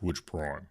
Twitch Prime.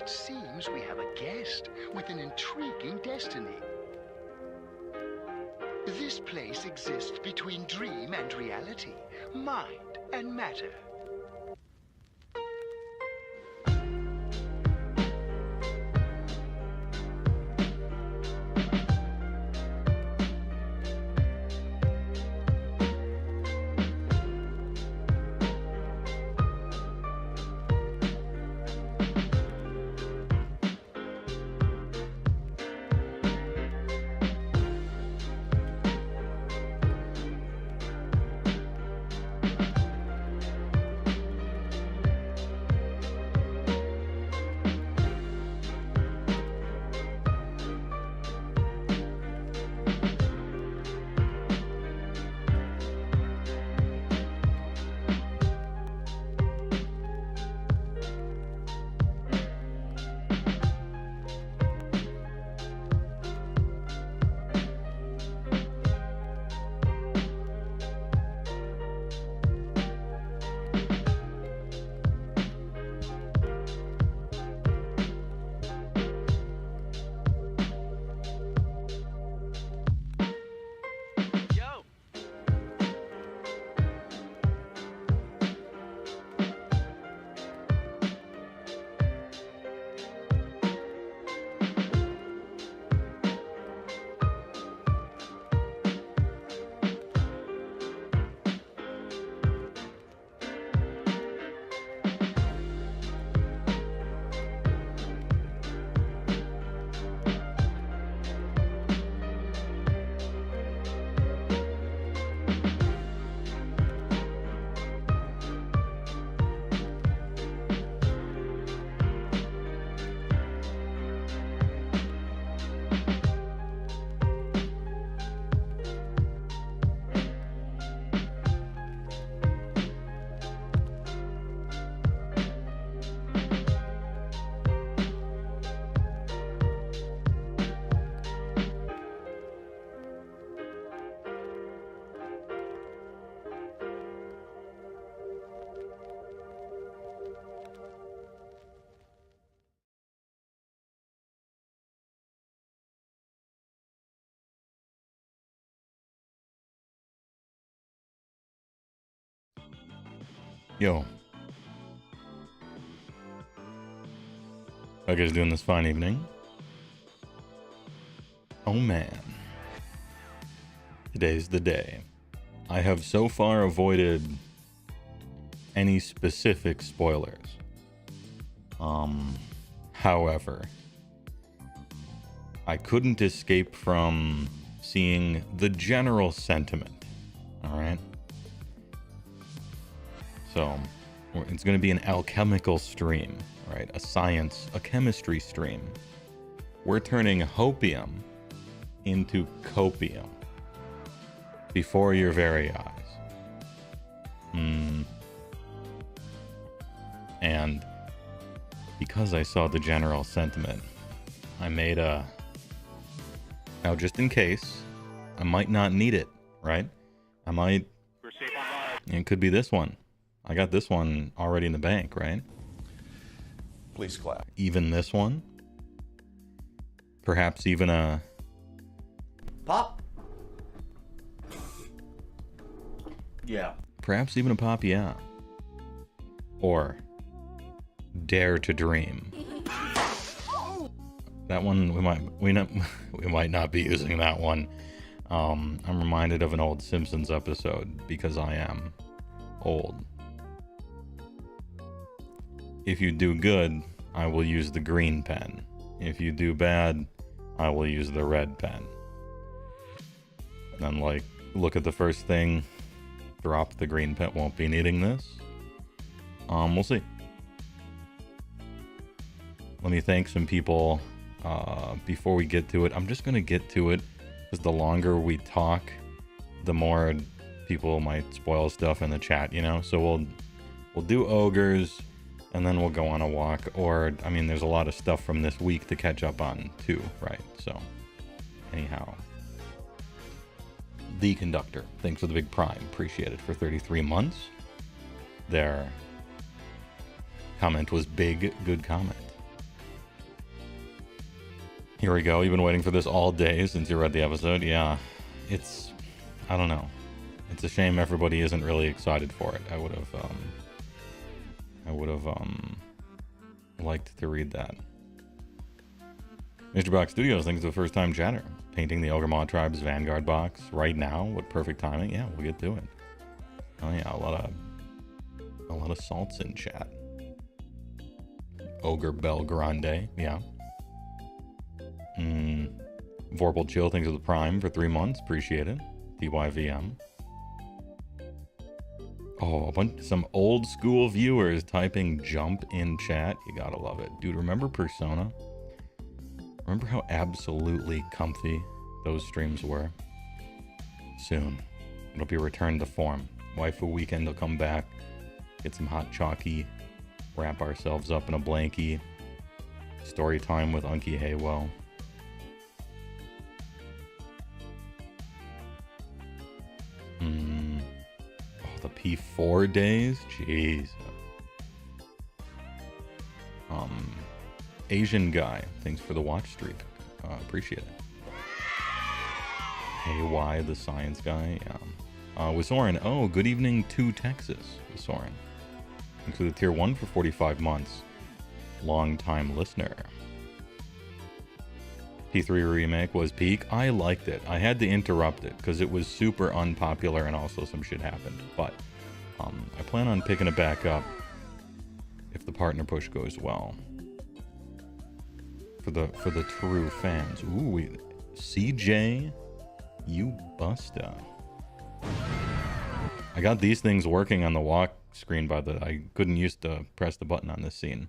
It seems we have a guest with an intriguing destiny. This place exists between dream and reality, mind and matter. Yo. How you guys doing this fine evening? Oh man. Today's the day. I have so far avoided any specific spoilers. However, I couldn't escape from seeing the general sentiment. Alright? So, it's going to be an alchemical stream, right? A chemistry stream. We're turning hopium into copium before your very eyes. And because I saw the general sentiment, I made a... Now, just in case, I might not need it, right? I might... It could be this one. I got this one already in the bank, right? Please clap. Even this one? Perhaps even a... Pop? Yeah. Perhaps even a pop, yeah. Or Dare to Dream. That one, we might not be using that one. I'm reminded of an old Simpsons episode because I am old. If you do good, I will use the green pen. If you do bad, I will use the red pen. And then, look at the first thing, drop the green pen, won't be needing this. We'll see. Let me thank some people before we get to it. I'm just going to get to it, because the longer we talk, the more people might spoil stuff in the chat, you know? So we'll do ogres, and then we'll go on a walk. Or, I mean, there's a lot of stuff from this week to catch up on, too, right? So, anyhow. The Conductor, thanks for the big prime. Appreciate it for 33 months. Their comment was big, good comment. Here we go. You've been waiting for this all day since you read the episode. Yeah, I don't know. It's a shame everybody isn't really excited for it. I would have liked to read that. Mr. Box Studios, thanks for the first time chatter. Painting the Ogre mawtribes Vanguard box right now. What perfect timing. Yeah, we'll get to it. Oh yeah, a lot of salts in chat. Ogre Bel Grande, yeah. Vorpal Chill, thanks for the prime for 3 months. Appreciate it. TYVM. Oh, some old school viewers typing jump in chat. You gotta love it. Dude, remember Persona? Remember how absolutely comfy those streams were? Soon. It'll be returned to form. Waifu weekend will come back. Get some hot chalky. Wrap ourselves up in a blankie. Story time with Unky HeyWoah. Oh, the P4 days? Jeez. Asian guy, thanks for the watch streak. Appreciate it. HeyWoah, the science guy, yeah. With Soren, oh, good evening to Texas, with Soren. Thanks for the tier 1 for 45 months. Long time listener. P3 remake was peak. I liked it. I had to interrupt it because it was super unpopular and also some shit happened. But I plan on picking it back up if the partner push goes well. For the true fans. Ooh, CJ, you busta. I got these things working on the walk screen, but I couldn't use to press the button on this scene.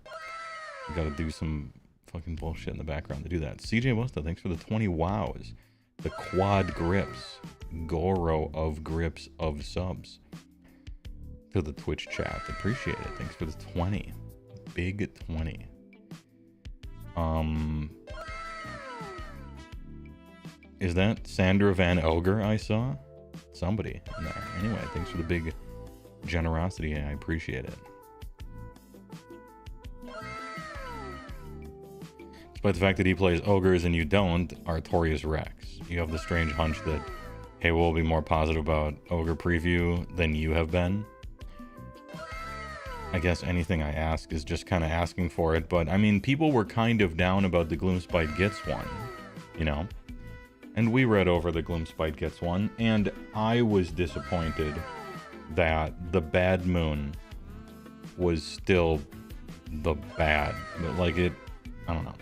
I gotta do some fucking bullshit in the background to do that. CJ Busta, thanks for the 20 wows. The quad grips. Goro of grips of subs. To the Twitch chat. Appreciate it. Thanks for the 20. Big 20. Is that Sandra Van Ogre I saw? Somebody in there. Anyway, thanks for the big generosity. I appreciate it. Despite the fact that he plays ogres and you don't, Artorias Rex. You have the strange hunch that HeyWoah will be more positive about Ogre preview than you have been. I guess anything I ask is just kind of asking for it. But I mean, people were kind of down about the Gloomspite Gets one, you know? And we read over the Gloomspite Gets one, and I was disappointed that the Bad Moon was still the bad. Like it, I don't know.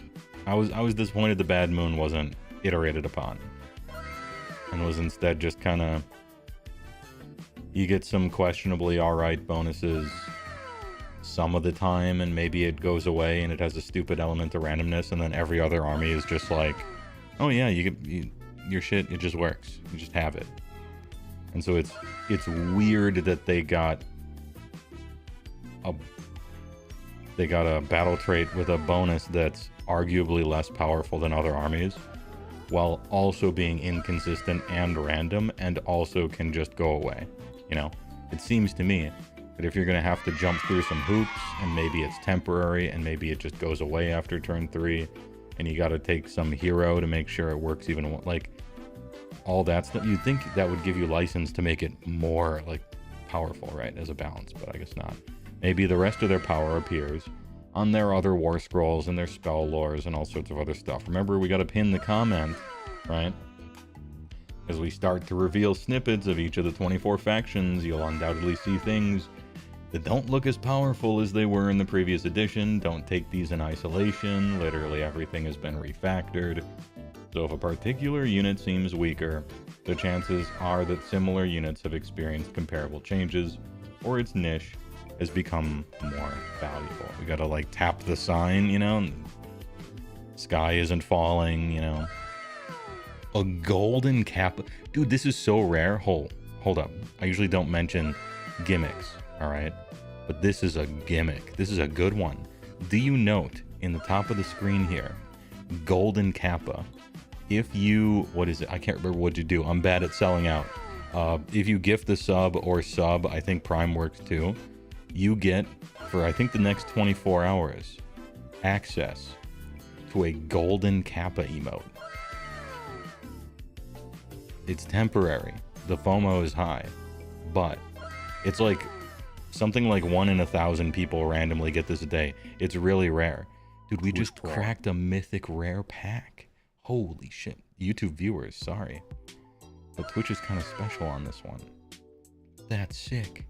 I was disappointed the Bad Moon wasn't iterated upon. And was instead just kind of, you get some questionably alright bonuses some of the time, and maybe it goes away and it has a stupid element of randomness, and then every other army is just like, oh yeah, your shit, it just works. You just have it. And so it's weird that they got a battle trait with a bonus that's arguably less powerful than other armies, while also being inconsistent and random, and also can just go away. You know, it seems to me that if you're going to have to jump through some hoops, and maybe it's temporary, and maybe it just goes away after turn 3, and you got to take some hero to make sure it works even, like, all that stuff, you'd think that would give you license to make it more, like, powerful, right, as a balance, but I guess not. Maybe the rest of their power appears on their other war scrolls and their spell lores and all sorts of other stuff. Remember, we got to pin the comment, right? As we start to reveal snippets of each of the 24 factions, you'll undoubtedly see things that don't look as powerful as they were in the previous edition. Don't take these in isolation. Literally everything has been refactored. So if a particular unit seems weaker, the chances are that similar units have experienced comparable changes, or its niche has become more valuable. We gotta like tap the sign, you know? Sky isn't falling, you know? A golden cap. Dude, this is so rare. Hold up. I usually don't mention gimmicks, alright? But this is a gimmick. This is a good one. Do you note in the top of the screen here, golden kappa? If you, what is it? I can't remember what you do. I'm bad at selling out. If you gift the sub or sub, I think Prime works too. You get, for I think the next 24 hours, access to a golden kappa emote. It's temporary. The FOMO is high, but it's like something like 1 in 1,000 people randomly get this a day. It's really rare. Dude, we just cracked a mythic rare pack. Holy shit. YouTube viewers, sorry. But Twitch is kind of special on this one. That's sick.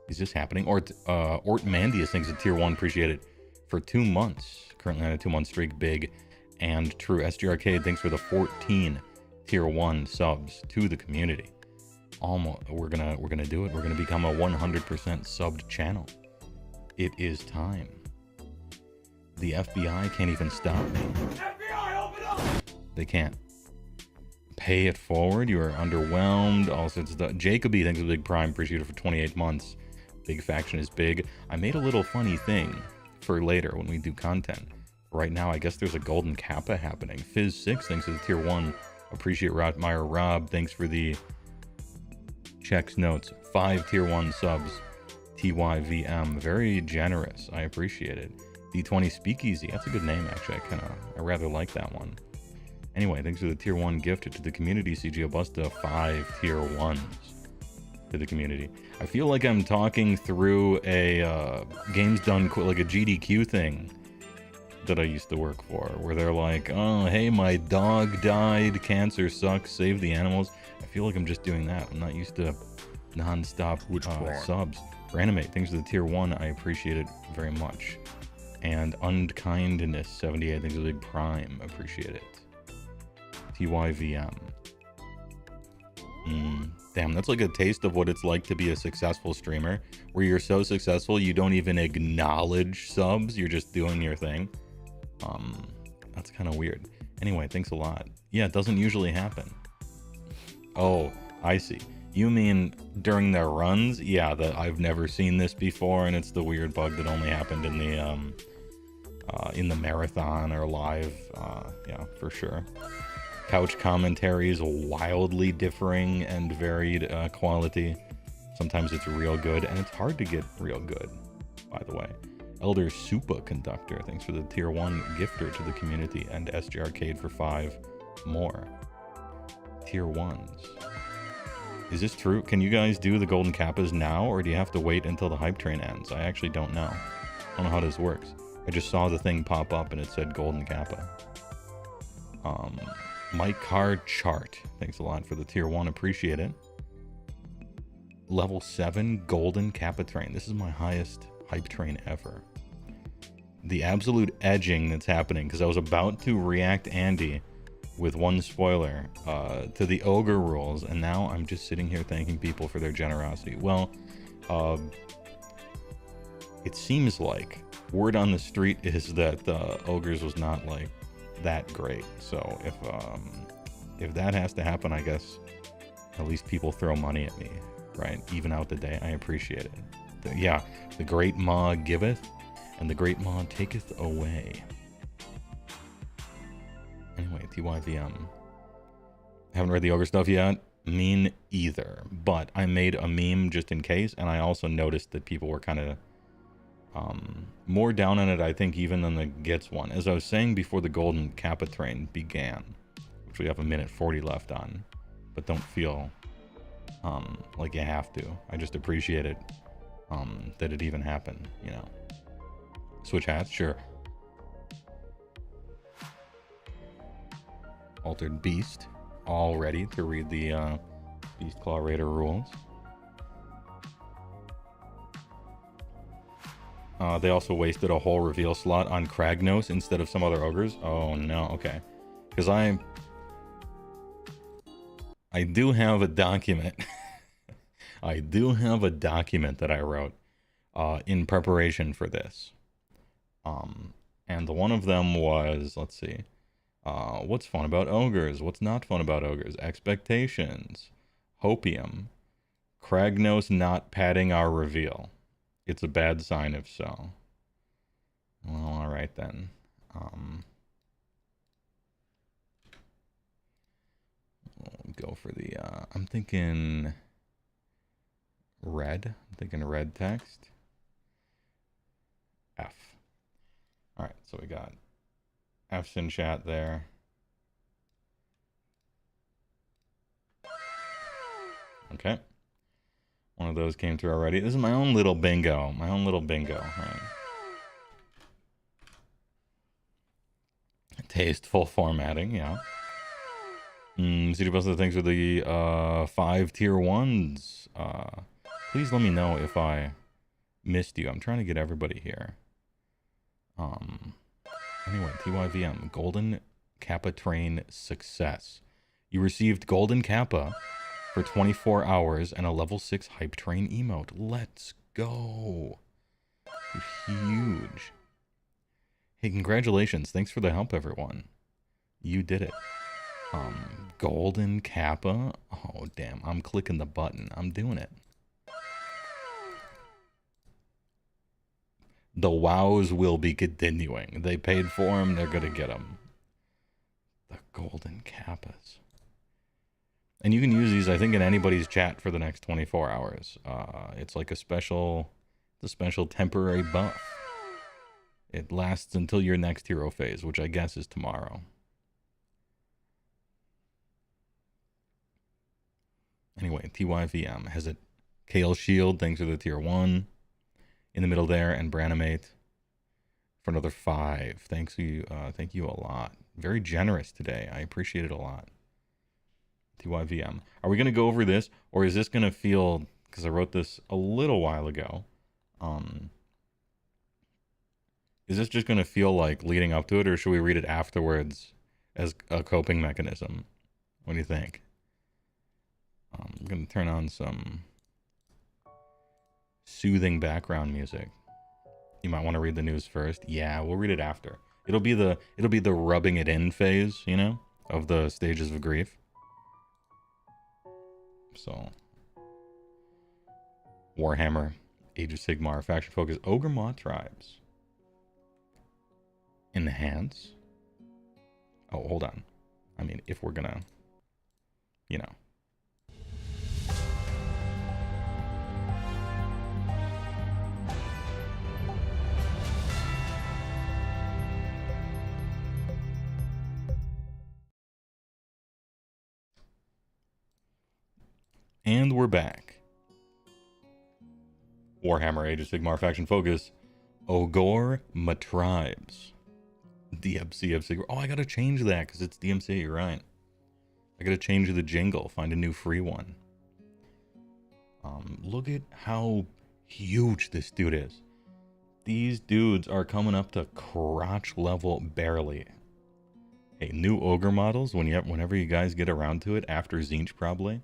Is this happening? Ort Mandius thinks a tier 1, appreciate it, for 2 months. Currently on a 2-month streak, big and true. SG Arcade thanks for the 14 tier 1 subs to the community. Almost, we're gonna do it. We're gonna become a 100% subbed channel. It is time. The FBI can't even stop me. FBI, open up! They can't. Pay it forward. You are underwhelmed. All sorts of stuff. Jacoby thanks for the big Prime. Appreciate it for 28 months. Big faction is big. I made a little funny thing for later when we do content. Right now, I guess there's a golden kappa happening. Fizz6 thanks for the tier 1. Appreciate Rotmeyer Rob. Thanks for the checks notes. 5 tier 1 subs. TYVM. Very generous. I appreciate it. D20 Speakeasy. That's a good name, actually. I rather like that one. Anyway, thanks for the tier 1 gift to the community. CG Obusta. 5 tier 1s to the community. I feel like I'm talking through a Games Done Quick, like a GDQ thing that I used to work for, where they're like, oh, hey, my dog died, cancer sucks, save the animals. I feel like I'm just doing that. I'm not used to non-stop subs. Reanimate, thanks for the tier 1. I appreciate it very much. And Unkindness 78, thanks for the big Prime. Appreciate it. TYVM. Damn, that's like a taste of what it's like to be a successful streamer, where you're so successful you don't even acknowledge subs, you're just doing your thing. That's kind of weird. Anyway, thanks a lot. Yeah, it doesn't usually happen. Oh, I see. You mean during their runs? Yeah, I've never seen this before, and it's the weird bug that only happened in the marathon or live. Yeah, for sure. Couch commentaries, wildly differing and varied quality. Sometimes it's real good, and it's hard to get real good, by the way. Elder Supa Conductor, thanks for the tier 1 gifter to the community, and SG Arcade for 5 more tier 1s. Is this true? Can you guys do the golden kappas now, or do you have to wait until the hype train ends? I actually don't know. I don't know how this works. I just saw the thing pop up and it said golden kappa. My card chart. Thanks a lot for the tier 1. Appreciate it. Level 7 golden kappa train. This is my highest hype train ever. The absolute edging that's happening, because I was about to react Andy with one spoiler to the Ogre rules, and now I'm just sitting here thanking people for their generosity. Well, it seems like word on the street is that Ogres was not like that great. So if that has to happen, I guess at least people throw money at me, right? Even out the day. I appreciate it. Yeah, the great Maw giveth, and the great Maw taketh away. Anyway, TYVM. Haven't read the Ogre stuff yet. Mean either. But I made a meme just in case, and I also noticed that people were kind of more down on it, I think, even than the Gets one. As I was saying before the golden kappa train began, which we have a minute 40 left on, but don't feel like you have to. I just appreciate it that it even happened, you know. Switch hats, sure. Altered Beast, all ready to read the Beast Claw Raider rules. They also wasted a whole reveal slot on Kragnos instead of some other ogres. Oh no, okay. Because I do have a document. I do have a document that I wrote in preparation for this. And the one of them was, let's see, what's fun about ogres? What's not fun about ogres? Expectations. Hopium. Kragnos not padding our reveal. It's a bad sign if so. Well, alright then. We'll go for the, I'm thinking red. I'm thinking red text. F. Alright, so we got F's in chat there. Okay. One of those came through already. This is my own little bingo. My own little bingo. Right. Tasteful formatting, yeah. City Buster, thanks for the 5 tier 1s. Please let me know if I missed you. I'm trying to get everybody here. Anyway, TYVM, Golden Kappa Train success. You received Golden Kappa for 24 hours and a level 6 hype train emote. Let's go. Huge. Hey, congratulations. Thanks for the help, everyone. You did it. Golden Kappa. Oh, damn. I'm clicking the button. I'm doing it. The wows will be continuing. They paid for them. They're going to get them. The Golden Kappas. And you can use these, I think, in anybody's chat for the next 24 hours. It's like a special temporary buff. It lasts until your next hero phase, which I guess is tomorrow. Anyway, TYVM has a Kale Shield, thanks for the tier 1. In the middle there, and Branimate for another 5. Thank you a lot. Very generous today. I appreciate it a lot. TYVM. Are we going to go over this, or is this going to feel, because I wrote this a little while ago, is this just going to feel like leading up to it, or should we read it afterwards as a coping mechanism? What do you think? I'm going to turn on some soothing background music. You might want to read the news first. Yeah, we'll read it after. It'll be the rubbing it in phase, you know, of the stages of grief. So, Warhammer, Age of Sigmar, Faction Focus, Ogre mawtribes. Enhance. Oh, hold on. I mean, if we're gonna, you know. And we're back. Warhammer Age of Sigmar Faction Focus. Ogor mawtribes. DMC of Sigmar. Oh, I gotta change that because it's DMC, you're right. I gotta change the jingle, find a new free one. Look at how huge this dude is. These dudes are coming up to crotch level barely. Hey, new Ogre models, whenever you guys get around to it, after Tzeentch probably.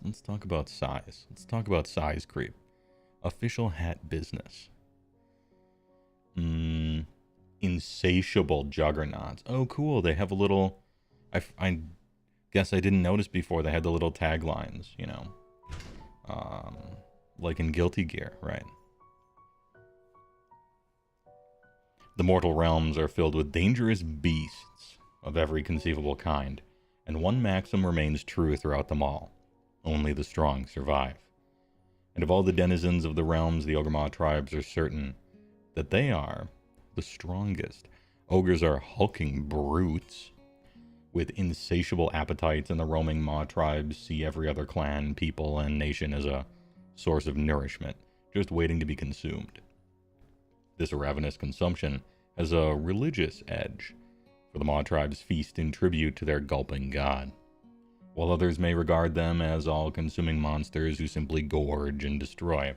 Let's talk about size. Let's talk about size creep. Official hat business. Insatiable juggernauts. Oh, cool. They have a little... I guess I didn't notice before they had the little taglines, you know. Like in Guilty Gear, right? The mortal realms are filled with dangerous beasts of every conceivable kind, and one maxim remains true throughout them all. Only the strong survive. And of all the denizens of the realms, the Ogre mawtribes are certain that they are the strongest. Ogres are hulking brutes with insatiable appetites, and the roaming mawtribes see every other clan, people, and nation as a source of nourishment, just waiting to be consumed. This ravenous consumption has a religious edge, for the mawtribes feast in tribute to their gulping god, while others may regard them as all-consuming monsters who simply gorge and destroy.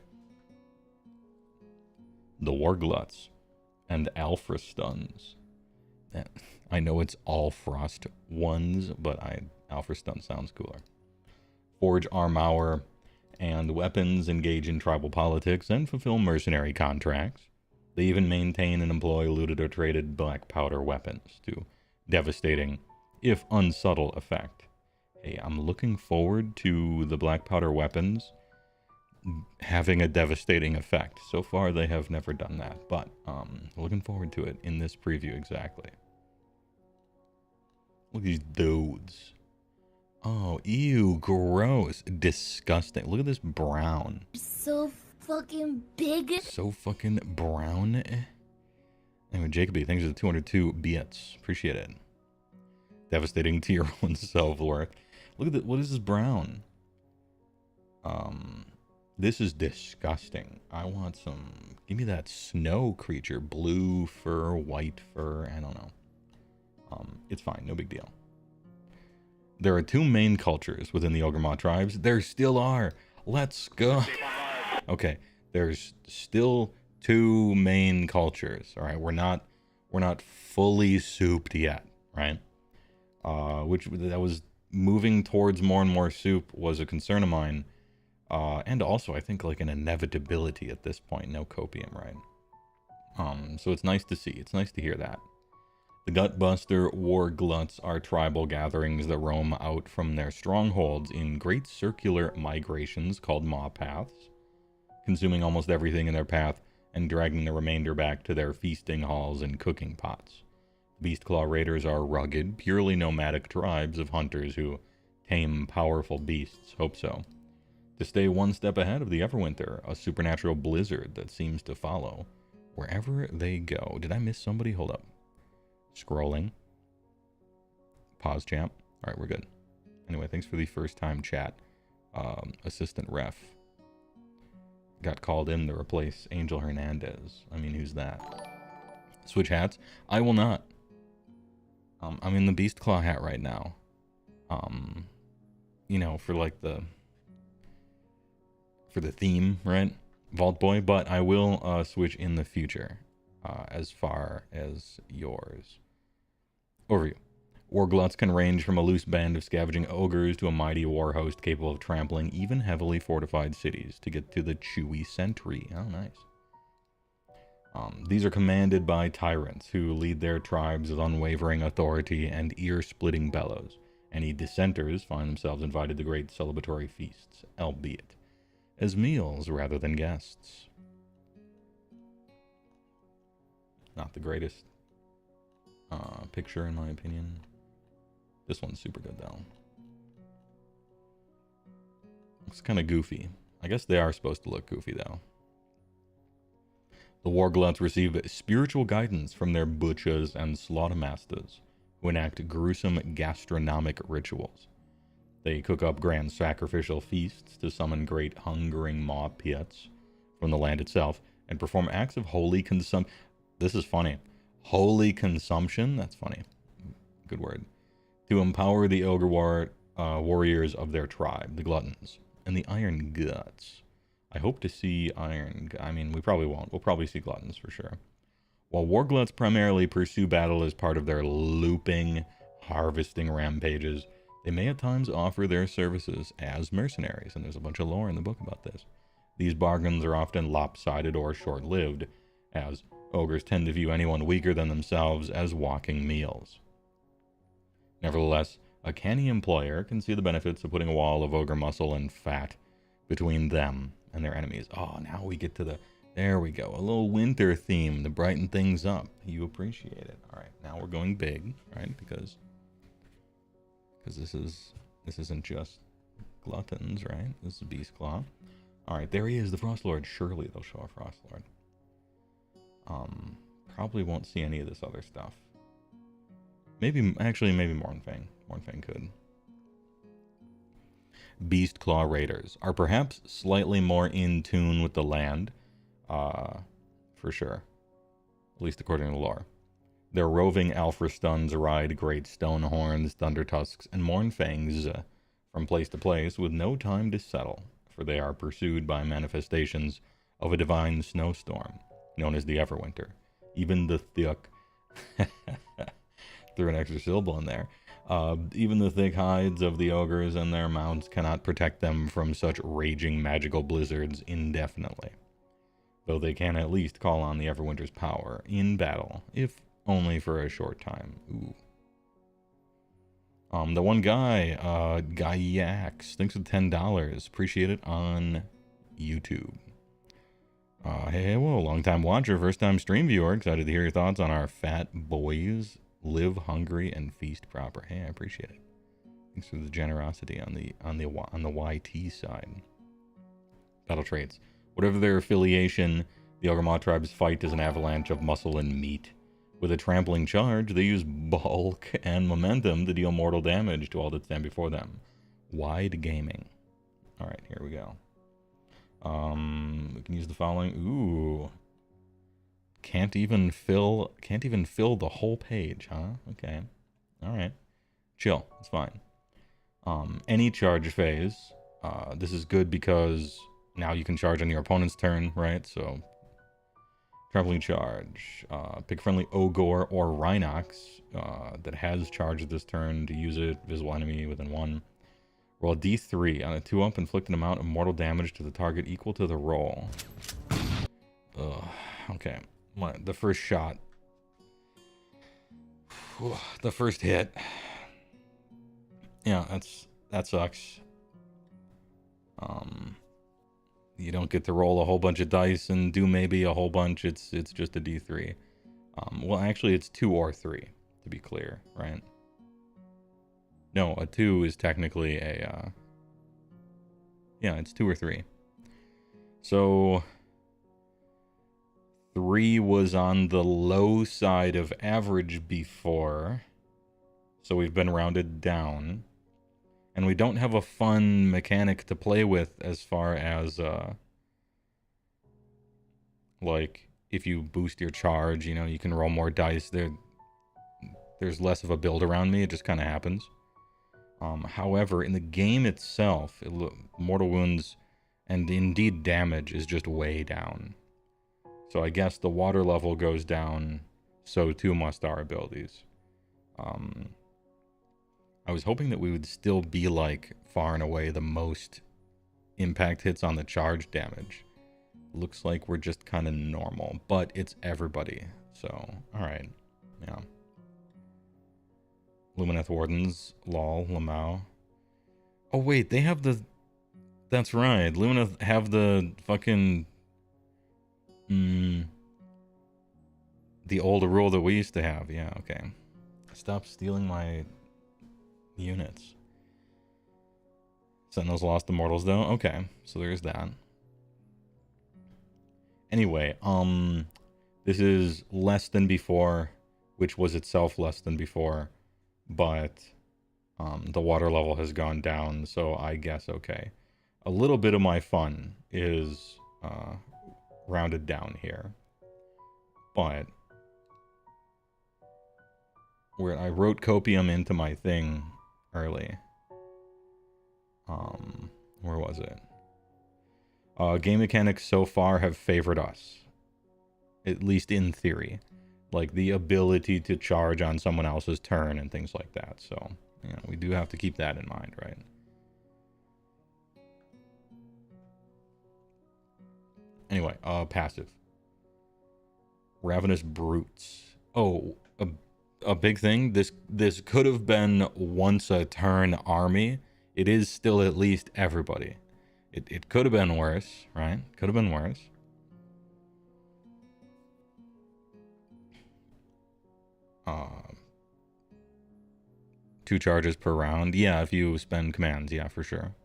The Wargluts and Alfrastuns. I know it's all frost ones, but Alfrastun sounds cooler. Forge armor and weapons, engage in tribal politics, and fulfill mercenary contracts. They even maintain and employ looted or traded black powder weapons to devastating, if unsubtle, effect. Hey, I'm looking forward to the black powder weapons having a devastating effect. So far, they have never done that, but looking forward to it in this preview exactly. Look at these dudes. Oh, ew, gross, disgusting. Look at this brown. So fucking big. So fucking brown. Anyway, Jacoby, thanks for the 202 bits. Appreciate it. Devastating tier 1 self-worth. Look at what is this brown? This is disgusting. I want some... Give me that snow creature. Blue fur, white fur, I don't know. It's fine, no big deal. There are two main cultures within the Ogre mawtribes. There still are. Let's go. Okay, there's still two main cultures. All right, we're not fully souped yet, right? Which that was moving towards more and more soup was a concern of mine, and also I think like an inevitability at this point. No copium, right? So it's nice to see. It's nice to hear that. The Gutbuster war gluts are tribal gatherings that roam out from their strongholds in great circular migrations called maw paths, consuming almost everything in their path and dragging the remainder back to their feasting halls and cooking pots. Beastclaw raiders are rugged, purely nomadic tribes of hunters who tame powerful beasts. Hope so. To stay one step ahead of the Everwinter, a supernatural blizzard that seems to follow wherever they go. Did I miss somebody? Hold up. Scrolling. Pause, champ. All right, we're good. Anyway, thanks for the first time chat. Assistant ref got called in to replace Angel Hernandez. I mean, who's that? Switch hats? I will not. I'm in the Beastclaw hat right now. You know, for like the theme, right? Vault Boy, but I will switch in the future. As far as yours. Overview. Wargluts can range from a loose band of scavenging ogres to a mighty war host capable of trampling even heavily fortified cities to get to the chewy sentry. Oh, nice. These are commanded by tyrants who lead their tribes with unwavering authority and ear-splitting bellows. Any dissenters find themselves invited to great celebratory feasts, albeit as meals rather than guests. Not the greatest picture, in my opinion. This one's super good, though. Looks kind of goofy. I guess they are supposed to look goofy, though. The Wargluts receive spiritual guidance from their butchers and slaughtermasters, who enact gruesome gastronomic rituals. They cook up grand sacrificial feasts to summon great hungering maw pits from the land itself and perform acts of holy consumption. This is funny. Holy consumption? That's funny. Good word. To empower the Ogre warriors of their tribe, the Gluttons, and the Iron Guts. I hope to see I mean, we probably won't. We'll probably see Gluttons for sure. While Wargluts primarily pursue battle as part of their looping, harvesting rampages, they may at times offer their services as mercenaries, and there's a bunch of lore in the book about this. These bargains are often lopsided or short-lived, as ogres tend to view anyone weaker than themselves as walking meals. Nevertheless, a canny employer can see the benefits of putting a wall of ogre muscle and fat between them and their enemies. Oh, now we get to the... There we go. A little winter theme to brighten things up. You appreciate it. All right, now we're going big, right? Because this isn't just gluttons, right? This is Beast Claw. All right, there he is, the Frost Lord. Surely they'll show a Frost Lord. Probably won't see any of this other stuff. Maybe Mornfang. Mornfang could. Beast Claw Raiders are perhaps slightly more in tune with the land, for sure. At least according to the lore. Their roving Alfrastuns ride great stone horns, thunder tusks, and Mornfangs from place to place with no time to settle, for they are pursued by manifestations of a divine snowstorm, known as the Everwinter. Even the thick... threw an extra syllable in there. Even the thick hides of the ogres and their mounts cannot protect them from such raging magical blizzards indefinitely, though they can at least call on the Everwinter's power in battle, if only for a short time. Ooh. The one guy, Gaiax, thanks for $10. Appreciate it on YouTube. Hey, whoa, long-time watcher, first-time stream viewer. Excited to hear your thoughts on our fat boys. Live hungry and feast proper. Hey, I appreciate it. Thanks for the generosity on the YT side. Battle traits. Whatever their affiliation, the Ogre mawtribes fight as an avalanche of muscle and meat. With a trampling charge, they use bulk and momentum to deal mortal damage to all that stand before them. Wide gaming. All right, here we go. We can use the following. Ooh. Can't even fill the whole page, huh? Okay. All right. Chill. It's fine. Any charge phase. This is good because now you can charge on your opponent's turn, right? So, trampling charge. Pick friendly Ogor or Rhinox that has charge this turn to use it. Visible enemy within 1. Roll a d3 on a 2-up. Inflict an amount of mortal damage to the target equal to the roll. Ugh. Okay. The first shot. The first hit. Yeah, that sucks. You don't get to roll a whole bunch of dice and do maybe a whole bunch. It's just a d3. Well, actually, it's 2 or 3, to be clear, right? No, a 2 is technically a... yeah, it's 2 or 3. So... 3 was on the low side of average before, so we've been rounded down. And we don't have a fun mechanic to play with as far as, like, if you boost your charge, you know, you can roll more dice. There's less of a build around me. It just kind of happens. However, in the game itself, mortal wounds and indeed damage is just way down. So I guess the water level goes down, so too must our abilities. I was hoping that we would still be like far and away the most impact hits on the charge damage. Looks like we're just kind of normal, but it's everybody. So, alright. Yeah. Lumineth Wardens, lol, Lamau. Oh wait, they have the... That's right, Lumineth have the fucking... the old rule that we used to have. Yeah, okay. Stop stealing my units. Sentinels lost Immortals though. Okay, so there's that. Anyway, this is less than before, which was itself less than before, but The water level has gone down, so I guess okay. A little bit of my fun is rounded down here. But where I wrote copium into my thing early. Where was it? Game mechanics so far have favored us. At least in theory. Like the ability to charge on someone else's turn and things like that. So, you know, we do have to keep that in mind, right? Anyway, passive. Ravenous Brutes. Oh, a big thing. This could have been once a turn army. It is still at least everybody. It could have been worse, right? Could have been worse. Two charges per round. Yeah, if you spend commands, yeah, for sure.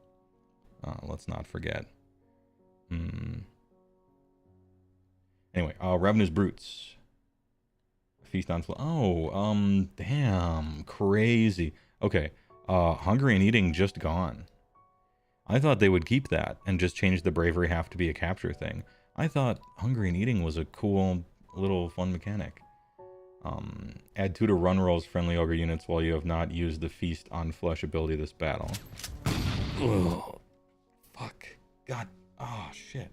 Let's not forget. Anyway, Ravenous Brutes. Feast on flow. Oh, damn. Crazy. Okay. Hungry and Eating just gone. I thought they would keep that and just change the bravery have to be a capture thing. I thought Hungry and Eating was a cool little fun mechanic. Add 2 to run rolls friendly ogre units while you have not used the Feast on Flesh ability this battle. Ugh. Fuck. God. Oh, shit.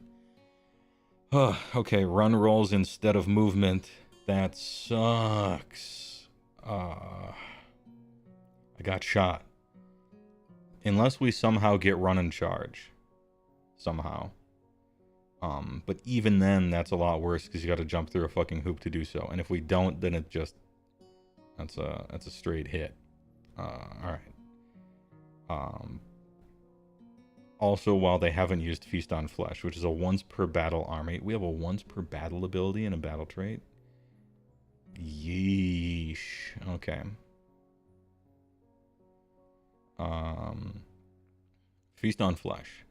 Okay, run rolls instead of movement. That sucks. I got shot. Unless we somehow get run and charge. Somehow. But even then, that's a lot worse because you got to jump through a fucking hoop to do so. And if we don't, then it just... That's a straight hit. Alright. Also, while they haven't used Feast on Flesh, which is a once per battle army, we have a once per battle ability and a battle trait. Yeesh. Okay. Feast on Flesh.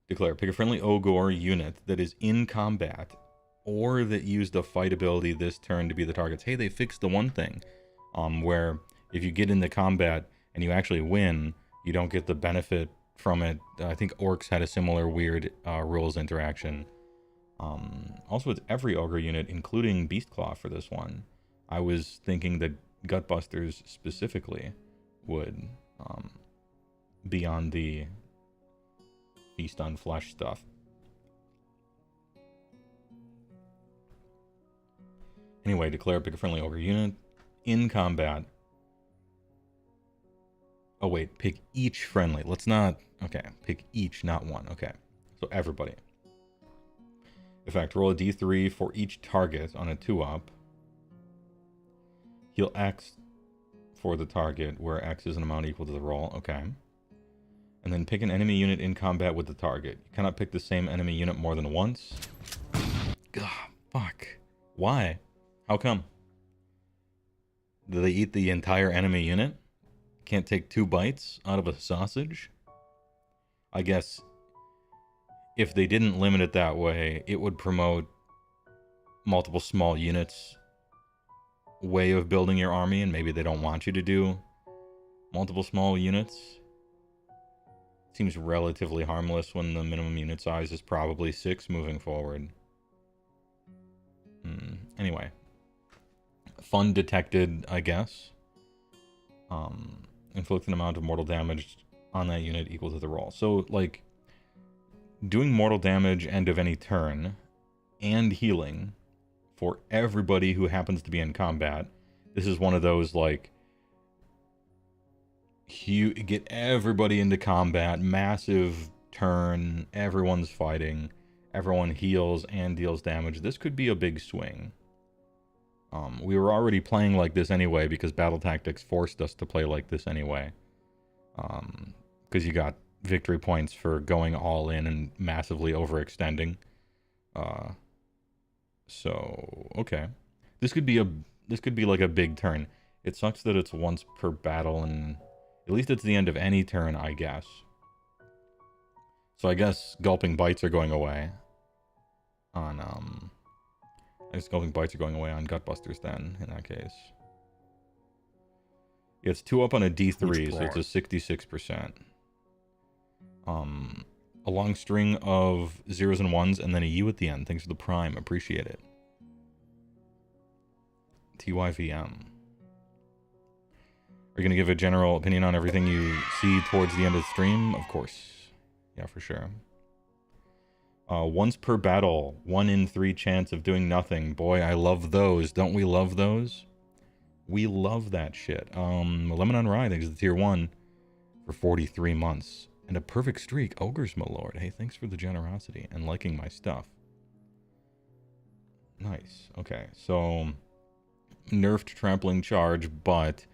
Declare, pick a friendly Ogre unit that is in combat or that used a fight ability this turn to be the targets. Hey, they fixed the one thing where if you get into combat and you actually win, you don't get the benefit from it. I think Orcs had a similar weird rules interaction. Also, it's every Ogre unit, including Beastclaw for this one. I was thinking that Gutbusters specifically would be on the Feast on Flesh stuff. Anyway, declare pick a friendly Ogre unit in combat. Oh wait, pick each friendly. Let's not... Okay, pick each, not one. Okay, so everybody. Effect, roll a d3 for each target on a 2-up. Heal X for the target, where X is an amount equal to the roll. Okay. And then pick an enemy unit in combat with the target. You cannot pick the same enemy unit more than once. God, fuck. Why? How come? Do they eat the entire enemy unit? Can't take 2 bites out of a sausage? I guess if they didn't limit it that way, it would promote multiple small units way of building your army, and maybe they don't want you to do multiple small units. Seems relatively harmless when the minimum unit size is probably 6 moving forward. Anyway. Fun detected, I guess. Inflict an amount of mortal damage on that unit equal to the roll. So, like, doing mortal damage end of any turn and healing for everybody who happens to be in combat. This is one of those, like, get everybody into combat, massive turn, everyone's fighting, everyone heals and deals damage. This could be a big swing. We were already playing like this anyway because battle tactics forced us to play like this anyway. Because you got victory points for going all in and massively overextending. So okay, this could be like a big turn. It sucks that it's once per battle, and at least it's the end of any turn, I guess. So I guess gulping bites are going away on I guess gulping bites are going away on Gutbusters then, in that case. It's 2 up on a D3, Huge so it's a prawn. 66%. A long string of 0s and 1s, and then a U at the end. Thanks for the prime. Appreciate it. TYVM. Are you going to give a general opinion on everything you see towards the end of the stream? Of course. Yeah, for sure. Once per battle, 1 in 3 chance of doing nothing. Boy, I love those. Don't we love those? We love that shit. Lemon on Rye, thanks to tier 1 for 43 months. And a perfect streak. Ogres, my lord. Hey, thanks for the generosity and liking my stuff. Nice. Okay, so nerfed trampling charge, but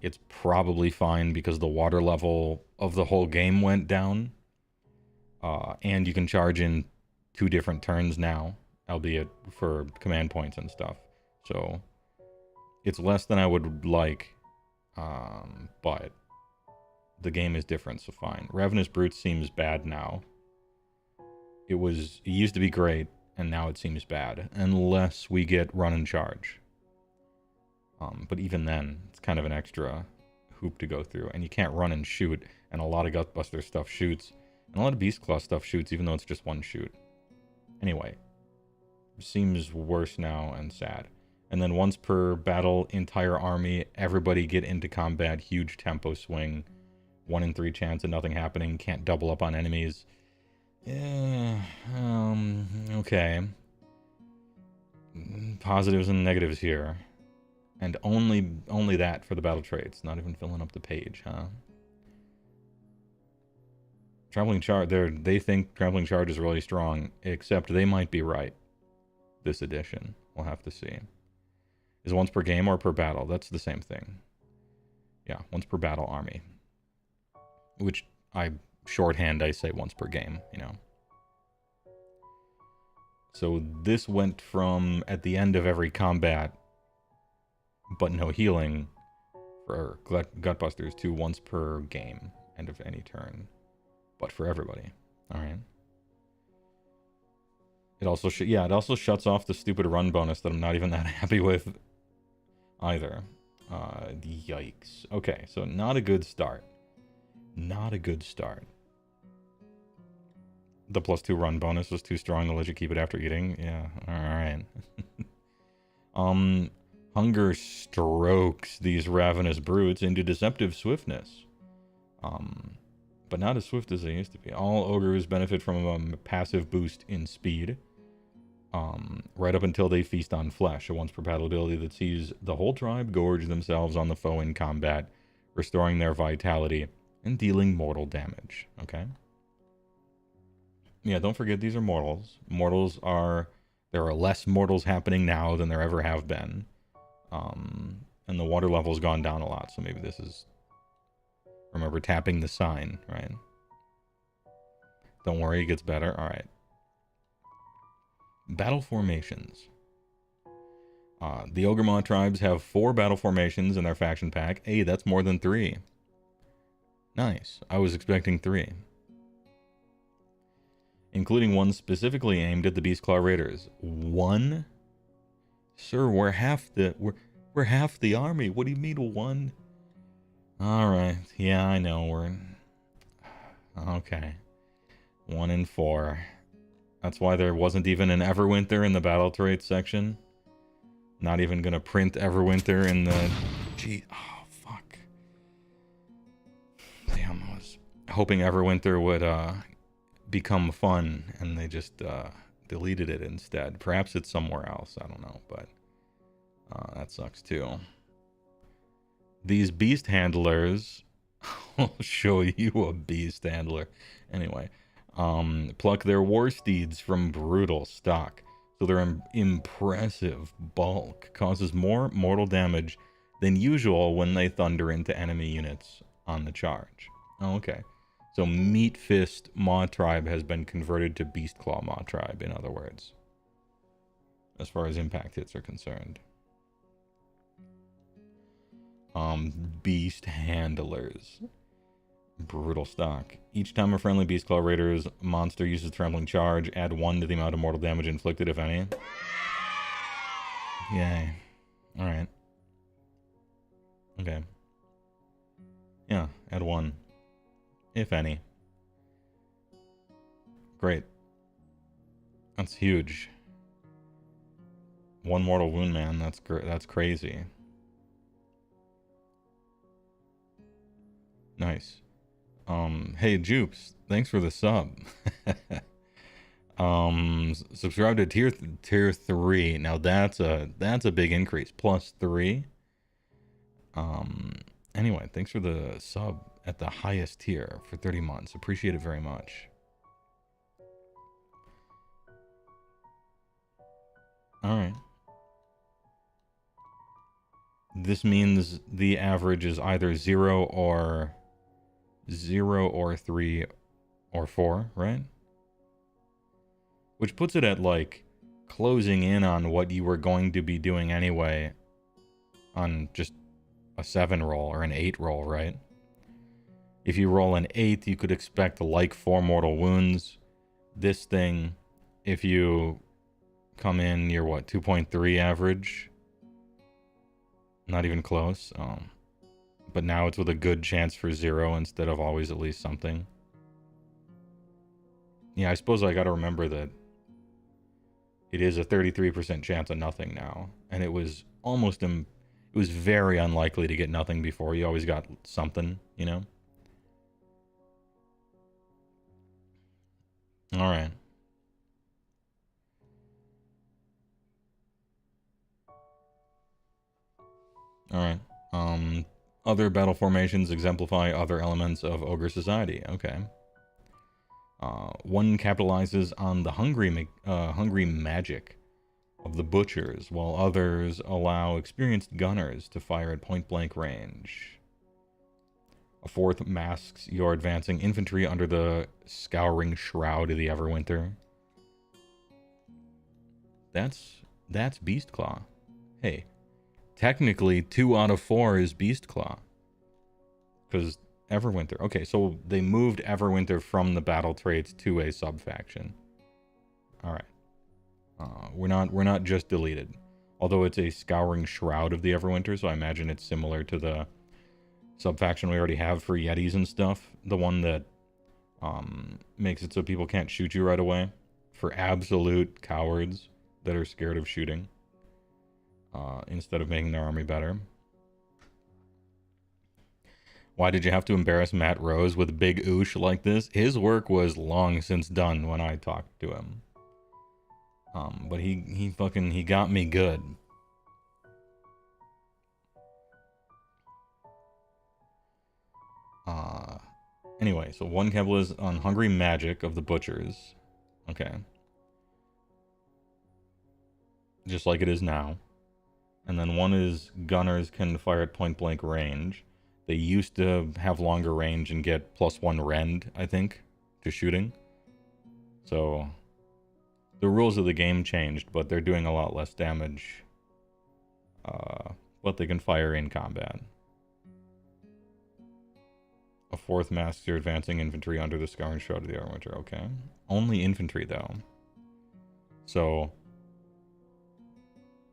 it's probably fine because the water level of the whole game went down. And you can charge in 2 different turns now, albeit for command points and stuff. So it's less than I would like, but the game is different, so fine. Ravenous Brute seems bad now. It used to be great, and now it seems bad, unless we get run and charge. But even then, it's kind of an extra hoop to go through, and you can't run and shoot, and a lot of Gutbuster stuff shoots, and a lot of Beast Claw stuff shoots, even though it's just 1 shoot. Anyway, seems worse now and sad. And then once per battle, entire army, everybody get into combat, huge tempo swing, 1 in 3 chance of nothing happening, can't double up on enemies. Yeah, okay. Positives and negatives here. And only that for the battle traits, not even filling up the page, huh? Trampling Charge, they think Trampling Charge is really strong, except they might be right. This edition, we'll have to see. Is it once per game or per battle? That's the same thing. Yeah, once per battle army. Which shorthand, I say once per game, you know. So this went from at the end of every combat, but no healing for Gutbusters, to once per game, end of any turn, but for everybody. All right. It also it also shuts off the stupid run bonus that I'm not even that happy with either. Yikes. Okay, so not a good start. Not a good start. The +2 run bonus was too strong to let you keep it after eating. Yeah, alright. Hunger strokes these ravenous brutes into deceptive swiftness. But not as swift as they used to be. All ogres benefit from a passive boost in speed. Right up until they feast on flesh, a once per battle ability that sees the whole tribe gorge themselves on the foe in combat, restoring their vitality and dealing mortal damage. Okay? Yeah, don't forget these are mortals. There are less mortals happening now than there ever have been. And the water level's gone down a lot, so maybe this is... Remember tapping the sign, right? Don't worry, it gets better. Alright. Battle formations. The Ogre mawtribes have 4 battle formations in their faction pack. Hey, that's more than 3. Nice. I was expecting 3. Including one specifically aimed at the Beastclaw Raiders. 1? Sir, we're half the army. What do you mean 1? Alright. Yeah, I know. We're... Okay. 1 in 4. That's why there wasn't even an Everwinter in the battle traits section. Not even gonna print Everwinter in the... Gee... Oh, fuck. Damn, I was hoping Everwinter would, become fun, and they just, deleted it instead. Perhaps it's somewhere else. I don't know, but... that sucks, too. These beast handlers... I'll show you a beast handler. Anyway... pluck their war steeds from brutal stock. So their impressive bulk causes more mortal damage than usual when they thunder into enemy units on the charge. Oh, okay. So Meat Fist Mawtribe has been converted to Beast Claw Mawtribe, in other words. As far as impact hits are concerned. Beast handlers. Brutal stock. Each time a friendly Beastclaw Raider's monster uses Trembling Charge, add 1 to the amount of mortal damage inflicted, if any. Yay. Alright. Okay. Yeah, add 1. If any. Great. That's huge. 1 mortal wound, man. That's crazy. Nice. Hey Jupes, thanks for the sub. Subscribe to tier 3. Now that's a big increase. +3. Anyway, thanks for the sub at the highest tier for 30 months. Appreciate it very much. All right. This means the average is either 0 or 3 or 4, right? Which puts it at like closing in on what you were going to be doing anyway on just a 7 roll or an 8 roll, right? If you roll an 8, you could expect like 4 mortal wounds. This thing, if you come in near what, 2.3 average? Not even close. But now it's with a good chance for 0 instead of always at least something. Yeah, I suppose I gotta remember that it is a 33% chance of nothing now. And it was it was very unlikely to get nothing before. You always got something, you know? Alright. Alright. Other battle formations exemplify other elements of Ogre society. Okay. One capitalizes on the hungry magic of the butchers, while others allow experienced gunners to fire at point-blank range. A fourth masks your advancing infantry under the scouring shroud of the Everwinter. That's Beastclaw. Hey. Technically, 2 out of 4 is Beastclaw. Because Everwinter. Okay, so they moved Everwinter from the battle traits to a sub-faction. Alright. We're not just deleted. Although it's a scouring shroud of the Everwinter, so I imagine it's similar to the sub-faction we already have for Yetis and stuff. The one that makes it so people can't shoot you right away. For absolute cowards that are scared of shooting. Instead of making their army better. Why did you have to embarrass Matt Rose with big oosh like this? His work was long since done when I talked to him. But he got me good. Anyway, so one Kebble is on Hungry Magic of the Butchers. Okay. Just like it is now. And then one is gunners can fire at point blank range. They used to have longer range and get +1 rend, I think, to shooting. So the rules of the game changed, but they're doing a lot less damage. But they can fire in combat. A fourth masks your advancing infantry under the scouring shroud of the Everwinter. Okay. Only infantry, though. So,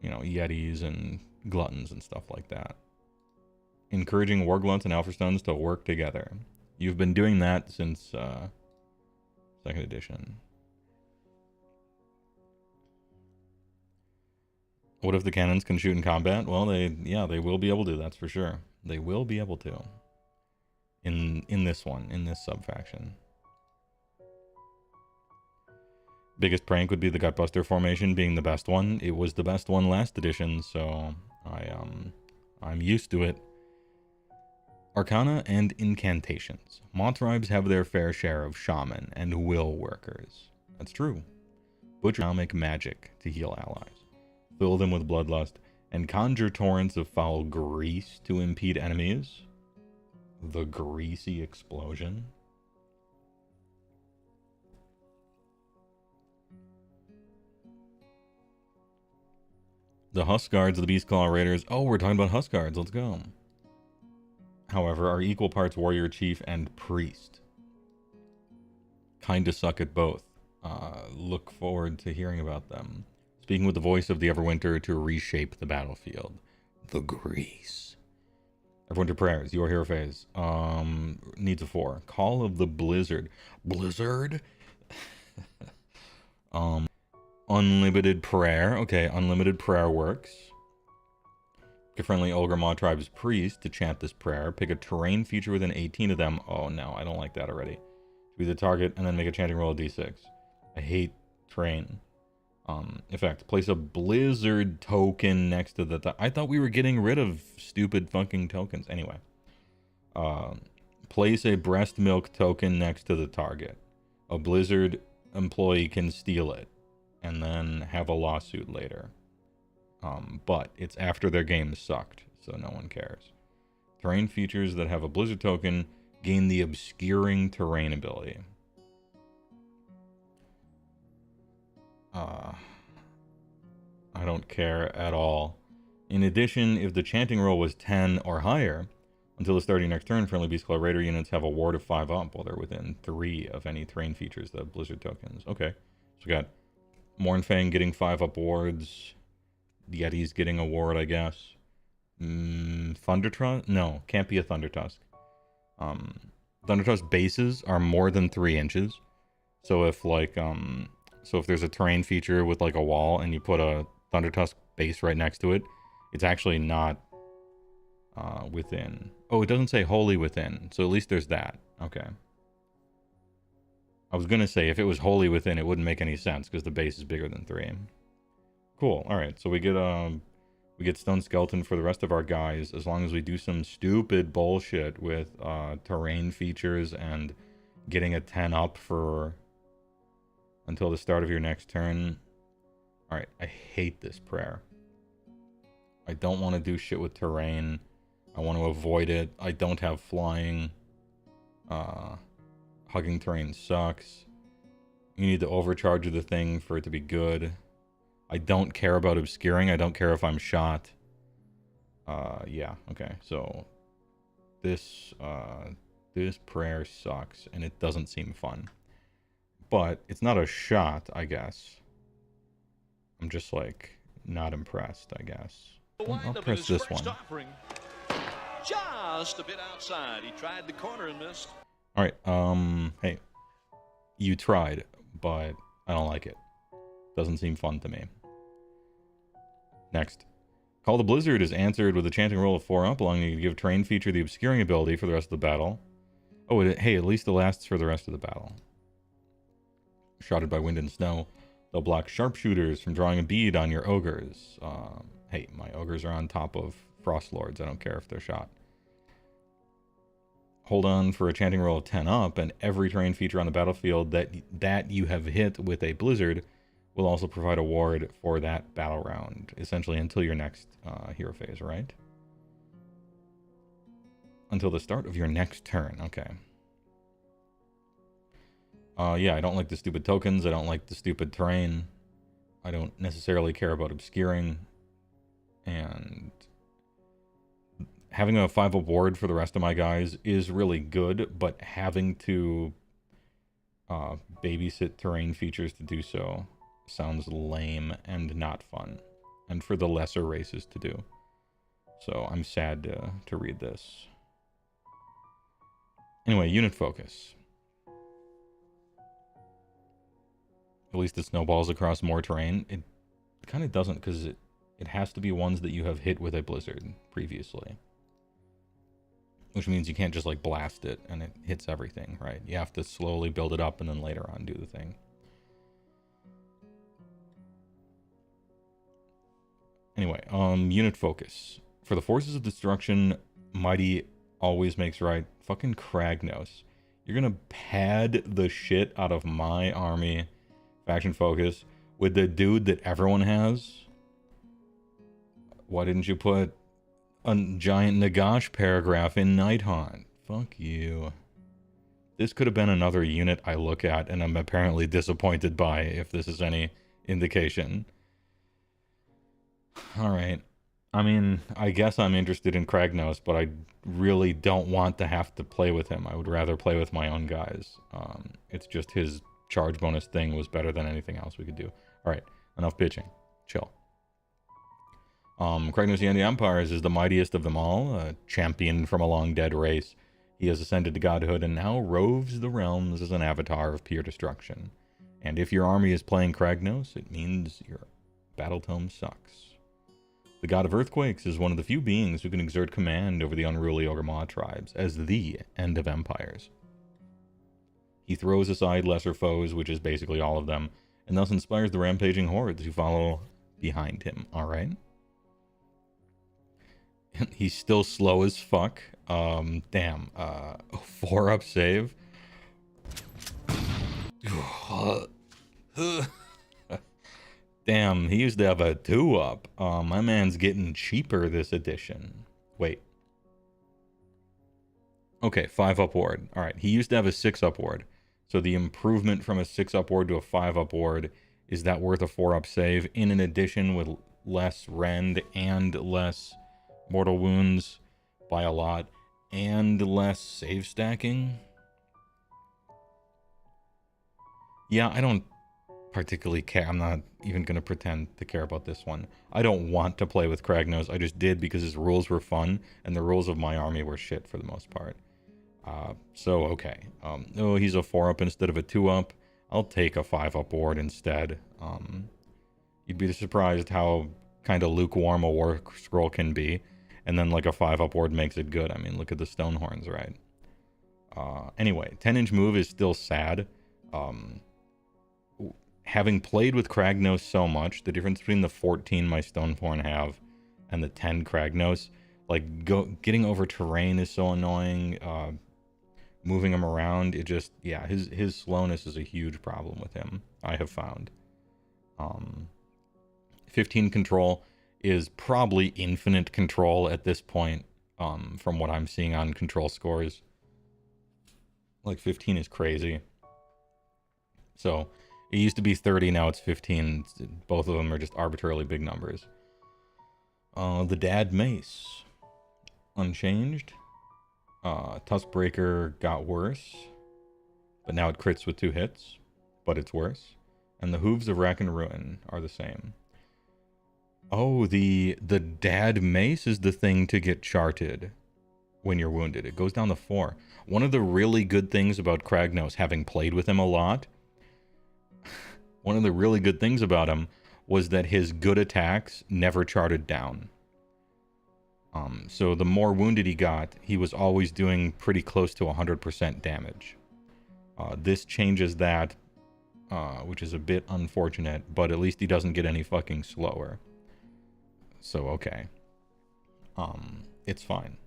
you know, Yetis and Gluttons and stuff like that. Encouraging Warglunts and Alphastones to work together. You've been doing that since 2nd edition. What if the cannons can shoot in combat? Well, they will be able to, that's for sure. They will be able to. In this one, in this sub-faction. Biggest prank would be the Gutbuster formation being the best one. It was the best one last edition, so I'm used to it. Arcana and incantations. Mawtribes have their fair share of shaman and will workers. That's true. Butcher now make magic to heal allies, fill them with bloodlust, and conjure torrents of foul grease to impede enemies. The greasy explosion. The Huskguards of the Beastclaw Raiders. Oh, we're talking about Huskguards. Let's go. However, are equal parts warrior, chief, and priest. Kinda suck at both. Look forward to hearing about them. Speaking with the voice of the Everwinter to reshape the battlefield. The grease. Everyone to prayers. Your hero phase. Needs a 4. Call of the Blizzard. Blizzard? Unlimited prayer. Okay, unlimited prayer works. Pick a friendly Ogre mawtribes priest to chant this prayer. Pick a terrain feature within 18 of them. Oh no, I don't like that already. Be the target and then make a chanting roll of d6. I hate terrain. Effect. Place a blizzard token next to the... I thought we were getting rid of stupid fucking tokens. Anyway. Place a breast milk token next to the target. A blizzard employee can steal it and then have a lawsuit later. But it's after their game sucked, so no one cares. Terrain features that have a blizzard token gain the obscuring terrain ability. I don't care at all. In addition, if the chanting roll was 10 or higher, until the start of your next turn, friendly Beast Claw Raider units have a ward of 5 up while they're within 3 of any terrain features that have blizzard tokens. Okay, so we got Mornfang getting 5 up wards. Yeti's getting a ward, I guess. Thundertusk? No, can't be a Thundertusk. Thundertusk bases are more than 3 inches. So if like so if there's a terrain feature with like a wall and you put a Thundertusk base right next to it, it's actually not within. Oh, it doesn't say wholly within, so at least there's that. Okay. I was gonna say if it was wholly within, it wouldn't make any sense because the base is bigger than 3. Cool. All right, so we get Stone Skeleton for the rest of our guys as long as we do some stupid bullshit with terrain features and getting a 10 up for until the start of your next turn. All right, I hate this prayer. I don't want to do shit with terrain. I want to avoid it. I don't have flying. Hugging terrain sucks. You need to overcharge the thing for it to be good. I don't care about obscuring. I don't care if I'm shot. Yeah, okay. So this prayer sucks and it doesn't seem fun. But it's not a shot, I guess. I'm just like not impressed, I guess. I'll press this one. Just a bit outside. He tried the corner and missed. All right. Hey, you tried, but I don't like it. Doesn't seem fun to me. Next. Call the Blizzard is answered with a chanting roll of 4 up, allowing you to give terrain feature the obscuring ability for the rest of the battle. Oh, hey, at least it lasts for the rest of the battle. Shrouded by wind and snow, they'll block sharpshooters from drawing a bead on your ogres. Hey, my ogres are on top of frost lords. I don't care if they're shot. Hold on for a chanting roll of 10 up, and every terrain feature on the battlefield that you have hit with a blizzard will also provide a ward for that battle round, essentially until your next hero phase, right? Until the start of your next turn, okay. Yeah, I don't like the stupid tokens. I don't like the stupid terrain. I don't necessarily care about obscuring. And having a 5-up ward for the rest of my guys is really good, but having to babysit terrain features to do so sounds lame and not fun. And for the lesser races to do. So I'm sad to read this. Anyway, unit focus. At least it snowballs across more terrain. It kind of doesn't, because it has to be ones that you have hit with a blizzard previously. Which means you can't just like blast it and it hits everything, right? You have to slowly build it up and then later on do the thing. Anyway, unit focus. For the forces of destruction, mighty always makes right. Fucking Kragnos. You're gonna pad the shit out of my army. Faction focus with the dude that everyone has. Why didn't you put a giant Nagash paragraph in Nighthaunt? Fuck you. This could have been another unit I look at and I'm apparently disappointed by, if this is any indication. Alright. I mean, I guess I'm interested in Kragnos, but I really don't want to have to play with him. I would rather play with my own guys. It's just his charge bonus thing was better than anything else we could do. Alright, enough pitching. Chill. Kragnos the Empires is the mightiest of them all, a champion from a long-dead race. He has ascended to godhood and now roves the realms as an avatar of pure destruction. And if your army is playing Kragnos, it means your battle tome sucks. The god of earthquakes is one of the few beings who can exert command over the unruly Ogre mawtribes as the end of empires. He throws aside lesser foes, which is basically all of them, and thus inspires the rampaging hordes who follow behind him, alright? He's still slow as fuck. Damn. 4-up save. Damn, he used to have a 2-up. My man's getting cheaper this edition. Wait. Okay, 5-up ward. Alright, he used to have a 6-up ward. So the improvement from a 6-up ward to a 5-up ward, is that worth a 4-up save? In an addition with less rend and less mortal wounds by a lot, and less save stacking? Yeah, I don't particularly care. I'm not even going to pretend to care about this one. I don't want to play with Kragnos. I just did because his rules were fun, and the rules of my army were shit for the most part. So, okay. Oh, he's a 4-up instead of a 2-up. I'll take a 5-up ward instead. You'd be surprised how kind of lukewarm a war scroll can be. And then like a 5-up ward makes it good. I mean, look at the Stonehorns, right? Anyway, 10-inch move is still sad. Having played with Kragnos so much, the difference between the 14 my Stonehorn have and the 10 Kragnos, like getting over terrain is so annoying. Moving him around, it just, yeah, his slowness is a huge problem with him, I have found. 15 control is probably infinite control at this point, from what I'm seeing on control scores. Like 15 is crazy. So it used to be 30, now it's 15. Both of them are just arbitrarily big numbers. The Dad Mace, unchanged. Tuskbreaker got worse, but now it crits with 2 hits, but it's worse. And the Hooves of Rack and Ruin are the same. Oh, the Dad Mace is the thing to get charted when you're wounded. It goes down to 4. One of the really good things about Kragnos, having played with him a lot, one of the really good things about him was that his good attacks never charted down. So the more wounded he got, he was always doing pretty close to 100% damage. This changes that, which is a bit unfortunate, but at least he doesn't get any fucking slower. So, okay. It's fine.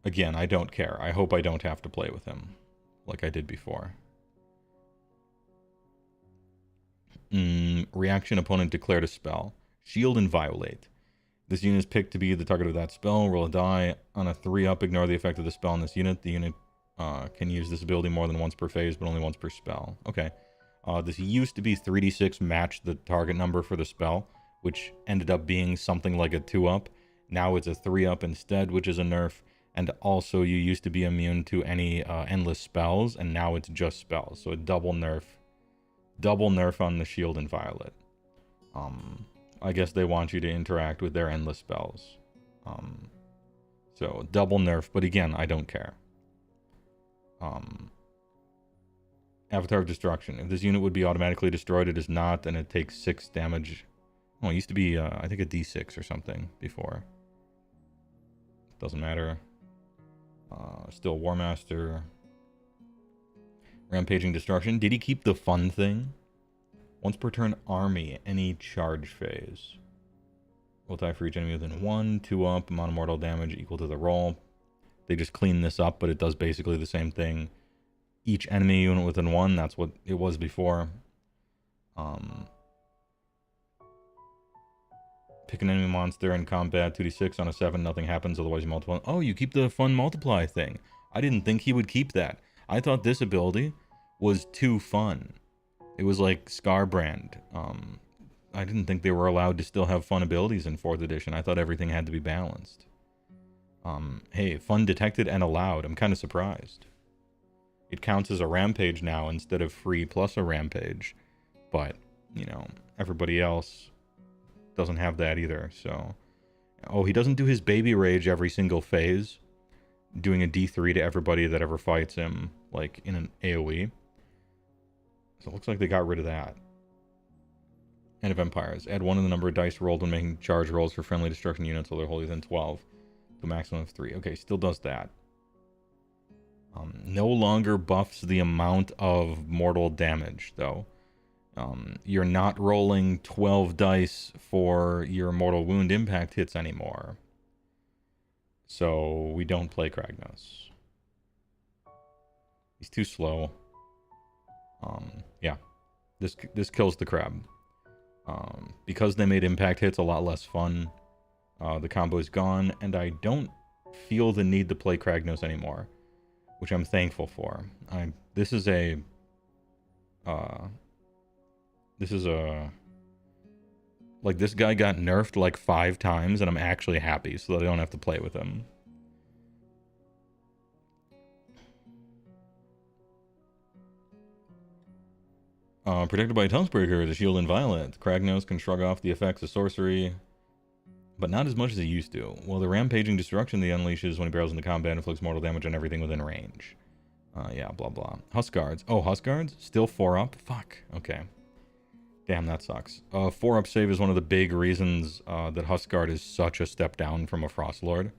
Again, I don't care. I hope I don't have to play with him like I did before. Reaction, opponent declared a spell. Shield and Violate. This unit is picked to be the target of that spell. Roll a die. On a 3-up, ignore the effect of the spell on this unit. The unit can use this ability more than once per phase, but only once per spell. Okay. This used to be 3d6 match the target number for the spell, which ended up being something like a 2-up. Now it's a 3-up instead, which is a nerf. And also, you used to be immune to any endless spells, and now it's just spells. So a double nerf on the Shield and Violet. I guess they want you to interact with their endless spells. So double nerf, but again, I don't care. Avatar of Destruction. If this unit would be automatically destroyed, it is not, and it takes 6 damage. Oh, it used to be, I think, a d6 or something before. Doesn't matter. Still War Master. Rampaging Destruction. Did he keep the fun thing? Once per turn, army, any charge phase. Will die for each enemy within 1, 2-up, amount of mortal damage equal to the roll. They just clean this up, but it does basically the same thing. Each enemy unit within 1, that's what it was before. Pick an enemy monster in combat, 2d6 on a 7, nothing happens, otherwise you multiply. Oh, you keep the fun multiply thing. I didn't think he would keep that. I thought this ability was too fun. It was like Scarbrand. I didn't think they were allowed to still have fun abilities in 4th edition. I thought everything had to be balanced. Hey, fun detected and allowed. I'm kind of surprised. It counts as a rampage now instead of free plus a rampage. But, you know, everybody else doesn't have that either, so... Oh, he doesn't do his baby rage every single phase, doing a D3 to everybody that ever fights him, like, in an AoE. So it looks like they got rid of that. End of Empires. Add 1 to the number of dice rolled when making charge rolls for friendly destruction units while they're holding within 12. To a maximum of 3. Okay, still does that. No longer buffs the amount of mortal damage, though. You're not rolling 12 dice for your mortal wound impact hits anymore. So we don't play Kragnos. He's too slow. Yeah. This kills the crab. Because they made impact hits a lot less fun, the combo is gone, and I don't feel the need to play Kragnos anymore, which I'm thankful for. This is a like, this guy got nerfed like 5 times, and I'm actually happy so that I don't have to play with him. Protected by Tonguesbreaker, the shield inviolate. Kragnos can shrug off the effects of sorcery, but not as much as he used to. Well, the rampaging destruction he unleashes when he barrels into combat inflicts mortal damage on everything within range. Yeah, blah blah. Huskguards. Oh, Huskguards? Still 4-up? Fuck. Okay. Damn, that sucks. 4-up save is one of the big reasons that Huskguard is such a step down from a Frostlord.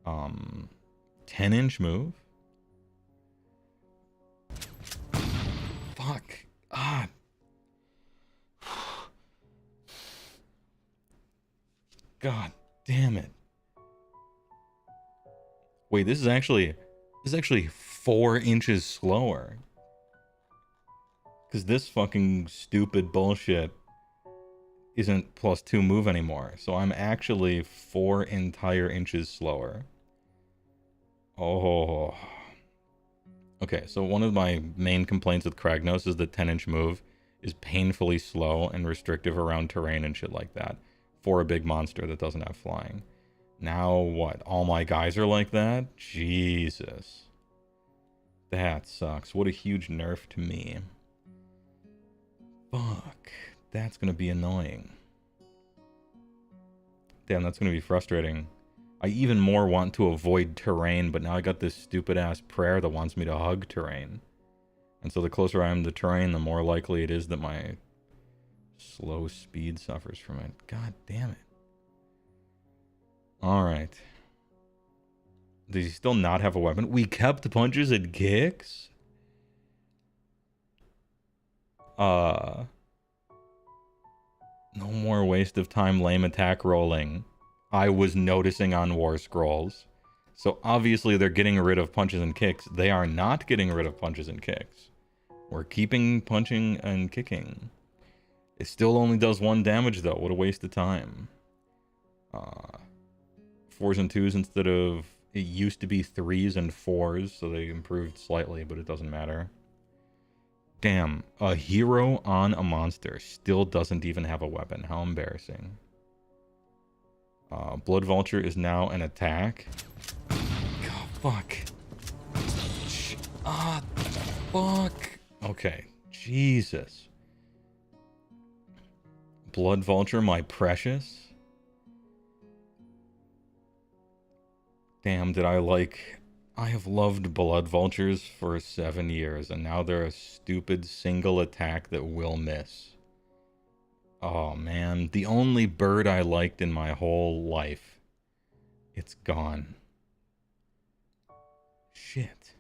10-inch move? Fuck. Ah. God damn it. Wait, this is actually 4 inches slower. Because this fucking stupid bullshit isn't +2 move anymore. So I'm actually 4 entire inches slower. Oh. Okay, so one of my main complaints with Kragnos is the 10-inch move is painfully slow and restrictive around terrain and shit like that for a big monster that doesn't have flying. Now what? All my guys are like that? Jesus. That sucks. What a huge nerf to me. Fuck. That's gonna be annoying. Damn, that's gonna be frustrating. I even more want to avoid terrain, but now I got this stupid-ass prayer that wants me to hug terrain. And so the closer I am to terrain, the more likely it is that my slow speed suffers from it. God damn it. Alright. Does he still not have a weapon? We kept punches and kicks? No more waste of time lame attack rolling. I was noticing on War Scrolls. So obviously they're getting rid of punches and kicks. They are not getting rid of punches and kicks. We're keeping punching and kicking. It still only does 1 damage though. What a waste of time. 4s and 2s instead of... It used to be 3s and 4s, so they improved slightly, but it doesn't matter. Damn, a hero on a monster still doesn't even have a weapon. How embarrassing. Blood Vulture is now an attack. God, fuck. Fuck. Okay, Jesus. Blood Vulture, my precious. Damn, I have loved Blood Vultures for 7 years, and now they're a stupid single attack that will miss. Oh, man. The only bird I liked in my whole life. It's gone. Shit.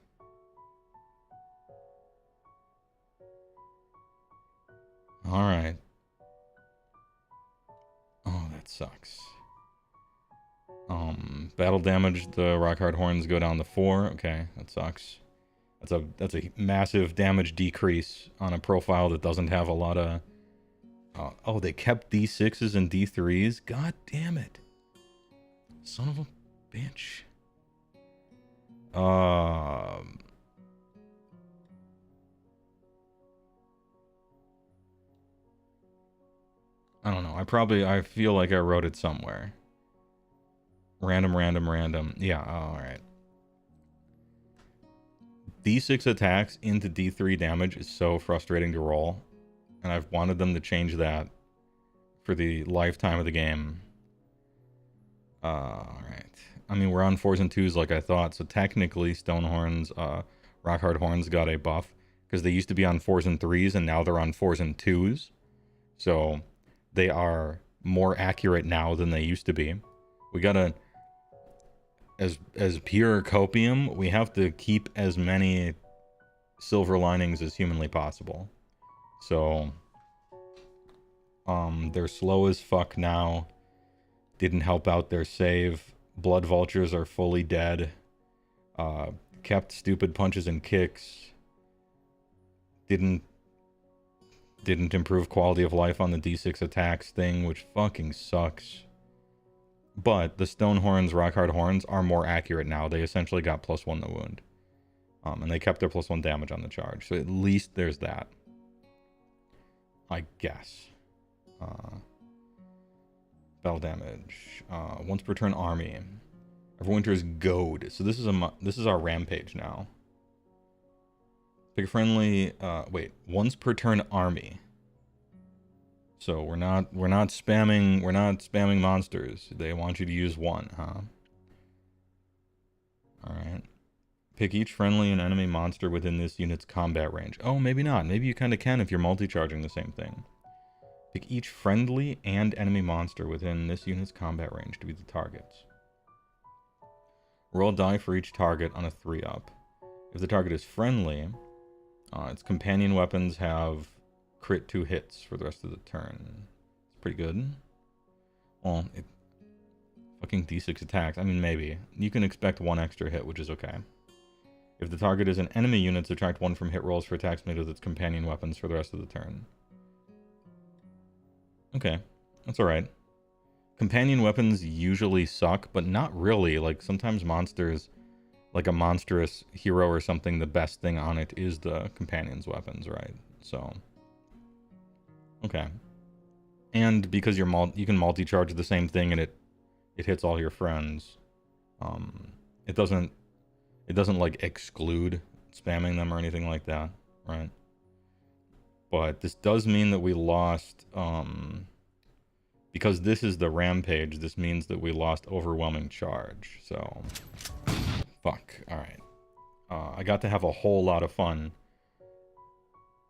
Alright. Oh, that sucks. Battle damage, the Rockhard Horns go down to 4. Okay, that sucks. That's a massive damage decrease on a profile that doesn't have a lot of... oh, they kept D6s and D3s? God damn it. Son of a bitch. I don't know. I feel like I wrote it somewhere. Random. Yeah, alright. D6 attacks into D3 damage is so frustrating to roll. And I've wanted them to change that for the lifetime of the game. Alright. I mean, we're on 4s and 2s like I thought, so technically Stonehorns, Rockhard Horns got a buff, because they used to be on 4s and 3s, and now they're on 4s and 2s. So, they are more accurate now than they used to be. We gotta, as pure copium, we have to keep as many silver linings as humanly possible. So, they're slow as fuck now. Didn't help out their save. Blood vultures are fully dead. Kept stupid punches and kicks. Didn't improve quality of life on the D6 attacks thing, which fucking sucks. But the Stonehorns, Rockhard Horns are more accurate now. They essentially got +1 the wound. And they kept their +1 damage on the charge. So at least there's that. I guess. Battle damage. Once per turn army. Everwinter's Goad. So this is our rampage now. Pick a friendly. Once per turn army. So we're not spamming monsters. They want you to use one, huh? All right. Pick each friendly and enemy monster within this unit's combat range. Oh, maybe not. Maybe you kind of can if you're multi-charging the same thing. Pick each friendly and enemy monster within this unit's combat range to be the targets. Roll a die for each target on a 3-up. If the target is friendly, its companion weapons have crit 2 hits for the rest of the turn. It's pretty good. Well, fucking D6 attacks. I mean, maybe. You can expect 1 extra hit, which is okay. If the target is an enemy unit, subtract 1 from hit rolls for attacks made with its companion weapons for the rest of the turn. Okay, that's alright. Companion weapons usually suck, but not really. Like, sometimes monsters, like a monstrous hero or something, the best thing on it is the companion's weapons, right? So, okay. And because you can multi-charge the same thing and it hits all your friends, it doesn't like exclude spamming them or anything like that, right? But this does mean that we lost, because this is the rampage, this means that we lost overwhelming charge. So, fuck. Alright. I got to have a whole lot of fun.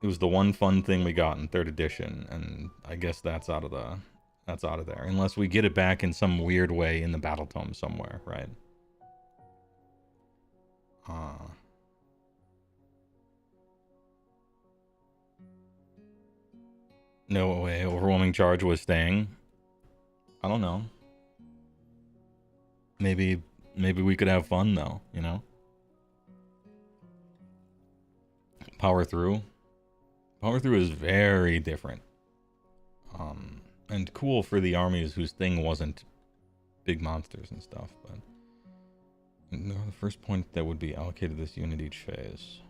It was the one fun thing we got in 3rd edition, and I guess that's out of there. Unless we get it back in some weird way in the battle tome somewhere, right? No way, overwhelming charge was staying. I don't know. Maybe we could have fun though, you know? Power through. Power through is very different. And cool for the armies whose thing wasn't big monsters and stuff, but no, the first point that would be allocated this unit each phase.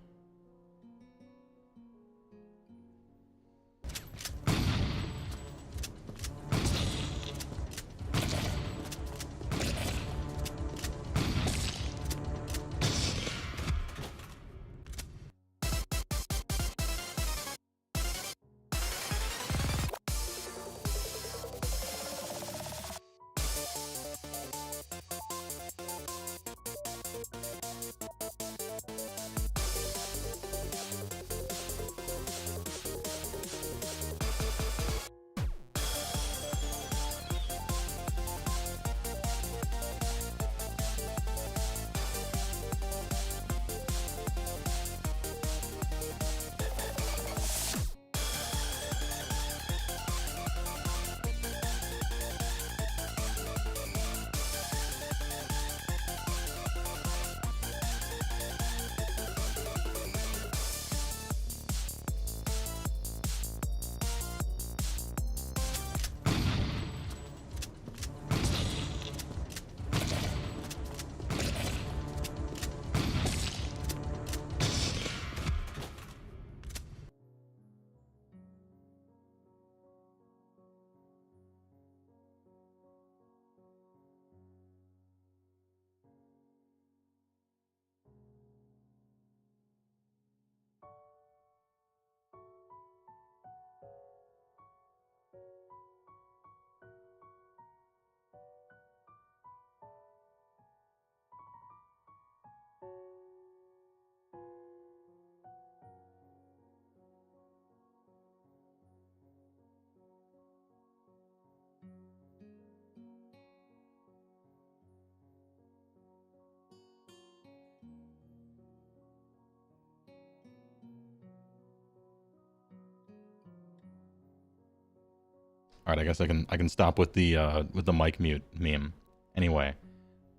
All right, I guess I can stop with the mic mute meme. Anyway,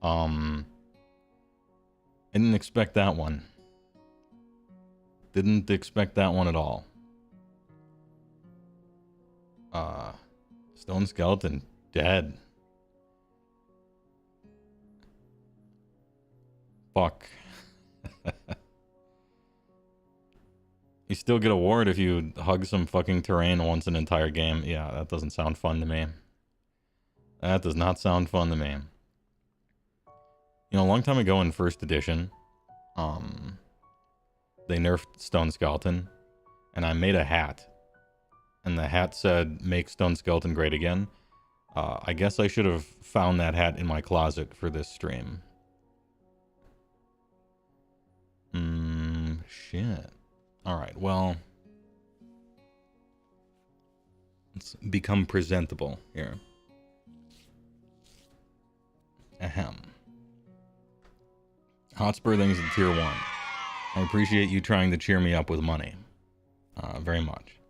I didn't expect that one. Didn't expect that one at all. Stone skeleton dead. Fuck. You still get a ward if you hug some fucking terrain once an entire game. Yeah, that doesn't sound fun to me. That does not sound fun to me. You know, a long time ago in first edition, they nerfed Stone Skeleton, and I made a hat. And the hat said, "Make Stone Skeleton great again." I guess I should have found that hat in my closet for this stream. Shit. Alright, well, let's become presentable here. Ahem. Hotspur things at tier 1. I appreciate you trying to cheer me up with money. Very much.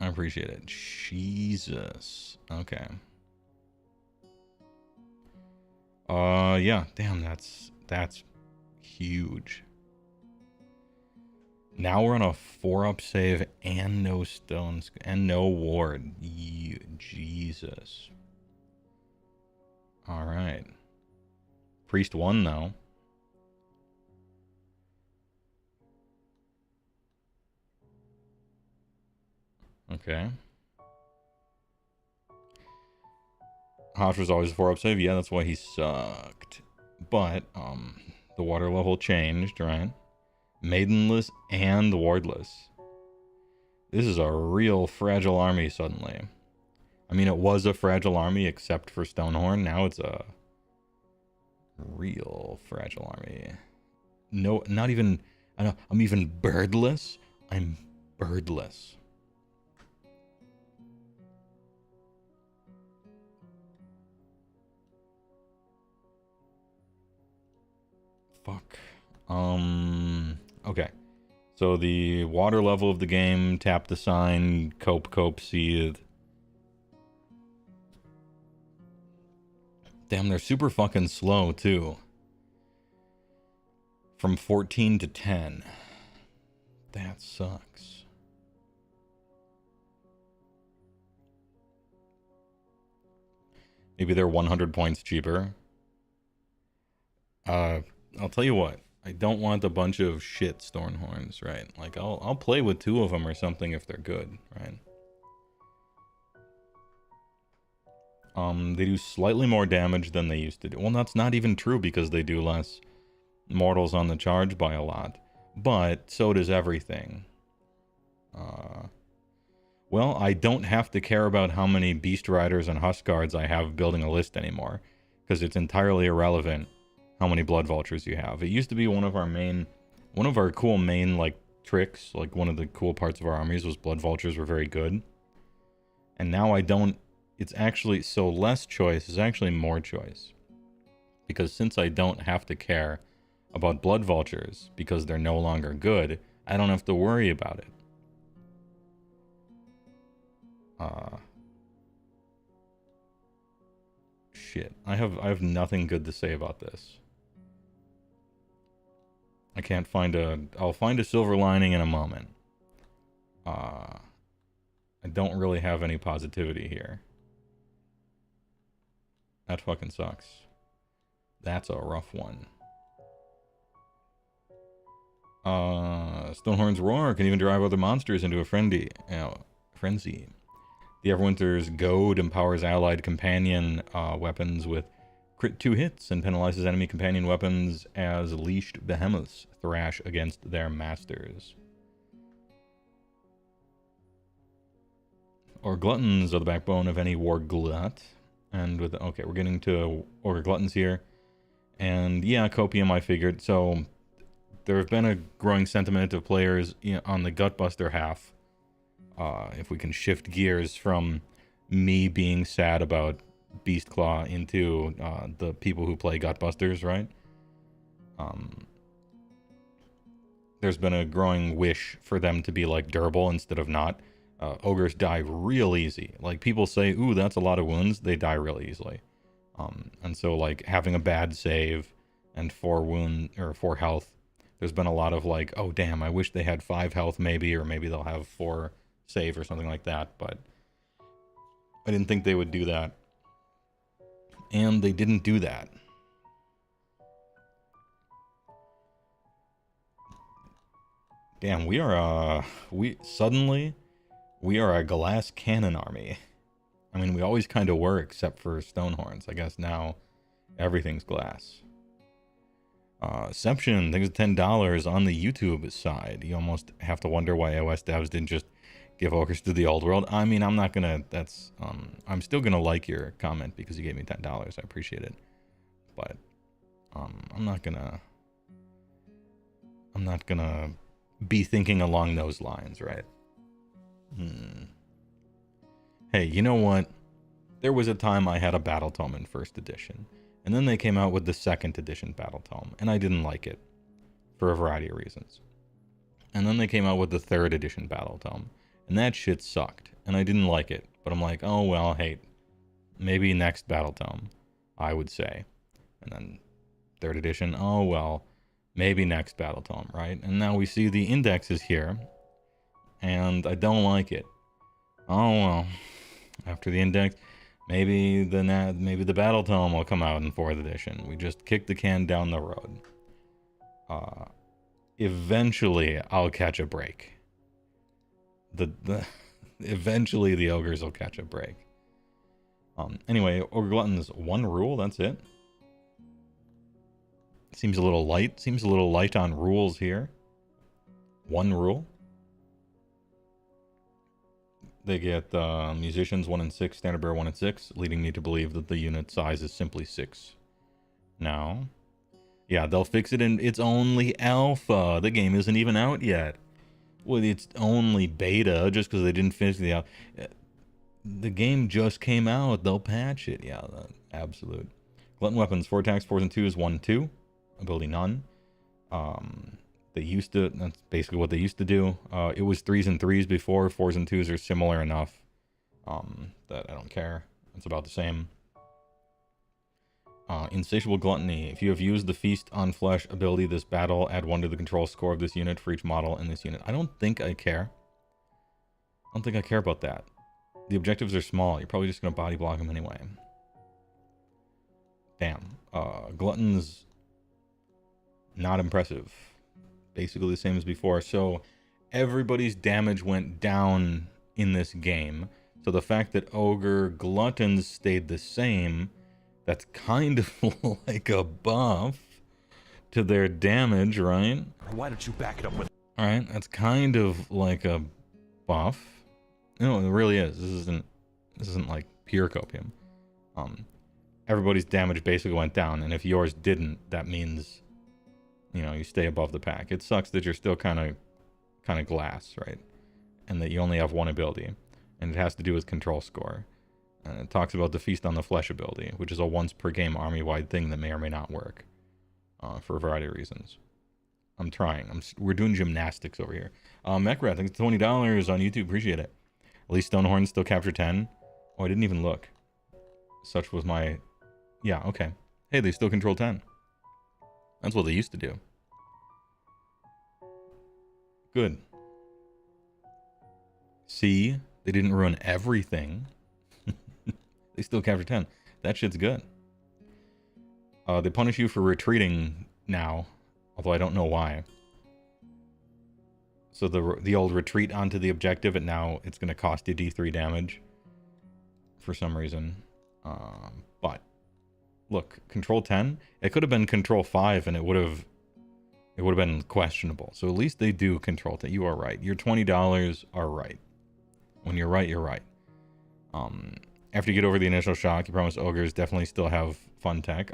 I appreciate it. Jesus. Okay. Yeah, damn, that's huge. Now we're on a 4-up save and no stones and no ward. Jesus. All right. Priest won though. Okay. Hosh was always a 4-up save. Yeah, that's why he sucked. But the water level changed, right? Maidenless and wardless. This is a real fragile army suddenly. I mean, it was a fragile army except for Stonehorn. Now it's a real fragile army. No, not even... I'm even birdless. I'm birdless. Fuck. Okay. So the water level of the game, tap the sign, cope, seethe. Damn, they're super fucking slow, too. From 14 to 10. That sucks. Maybe they're 100 points cheaper. I'll tell you what. I don't want a bunch of shit Stormhorns, right? Like, I'll play with 2 of them or something if they're good, right? They do slightly more damage than they used to do. Well, that's not even true because they do less mortals on the charge by a lot. But so does everything. Well, I don't have to care about how many Beast Riders and Husk Guards I have building a list anymore. Because it's entirely irrelevant how many Blood Vultures you have. It used to be one of our cool main, like, tricks. Like, one of the cool parts of our armies was Blood Vultures were very good. And now I don't... It's actually... So less choice is actually more choice. Because since I don't have to care about Blood Vultures, because they're no longer good, I don't have to worry about it. Shit. I have nothing good to say about this. I can't find I'll find a silver lining in a moment. I don't really have any positivity here. That fucking sucks. That's a rough one. Stonehorn's Roar can even drive other monsters into a frenzy. The Everwinter's Goad empowers allied companion weapons with crit 2 hits and penalizes enemy companion weapons as leashed behemoths thrash against their masters. Or gluttons are the backbone of any war glut. And with... Okay, we're getting to Ogre gluttons here. And yeah, copium I figured. So there have been a growing sentiment of players on the Gutbuster half. If we can shift gears from me being sad about Beastclaw into the people who play Gutbusters, right? There's been a growing wish for them to be like durable instead of not. Ogres die real easy. Like, people say, ooh, that's a lot of wounds. They die real easily. And so, like, having a bad save and 4 health, there's been a lot of like, oh, damn, I wish they had 5 health maybe, or maybe they'll have 4 save or something like that. But I didn't think they would do that. And they didn't do that. Damn, we are a glass cannon army. I mean, we always kind of were, except for Stonehorns. I guess now everything's glass. Seption, thanks to $10 on the YouTube side. You almost have to wonder why iOS devs didn't just give Ogres to the old world. I mean, I'm not gonna, I'm still gonna like your comment because you gave me $10. I appreciate it. But, I'm not gonna be thinking along those lines, right? Hey, you know what? There was a time I had a Battle Tome in first edition, and then they came out with the second edition Battle Tome, and I didn't like it for a variety of reasons. And then they came out with the third edition Battle Tome, and that shit sucked, and I didn't like it. But I'm like, oh well, hey, maybe next Battle Tome, I would say. And then third edition, oh well, maybe next Battle Tome, right? And now we see the indexes here, and I don't like it. Oh well, after the index, maybe the Battle Tome will come out in 4th edition. We just kick the can down the road. Eventually, I'll catch a break. Eventually the Ogres will catch a break. Anyway, Ogre Gluttons, 1 rule, that's it. Seems a little light on rules here. 1 rule. They get musicians 1 and 6, standard bearer 1 and 6, leading me to believe that the unit size is simply 6. Now, yeah, they'll fix it, and it's only alpha. The game isn't even out yet. Well, it's only beta, just because they didn't finish the alpha. The game just came out. They'll patch it. Yeah, absolute. Glutton weapons, 4 attacks, 4s and 2s, 1, 2. Ability none. That's basically what they used to do. It was 3s and 3s before. 4s and 2s are similar enough that I don't care. It's about the same. Insatiable Gluttony. If you have used the Feast on Flesh ability this battle, add 1 to the control score of this unit for each model in this unit. I don't think I care. I don't think I care about that. The objectives are small. You're probably just going to body block them anyway. Damn. Gluttons, not impressive. Basically the same as before. So everybody's damage went down in this game. So the fact that Ogre Gluttons stayed the same, that's kind of like a buff to their damage, right? Why don't you back it up with... Alright, that's kind of like a buff. No, it really is. This isn't like pure copium. Everybody's damage basically went down, and if yours didn't, that means, you know, you stay above the pack. It sucks that you're still kind of glass, right? And that you only have 1 ability, and it has to do with control score. And it talks about the Feast on the Flesh ability, which is a once per game army-wide thing that may or may not work for a variety of reasons. I'm trying. We're doing gymnastics over here. Mechrat, thanks for $20 on YouTube. Appreciate it. At least Stonehorns still capture 10. Oh, I didn't even look. Such was my... Yeah, okay. Hey, they still control 10. That's what they used to do. Good. See? They didn't ruin everything. They still capture 10. That shit's good. They punish you for retreating now, although I don't know why. So the old retreat onto the objective, and now it's going to cost you D3 damage for some reason. But look, control 10. It could have been control 5, and it would have been questionable. So at least they do control 10. You are right. Your $20 are right. When you're right, you're right. After you get over the initial shock, you promise Ogres definitely still have fun tech.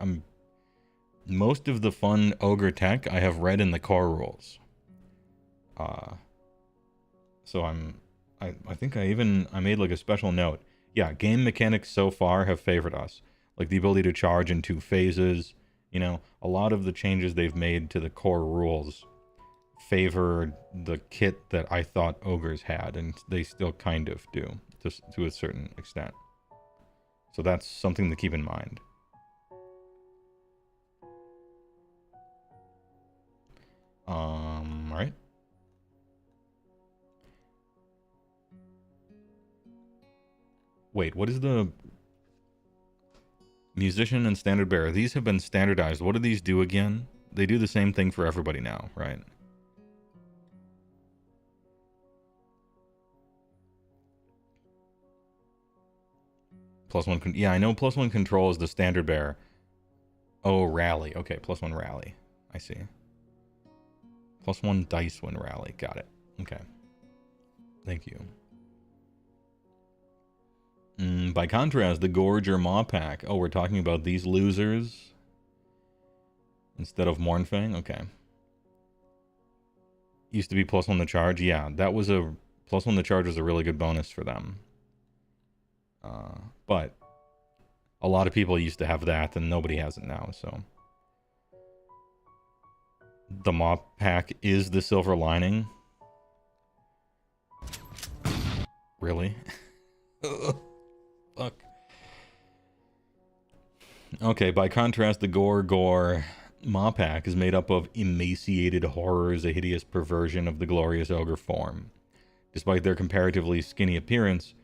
Most of the fun Ogre tech I have read in the core rules. So I think I made like a special note. Yeah, game mechanics so far have favored us. Like the ability to charge in 2 phases. You know, a lot of the changes they've made to the core rules favor the kit that I thought ogres had, and they still kind of do, just to a certain extent. So that's something to keep in mind. Right. Wait, what is the musician and standard bearer? These have been standardized. What do these do again? They do the same thing for everybody now, right? +1, yeah, I know +1 control is the standard bearer. Oh, rally. Okay, +1 rally. I see. +1 dice when rally. Got it. Okay. Thank you. By contrast, the Gorge or Maw Pack. Oh, we're talking about these losers instead of Mournfang? Okay. Used to be +1 the charge. Yeah, that was a... +1 the charge was a really good bonus for them. But a lot of people used to have that, and nobody has it now, so... The Maw Pack is the silver lining. Really? Fuck. Okay, by contrast, the Gore Maw Pack is made up of emaciated horrors, a hideous perversion of the glorious ogre form. Despite their comparatively skinny appearance,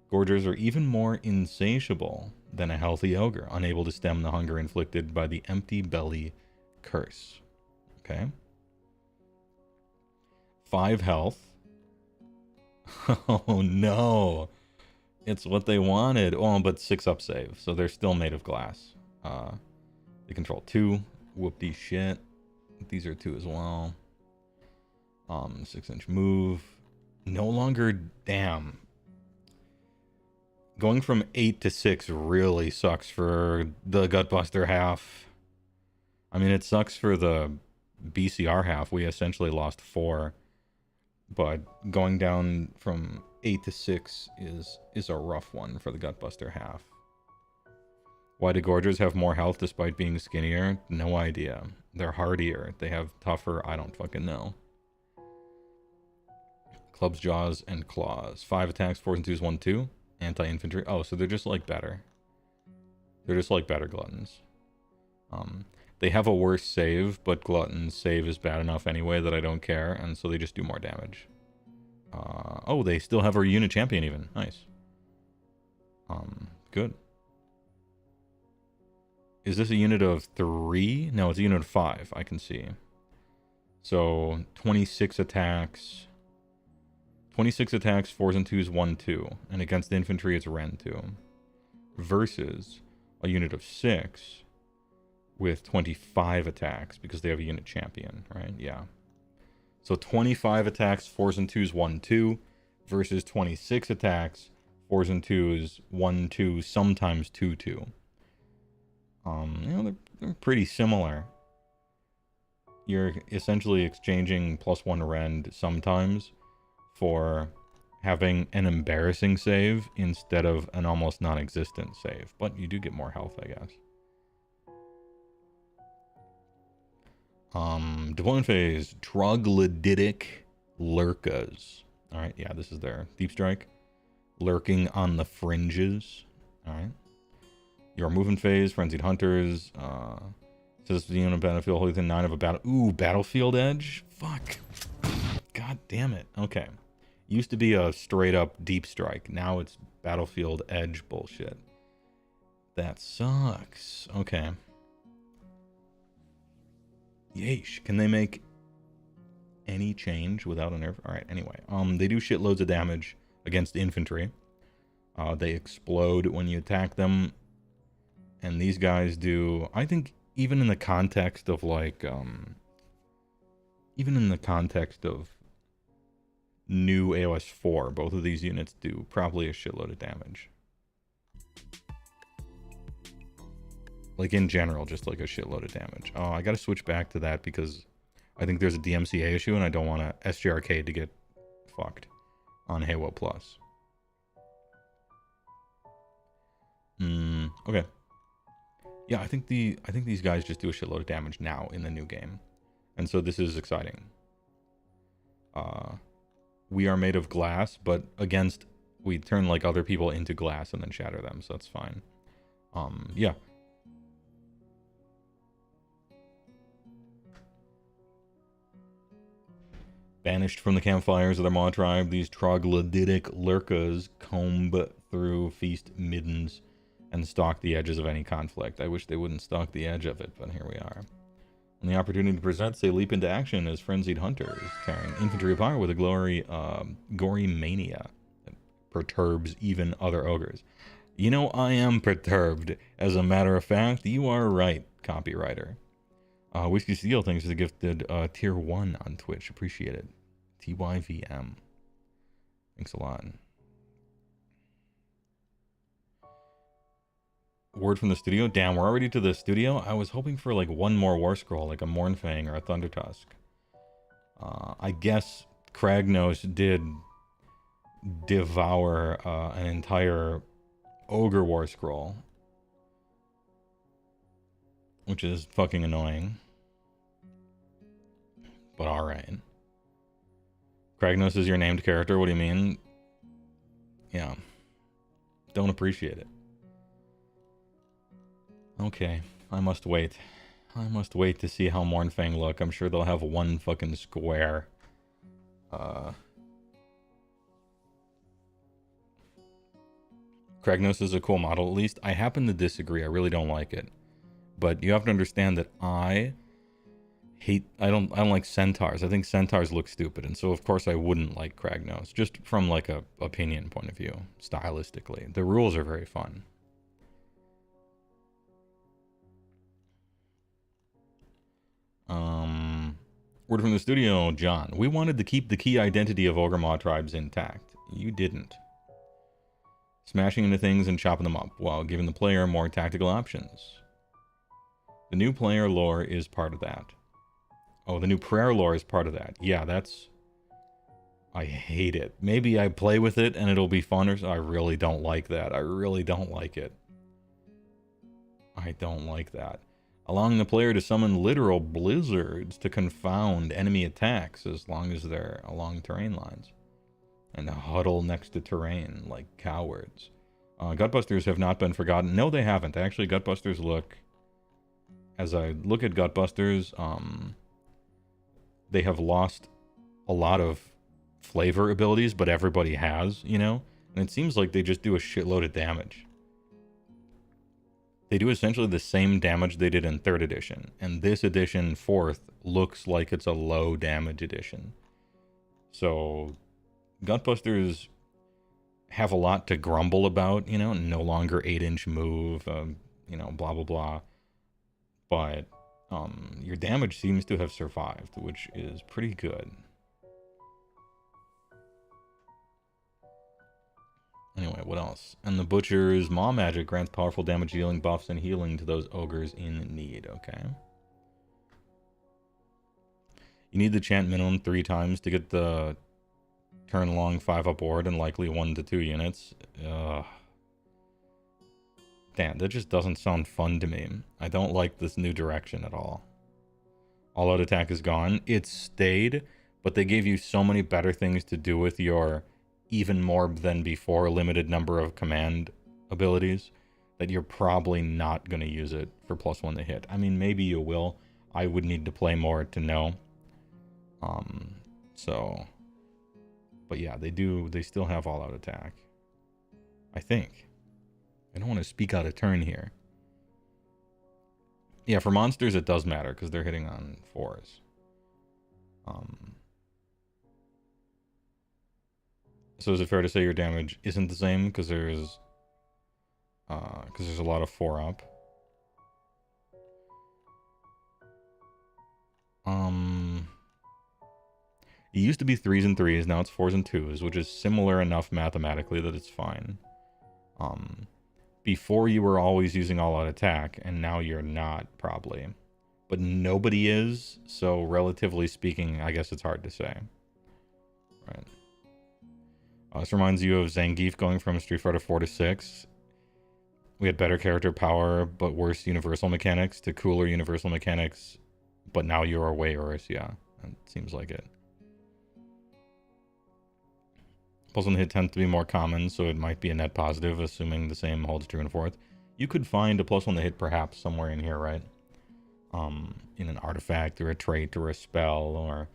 Gorgers are even more insatiable than a healthy ogre, unable to stem the hunger inflicted by the empty belly curse. Okay. 5 health. Oh no. It's what they wanted. Oh, but 6 up save. So they're still made of glass. They control 2. Whoop-de shit. These are 2 as well. 6-inch move. No longer, damn. Going from 8 to 6 really sucks for the Gutbuster half. I mean, it sucks for the BCR half. We essentially lost 4. But going down from 8 to 6 is a rough one for the Gutbuster half. Why do Gorgers have more health despite being skinnier? No idea. They're hardier. They have tougher... I don't fucking know. Clubs, Jaws, and Claws. 5 attacks, 4s and 2s, 1-2. Anti-infantry. Oh, so they're just like better. They're just like better Gluttons. They have a worse save, but Glutton's save is bad enough anyway that I don't care, and so they just do more damage. Oh, they still have our unit champion even. Nice. Good. Is this a unit of 3? No, it's a unit of 5, I can see. So, 26 attacks. 26 attacks, 4s and 2s, 1-2. And against the infantry, it's Ren 2. Versus a unit of 6 with 25 attacks because they have a unit champion, right? Yeah. So 25 attacks, 4s and 2s, 1-2 versus 26 attacks, 4s and 2s, 1-2, sometimes 2-2. You know, they're pretty similar. You're essentially exchanging +1 rend sometimes for having an embarrassing save instead of an almost non-existent save. But you do get more health, I guess. Deployment phase, Troglodytic Lurkas. Alright, yeah, this is their Deep Strike. Lurking on the fringes. Alright. Your movement phase, Frenzied Hunters. Says the unit battlefield within 9 of a battle. Ooh, Battlefield Edge? Fuck. God damn it. Okay. Used to be a straight up Deep Strike. Now it's Battlefield Edge bullshit. That sucks. Okay. Yeesh. Can they make any change without a nerf? Alright, anyway. They do shitloads of damage against infantry. They explode when you attack them. And these guys do... I think even in the context of, like... even in the context of new AOS 4, both of these units do probably a shitload of damage. Like, in general, just like a shitload of damage. Oh, I gotta switch back to that because I think there's a DMCA issue and I don't want SGRK to get fucked on HeyWoah Plus. Okay. Yeah, I think these guys just do a shitload of damage now in the new game. And so this is exciting. we are made of glass, but against, we turn like other people into glass and then shatter them, so that's fine. Yeah. Banished from the campfires of their Maw tribe, these troglodytic lurkas comb through feast middens and stalk the edges of any conflict. I wish they wouldn't stalk the edge of it, but here we are. When the opportunity presents, they leap into action as frenzied hunters, tearing infantry apart with a gory mania that perturbs even other ogres. You know, I am perturbed. As a matter of fact, you are right, copywriter. Whiskey Steel, thanks for the gifted tier 1 on Twitch. Appreciate it. TYVM. Thanks a lot. Word from the studio. Damn, we're already to the studio. I was hoping for like one more war scroll, like a Mournfang or a Thundertusk. I guess Kragnos did devour an entire Ogre war scroll, which is fucking annoying. But alright. Kragnos is your named character, what do you mean? Yeah. Don't appreciate it. Okay, I must wait. I must wait to see how Mournfang look. I'm sure they'll have one fucking square. Kragnos is a cool model, at least. I happen to disagree. I really don't like it. But you have to understand that I don't like centaurs. I think centaurs look stupid, and so of course I wouldn't like Kragnos, just from like a opinion point of view, stylistically. The rules are very fun. Word from the studio, John. We wanted to keep the key identity of Ogre mawtribes intact. You didn't. Smashing into things and chopping them up, while giving the player more tactical options. The new player lore is part of that. Oh, the new prayer lore is part of that. Yeah, that's... I hate it. Maybe I play with it and it'll be fun, or I really don't like that. I really don't like it. I don't like that. Allowing the player to summon literal blizzards to confound enemy attacks as long as they're along terrain lines. And huddle next to terrain like cowards. Gutbusters have not been forgotten. No, they haven't. Actually, Gutbusters look... As I look at Gutbusters, they have lost a lot of flavor abilities, but everybody has, you know? And it seems like they just do a shitload of damage. They do essentially the same damage they did in 3rd edition. And this edition, 4th, looks like it's a low damage edition. So, Gutbusters have a lot to grumble about, you know? No longer 8-inch move, you know, blah, blah, blah. But your damage seems to have survived, which is pretty good. Anyway, what else? And the Butcher's Maw Magic grants powerful damage dealing buffs and healing to those ogres in need. Okay. You need to chant minimum 3 times to get the turn long 5-up ward and likely 1 to 2 units. Ugh. Damn, that just doesn't sound fun to me. I don't like this new direction at all. All out attack is gone. It stayed, but they gave you so many better things to do with your even more than before limited number of command abilities that you're probably not going to use it for +1 to hit. I mean, maybe you will. I would need to play more to know. But yeah, they still have all out attack. I think. I don't want to speak out of turn here. Yeah, for monsters it does matter because they're hitting on 4s. So is it fair to say your damage isn't the same because there's a lot of 4-up? It used to be 3s and 3s, now it's 4s and 2s, which is similar enough mathematically that it's fine. Before you were always using all-out attack, and now you're not, probably. But nobody is, so relatively speaking, I guess it's hard to say. Right. This reminds you of Zangief going from Street Fighter 4 to 6. We had better character power, but worse universal mechanics, to cooler universal mechanics, but now you're way worse, yeah. It seems like it. Plus one hit tends to be more common, so it might be a net positive, assuming the same holds true in fourth. You could find a plus one to hit perhaps somewhere in here, right? In an artifact or a trait or a spell, or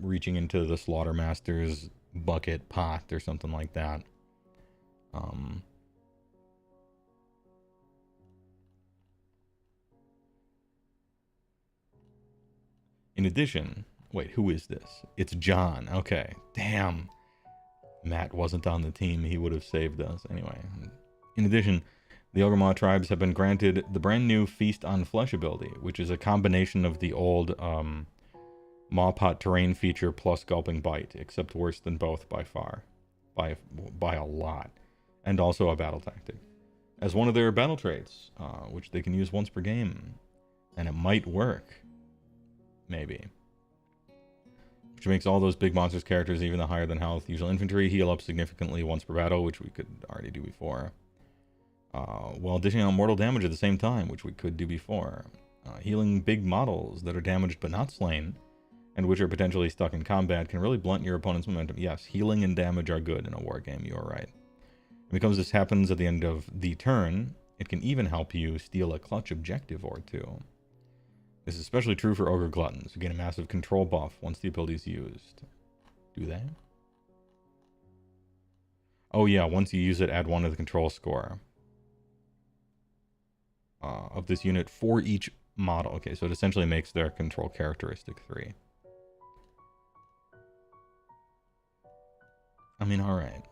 reaching into the Slaughtermaster's bucket pot or something like that. In addition, wait, who is this? It's John. Okay, damn. Matt wasn't on the team. He would have saved us. Anyway, in addition, the Ogre mawtribes have been granted the brand new Feast on Flesh ability, which is a combination of the old Mawpot terrain feature plus Gulping Bite, except worse than both by far. By a lot. And also a battle tactic. As one of their battle traits, which they can use once per game. And it might work. Maybe. Which makes all those big monsters characters, even the higher than health usual infantry, heal up significantly once per battle, which we could already do before. While dishing out mortal damage at the same time, which we could do before. Healing big models that are damaged but not slain, and which are potentially stuck in combat, can really blunt your opponent's momentum. Yes, healing and damage are good in a war game, you are right. And because this happens at the end of the turn, it can even help you steal a clutch objective or two. This is especially true for Ogre Gluttons, who gain a massive control buff once the ability is used. Do they? Oh yeah, once you use it, add 1 to the control score of this unit for each model. Okay, so it essentially makes their control characteristic 3. I mean, alright.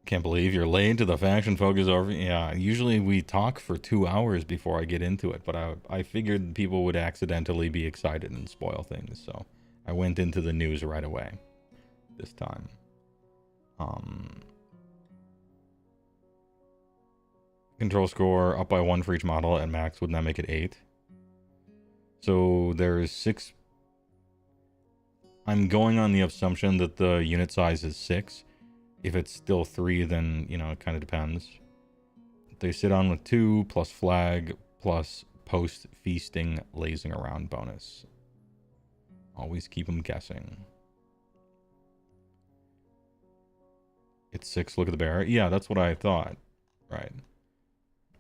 Can't believe you're late to the faction focus over. Yeah, usually we talk for 2 hours before I get into it, but I figured people would accidentally be excited and spoil things, so I went into the news right away this time. Control score up by 1 for each model at max. Wouldn't that make it 8? So there's 6. I'm going on the assumption that the unit size is 6. If it's still 3, then, you know, it kind of depends. They sit on with 2, plus flag, plus post-feasting lazing around bonus. Always keep them guessing. It's 6, look at the bear. Yeah, that's what I thought. Right.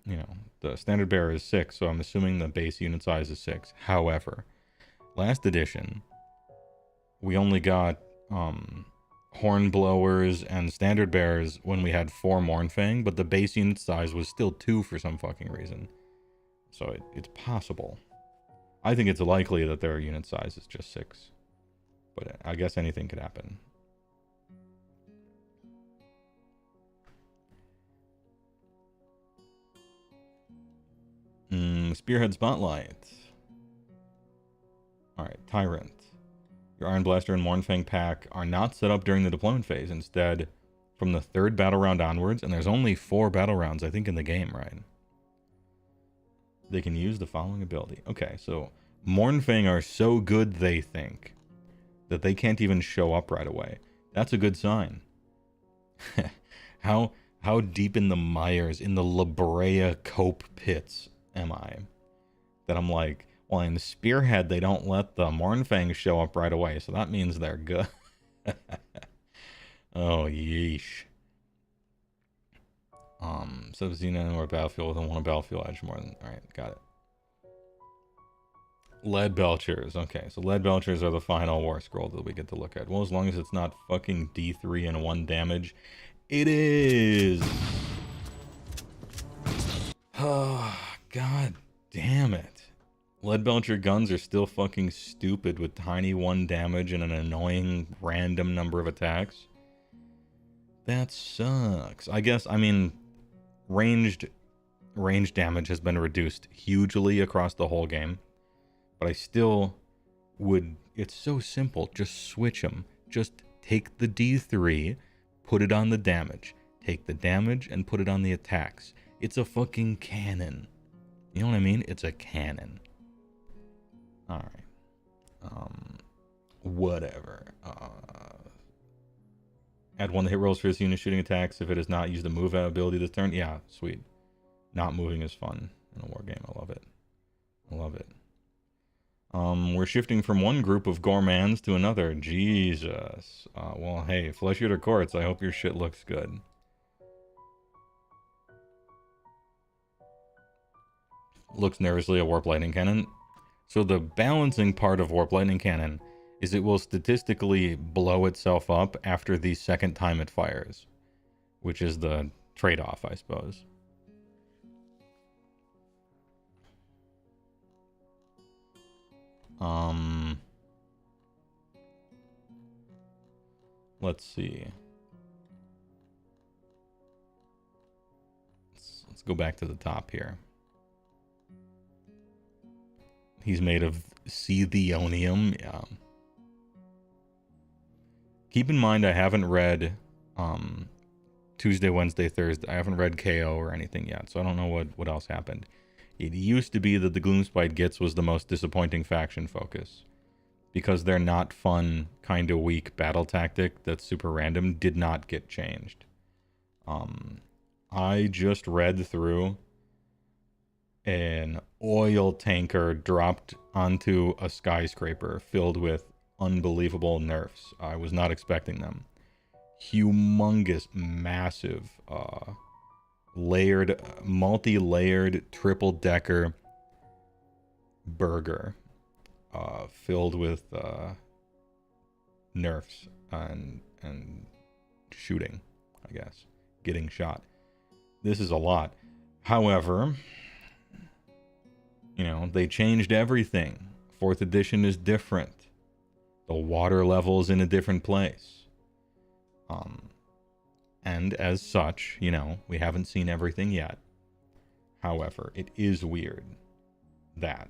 You know, the standard bear is 6, so I'm assuming the base unit size is 6. However, last edition, we only got, Hornblowers and standard bears when we had 4 Mournfang, but the base unit size was still 2 for some fucking reason. So it's possible. I think it's likely that their unit size is just 6. But I guess anything could happen. Spearhead Spotlight. Alright, Tyrant. Your Iron Blaster and Mournfang pack are not set up during the deployment phase. Instead, from the 3rd battle round onwards, and there's only 4 battle rounds, I think, in the game, right? They can use the following ability. Okay, so Mournfang are so good, they think, that they can't even show up right away. That's a good sign. How deep in the mires, in the La Brea cope pits am I? That I'm like, well, in Spearhead, they don't let the Mournfang show up right away, so that means they're good. Oh, yeesh. Sub-Xena or Battlefield with 1 Battlefield Edge more than... Alright, got it. Lead Belchers. Okay, so Lead Belchers are the final war scroll that we get to look at. Well, as long as it's not fucking D3 and 1 damage. It is! Oh, god damn it. Lead Belcher guns are still fucking stupid with tiny 1 damage and an annoying random number of attacks. That sucks. I guess, I mean, ranged damage has been reduced hugely across the whole game. But I still would, it's so simple, just switch them. Just take the D3, put it on the damage. Take the damage and put it on the attacks. It's a fucking cannon. You know what I mean? It's a cannon. Alright. Whatever. Add 1 to hit rolls for this unit shooting attacks if it has not used the move out ability this turn. Yeah, sweet. Not moving is fun in a war game. I love it. Love it. We're shifting from one group of gourmands to another. Jesus. Well, hey, Flesh Eater Courts, I hope your shit looks good. Looks nervously at Warp Lightning Cannon. So the balancing part of Warp Lightning Cannon is it will statistically blow itself up after the second time it fires, which is the trade-off, I suppose. Let's see. Let's go back to the top here. He's made of Seethionium, yeah. Keep in mind, I haven't read Tuesday, Wednesday, Thursday. I haven't read KO or anything yet, so I don't know what else happened. It used to be that the Gloomspite Gits was the most disappointing faction focus. Because their not fun, kind of weak battle tactic that's super random did not get changed. I just read through an oil tanker dropped onto a skyscraper filled with unbelievable nerfs. I was not expecting them. Humongous, massive, layered, multi-layered, triple-decker burger filled with nerfs and shooting, I guess. Getting shot. This is a lot. However, you know, they changed everything. 4th edition is different. The water level is in a different place. And as such, you know, we haven't seen everything yet. However, it is weird that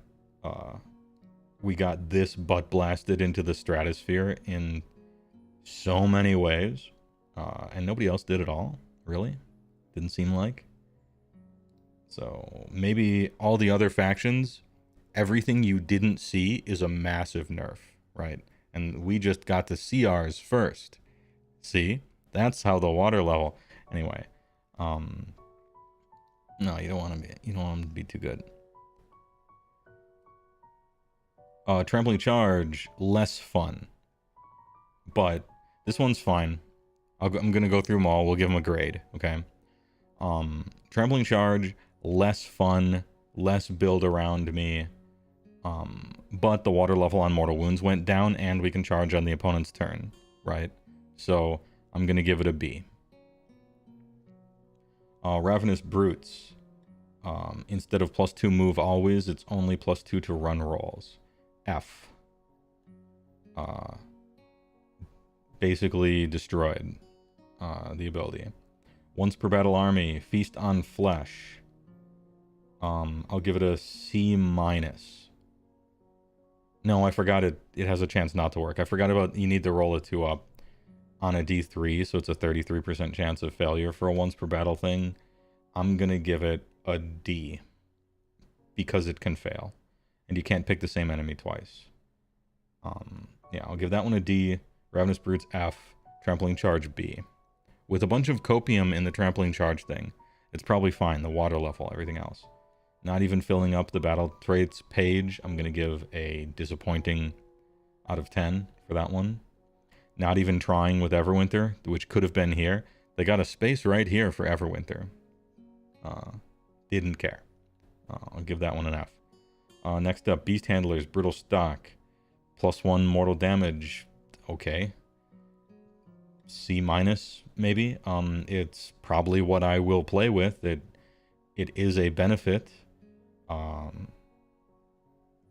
we got this butt blasted into the stratosphere in so many ways, and nobody else did at all, really. Didn't seem like. So maybe all the other factions, everything you didn't see is a massive nerf, right? And we just got to see ours first. See? That's how the water level. Anyway, no, you don't want them to be too good. Trampling Charge, less fun. But this one's fine. I'm gonna go through them all. We'll give them a grade, okay? Trampling Charge, less fun, less build around me. But the water level on Mortal Wounds went down, and we can charge on the opponent's turn, right? So I'm gonna give it a B. Ravenous Brutes. Instead of +2 move always, it's only +2 to run rolls. F. Basically destroyed the ability. Once per battle army, feast on flesh. I'll give it a C-. No, I forgot it has a chance not to work. I forgot about you need to roll a 2 up on a D3, so it's a 33% chance of failure for a once per battle thing. I'm gonna give it a D because it can fail, and you can't pick the same enemy twice. Yeah, I'll give that one a D. Ravenous Brutes F. Trampling Charge B. With a bunch of copium in the Trampling Charge thing, it's probably fine. The water level, everything else. Not even filling up the battle traits page. I'm gonna give a disappointing out of 10 for that one. Not even trying with Everwinter, which could have been here. They got a space right here for Everwinter. Didn't care. I'll give that one an F. Next up, Beast Handlers, Brittle Stock. +1 mortal damage. Okay. C-, maybe. It's probably what I will play with. It is a benefit.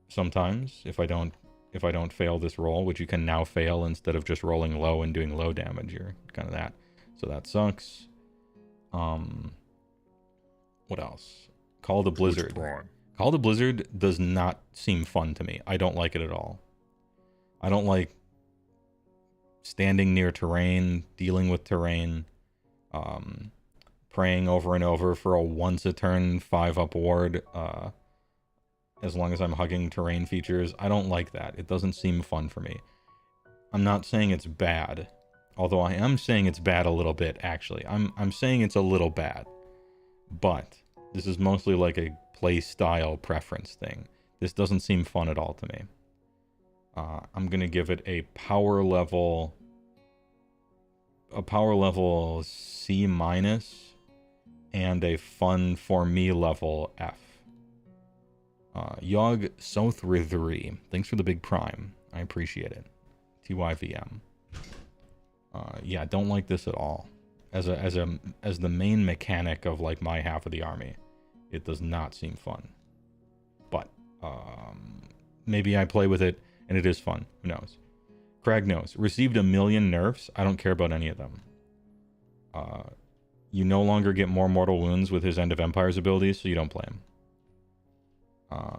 Sometimes, if I don't fail this roll, which you can now fail instead of just rolling low and doing low damage, you're kind of that. So that sucks. What else? Call the Blizzard. Call the Blizzard does not seem fun to me. I don't like it at all. I don't like standing near terrain, dealing with terrain, praying over and over for a once a turn 5-up ward, as long as I'm hugging terrain features. I don't like that. It doesn't seem fun for me. I'm not saying it's bad, although I am saying it's bad a little bit, actually. I'm saying it's a little bad, but this is mostly like a play style preference thing. This doesn't seem fun at all to me. I'm gonna give it a power level C minus and a fun for me level F. Yog Southrithri, thanks for the big prime. I appreciate it. TYVM. Yeah, don't like this at all. As the main mechanic of like my half of the army, it does not seem fun. But maybe I play with it and it is fun. Who knows? Kragnos received 1 million nerfs. I don't care about any of them. You no longer get more mortal wounds with his End of Empires abilities, so you don't play him.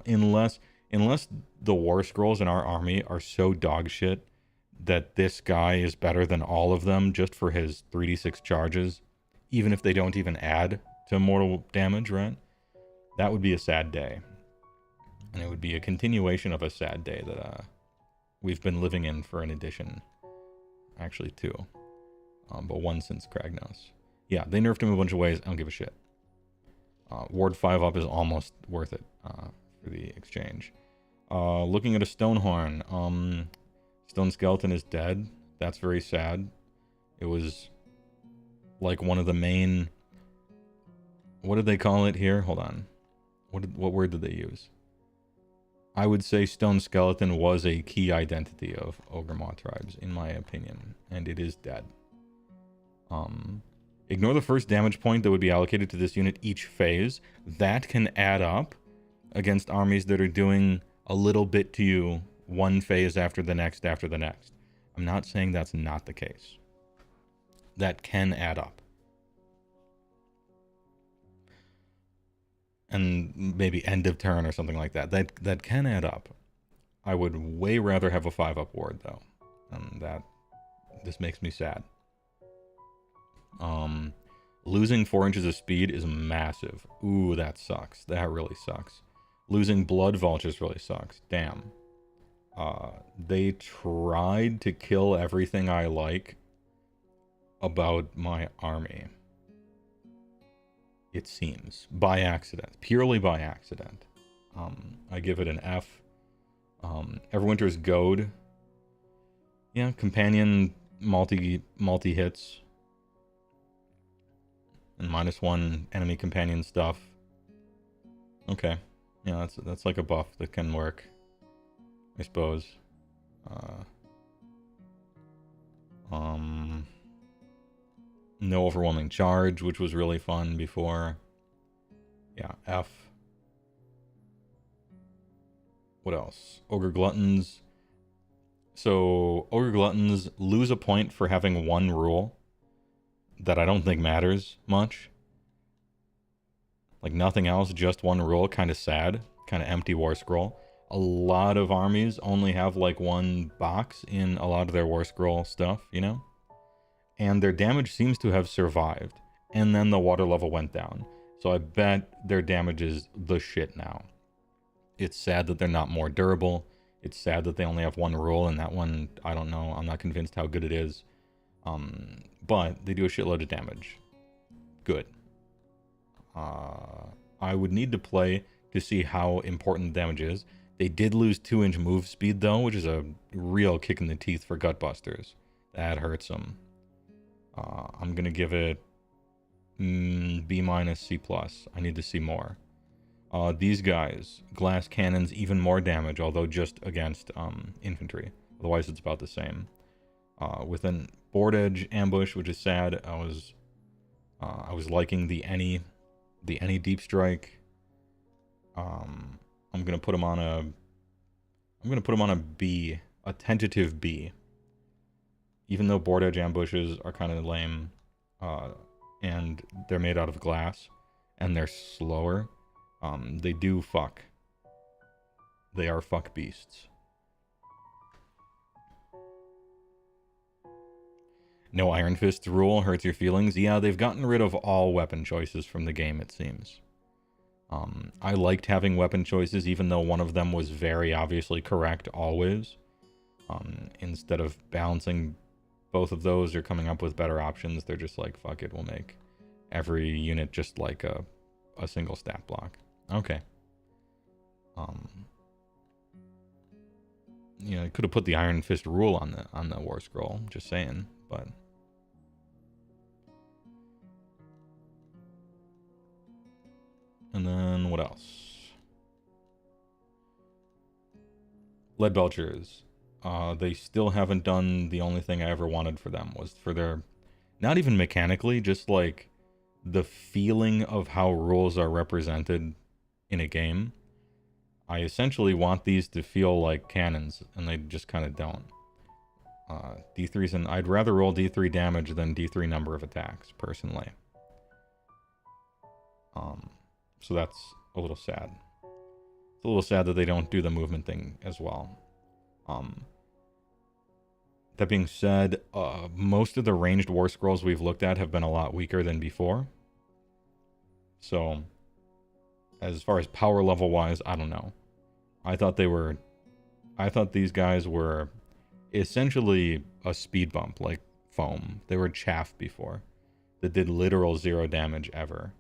Unless the war scrolls in our army are so dog shit that this guy is better than all of them just for his 3d6 charges, even if they don't even add to mortal damage, right? That would be a sad day. And it would be a continuation of a sad day that we've been living in for an edition. Actually, 2. But 1 since Kragnos. Yeah, they nerfed him a bunch of ways. I don't give a shit. Ward 5 up is almost worth it for the exchange. Looking at a Stonehorn. Stone Skeleton is dead. That's very sad. It was like one of the main... What did they call it here? Hold on. What word did they use? I would say Stone Skeleton was a key identity of Ogre mawtribes, in my opinion. And it is dead. Ignore the first damage point that would be allocated to this unit each phase. That can add up against armies that are doing a little bit to you one phase after the next after the next. I'm not saying that's not the case. That can add up. And maybe end of turn or something like that. That can add up. I would way rather have a 5-up ward though. And this makes me sad. Losing 4 inches of speed is massive. Ooh, that sucks. That really sucks. Losing blood vultures really sucks. Damn. They tried to kill everything I like about my army. It seems. By accident. Purely by accident. I give it an F. Everwinter's Goad. Yeah, companion multi-hits. And -1 enemy companion stuff. Okay. Yeah, that's like a buff that can work, I suppose. No overwhelming charge, which was really fun before. Yeah, F. What else? Ogre Gluttons. So, Ogre Gluttons lose a point for having 1 rule that I don't think matters much. Like nothing else, just 1 rule. Kind of sad. Kind of empty war scroll. A lot of armies only have like 1 box in a lot of their war scroll stuff, you know? And their damage seems to have survived. And then the water level went down. So I bet their damage is the shit now. It's sad that they're not more durable. It's sad that they only have 1 rule, and that one, I don't know. I'm not convinced how good it is. But they do a shitload of damage. Good. I would need to play to see how important the damage is. They did lose 2-inch move speed, though, which is a real kick in the teeth for Gutbusters. That hurts them. I'm going to give it B minus, C plus. I need to see more. These guys, glass cannons, even more damage, although just against infantry. Otherwise, it's about the same. With an board edge ambush, which is sad. I was liking the any deep strike. I'm gonna put him on a B, a tentative B. Even though board edge ambushes are kind of lame, and they're made out of glass, and they're slower, they do fuck. They are fuck beasts. No Iron Fist rule hurts your feelings. Yeah, they've gotten rid of all weapon choices from the game, it seems. I liked having weapon choices, even though one of them was very obviously correct always. Instead of balancing both of those or coming up with better options, they're just like, fuck it, we'll make every unit just like a single stat block. Okay. you know, could have put the Iron Fist rule on the War Scroll. Just saying, but. And then what else? Lead Belchers. They still haven't done the only thing I ever wanted for them, was for their, not even mechanically, just like the feeling of how rules are represented in a game. I essentially want these to feel like cannons, and they just kind of don't. D3's, and I'd rather roll D3 damage than D3 number of attacks, personally. So that's a little sad. It's a little sad that they don't do the movement thing as well. That being said, most of the ranged War Scrolls we've looked at have been a lot weaker than before. So, as far as power level wise, I don't know. I thought these guys were essentially a speed bump, like foam. They were chaff before, that did literal 0 damage ever.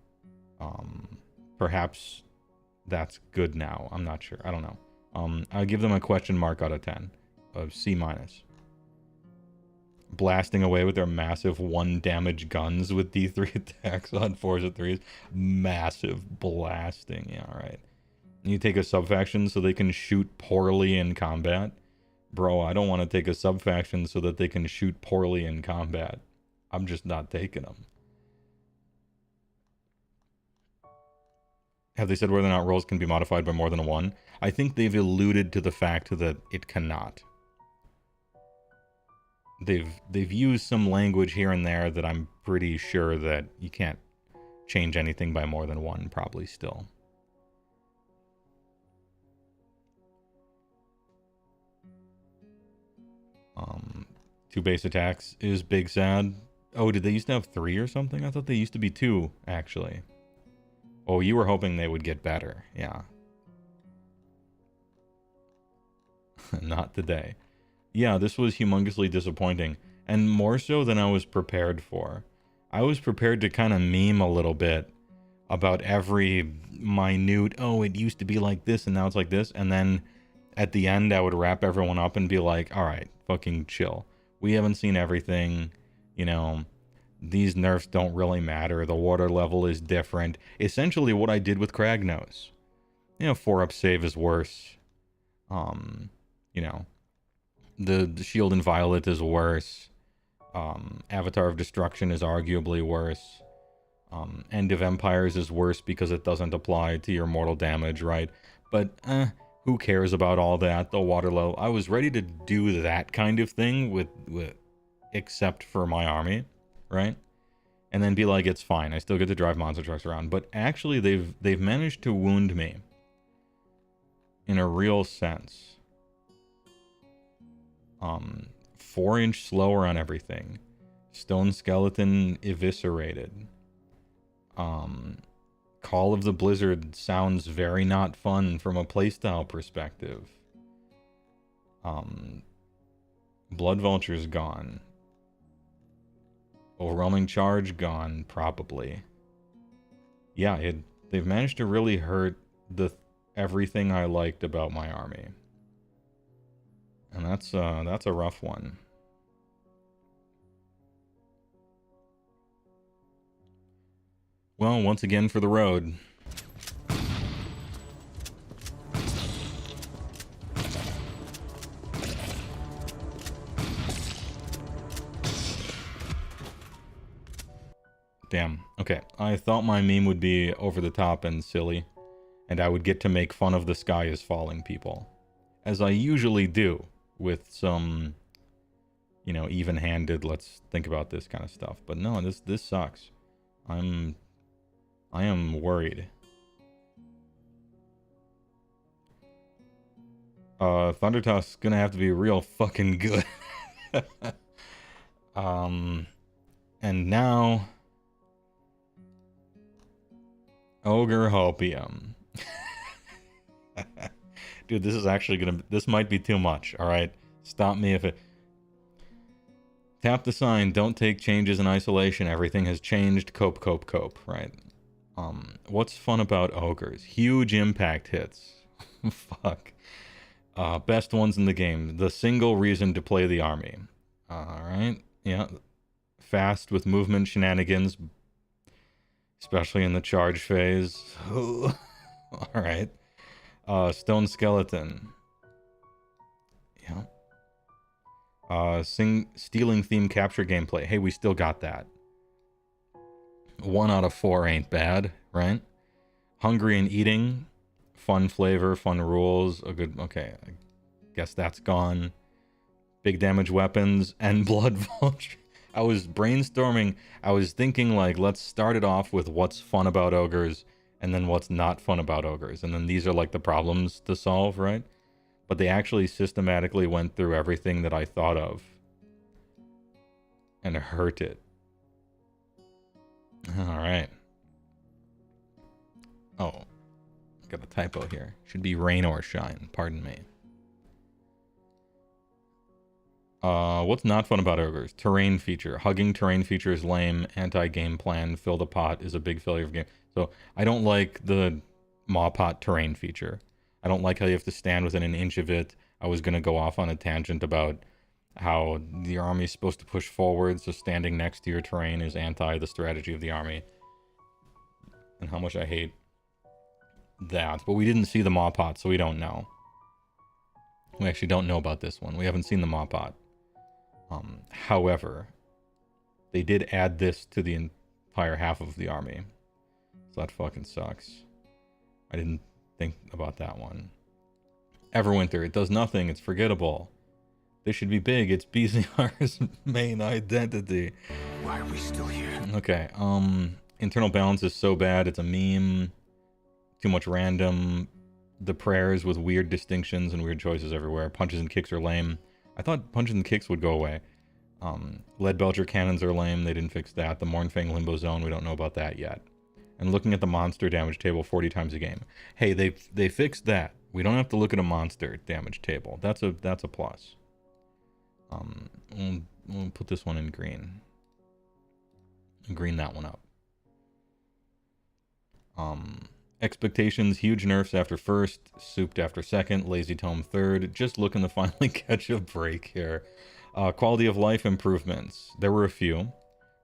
Perhaps that's good now. I'm not sure. I don't know. I give them a question mark out of 10, of C-. Blasting away with their massive 1 damage guns with D3 attacks on 4s and 3s. Massive blasting. Yeah, alright. You take a subfaction so they can shoot poorly in combat. Bro, I don't want to take a subfaction so that they can shoot poorly in combat. I'm just not taking them. Have they said whether or not rolls can be modified by more than a 1? I think they've alluded to the fact that it cannot. They've used some language here and there that I'm pretty sure that you can't change anything by more than 1, probably still. Two base attacks is big sad. Oh, did they used to have 3 or something? I thought they used to be 2, actually. Oh, you were hoping they would get better. Yeah. Not today. Yeah, this was humongously disappointing. And more so than I was prepared for. I was prepared to kind of meme a little bit about every minute, oh, it used to be like this and now it's like this. And then at the end, I would wrap everyone up and be like, all right, fucking chill. We haven't seen everything, you know. These nerfs don't really matter. The water level is different. Essentially what I did with Kragnos. You know, 4-up save is worse. You know, the Shield and Violet is worse. Avatar of Destruction is arguably worse. End of Empires is worse because it doesn't apply to your mortal damage, right? But, who cares about all that? The water level. I was ready to do that kind of thing with except for my army. Right? And then be like, it's fine. I still get to drive monster trucks around. But actually, they've managed to wound me. In a real sense. 4-inch slower on everything. Stone Skeleton eviscerated. Call of the Blizzard sounds very not fun from a playstyle perspective. Blood Vulture's gone. Overwhelming Charge gone, probably. Yeah, they've managed to really hurt everything I liked about my army. And that's a rough one. Well, once again for the road. Damn. Okay. I thought my meme would be over the top and silly, and I would get to make fun of the sky is falling people. As I usually do with some, you know, even-handed, let's think about this kind of stuff. But no, this sucks. I am worried. Thundertusk's gonna have to be real fucking good. And now Ogre Hopium. Dude, this is actually this might be too much, alright? Stop me if it... Tap the sign, don't take changes in isolation, everything has changed, cope, right? What's fun about ogres? Huge impact hits. Fuck. Best ones in the game. The single reason to play the army. Alright, yeah. Fast with movement shenanigans, especially in the charge phase. Alright. Stone Skeleton. Yeah. Stealing theme capture gameplay. Hey, we still got that. 1 out of 4 ain't bad, right? Hungry and eating. Fun flavor, fun rules. A good... Okay, I guess that's gone. Big damage weapons and blood vulture. I was brainstorming. I was thinking, like, let's start it off with what's fun about ogres and then what's not fun about ogres. And then these are, like, the problems to solve, right? But they actually systematically went through everything that I thought of and hurt it. Alright. Oh. Got a typo here. Should be rain or shine. Pardon me. What's not fun about ogres? Terrain feature. Hugging terrain feature is lame. Anti-game plan. Fill the pot is a big failure of game. So I don't like the maw pot terrain feature. I don't like how you have to stand within an inch of it. I was going to go off on a tangent about how the army is supposed to push forward, so standing next to your terrain is anti the strategy of the army. And how much I hate that. But we didn't see the maw pot, so we don't know. We actually don't know about this one. We haven't seen the maw pot. However, they did add this to the entire half of the army. So that fucking sucks. I didn't think about that one. Everwinter, it does nothing. It's forgettable. They should be big. It's BZR's main identity. Why are we still here? Okay, internal balance is so bad. It's a meme. Too much random. The prayers with weird distinctions and weird choices everywhere. Punches and kicks are lame. I thought punches and kicks would go away. Lead Belcher cannons are lame. They didn't fix that. The Mornfang Limbo Zone, we don't know about that yet. And looking at the monster damage table 40 times a game. Hey, they fixed that. We don't have to look at a monster damage table. That's a plus. We'll put this one in green. Green that one up. Expectations, huge nerfs after first, souped after second, lazy tome third. Just looking to finally catch a break here. Quality of life improvements. There were a few.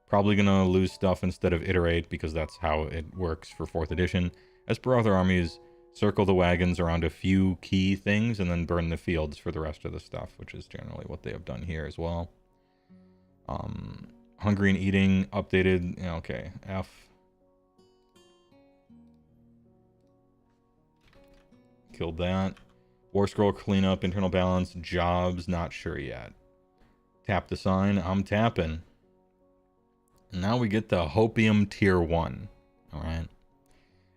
Probably gonna lose stuff instead of iterate because that's how it works for 4th edition. As per other armies, circle the wagons around a few key things and then burn the fields for the rest of the stuff, which is generally what they have done here as well. Hungry and eating, updated. Okay, F. Killed that. War scroll cleanup, internal balance, jobs, not sure yet. Tap the sign, I'm tapping. And now we get the Hopium Tier 1. Alright.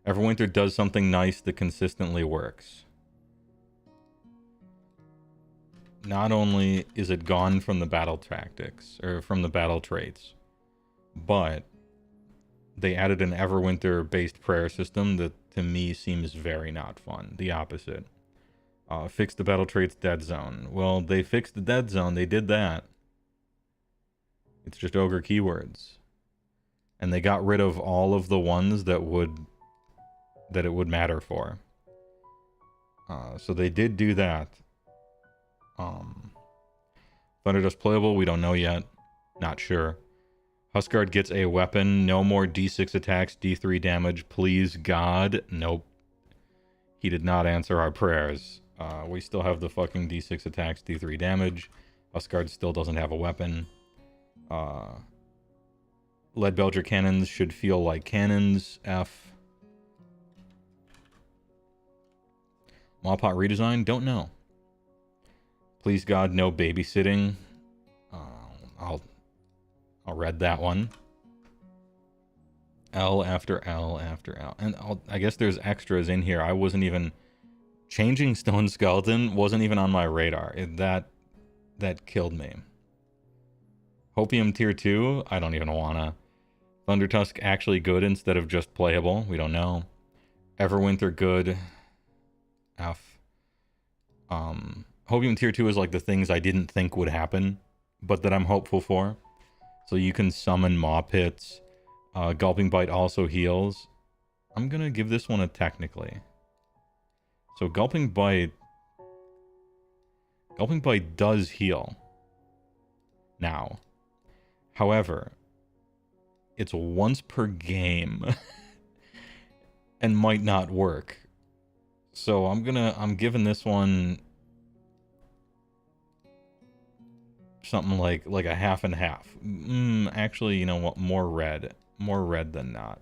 Everwinter does something nice that consistently works. Not only is it gone from the battle tactics, or from the battle traits, but they added an Everwinter-based prayer system that to me seems very not fun. The opposite. Fix the battle traits dead zone. Well, they fixed the dead zone. They did that. It's just ogre keywords. And they got rid of all of the ones that it would matter for. So they did do that. Thunderdust playable, we don't know yet. Not sure. Huskard gets a weapon. No more D6 attacks, D3 damage. Please, God. Nope. He did not answer our prayers. We still have the fucking D6 attacks, D3 damage. Huskard still doesn't have a weapon. Lead Belcher cannons should feel like cannons. F. Mawpot redesign? Don't know. Please, God, no babysitting. I'll read that one. L after L after L. And I guess there's extras in here. I wasn't even... Changing Stone Skeleton wasn't even on my radar. That killed me. Hopium Tier 2? I don't even wanna. Thundertusk actually good instead of just playable? We don't know. Everwinter good. F. Hopium Tier 2 is like the things I didn't think would happen, but that I'm hopeful for. So you can summon Maw Pits. Gulping Bite also heals. I'm gonna give this one a technically. So Gulping Bite Gulping Bite does heal. Now. However, it's once per game and might not work. So I'm giving this one something like a half and half. Actually, you know what? More red than not.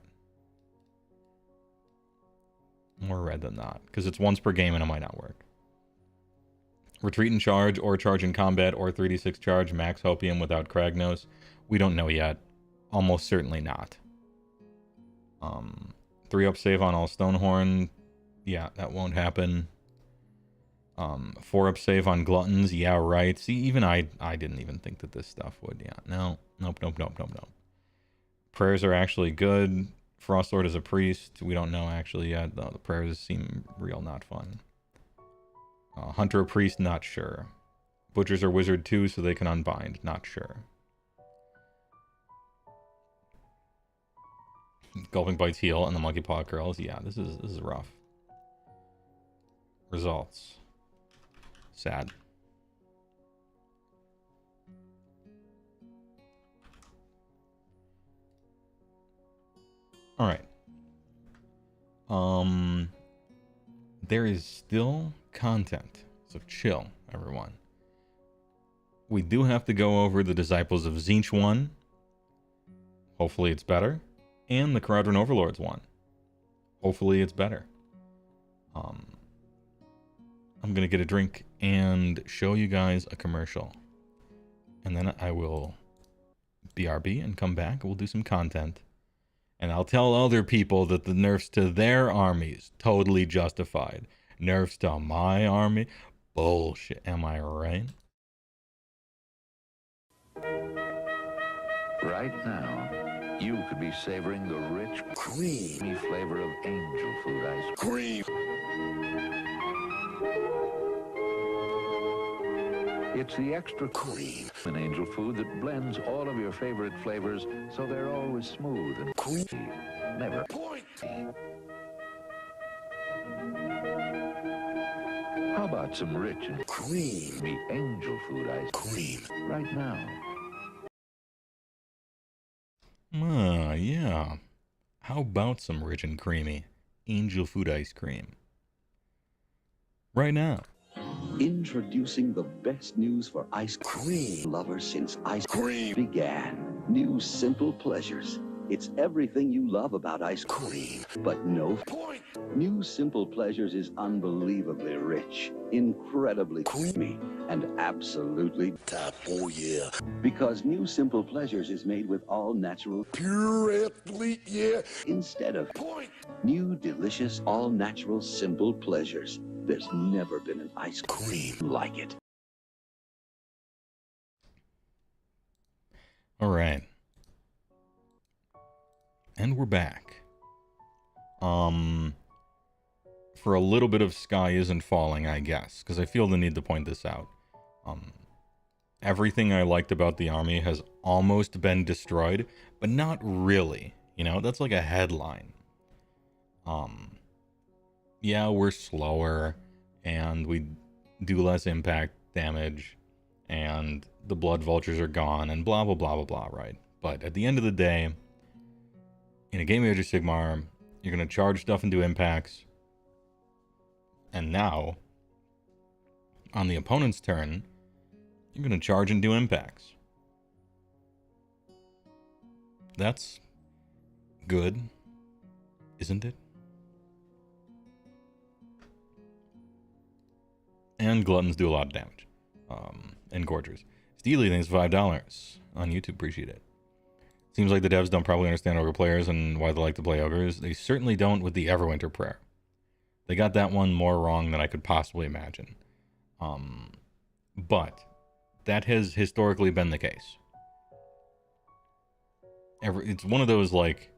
More red than not, because it's once per game and it might not work. Retreat and charge, or charge in combat, or 3d6 charge, max hopium without Kragnos. We don't know yet. Almost certainly not. 3-up save on all Stonehorn. Yeah, that won't happen. 4-up save on Gluttons. Yeah, right. See, even I didn't even think that this stuff would. Yeah, no. Nope. Prayers are actually good. Frostlord is a priest. We don't know actually yet. The prayers seem real not fun. Hunter a priest, not sure. Butchers are wizard too, so they can unbind, not sure. Gulping Bites heal and the Monkey Paw curls. Yeah, this is rough. Results. Sad. All right. There is still content, so chill, everyone. We do have to go over the Disciples of Tzeentch 1. Hopefully it's better. And the Kharadron Overlords 1. Hopefully it's better. I'm gonna get a drink and show you guys a commercial. And then I will BRB and come back. We'll do some content. And I'll tell other people that the nerfs to their armies totally justified. Nerfs to my army? Bullshit. Am I right? Right now, you could be savoring the rich, creamy flavor of angel food ice cream. It's the extra cream in angel food that blends all of your favorite flavors so they're always smooth and creamy, never pointy. How about some rich and creamy angel food ice cream right now? Yeah. How about some rich and creamy angel food ice cream? Right now. Introducing the best news for ice cream lovers since ice cream began. New Simple Pleasures. It's everything you love about ice cream, but no point. New Simple Pleasures is unbelievably rich, incredibly creamy, and absolutely top. Oh yeah. Because New Simple Pleasures is made with all natural pure athlete, yeah. Instead of point. New delicious all natural Simple Pleasures. There's never been an ice cream like it. All right. And we're back. For a little bit of Sky Isn't Falling, I guess, because I feel the need to point this out. Everything I liked about the army has almost been destroyed, but not really. You know, that's like a headline. Yeah, we're slower, and we do less impact damage, and the blood vultures are gone, and blah, blah, blah, blah, blah, right? But at the end of the day, in a game of Age of Sigmar, you're going to charge stuff into impacts, and now, on the opponent's turn, you're going to charge and do impacts. That's good, isn't it? And Gluttons do a lot of damage. And Gorgers. Steely, thanks for $5 on YouTube. Appreciate it. Seems like the devs don't probably understand Ogre players and why they like to play Ogres. They certainly don't with the Everwinter Prayer. They got that one more wrong than I could possibly imagine. But that has historically been the case. It's one of those, like,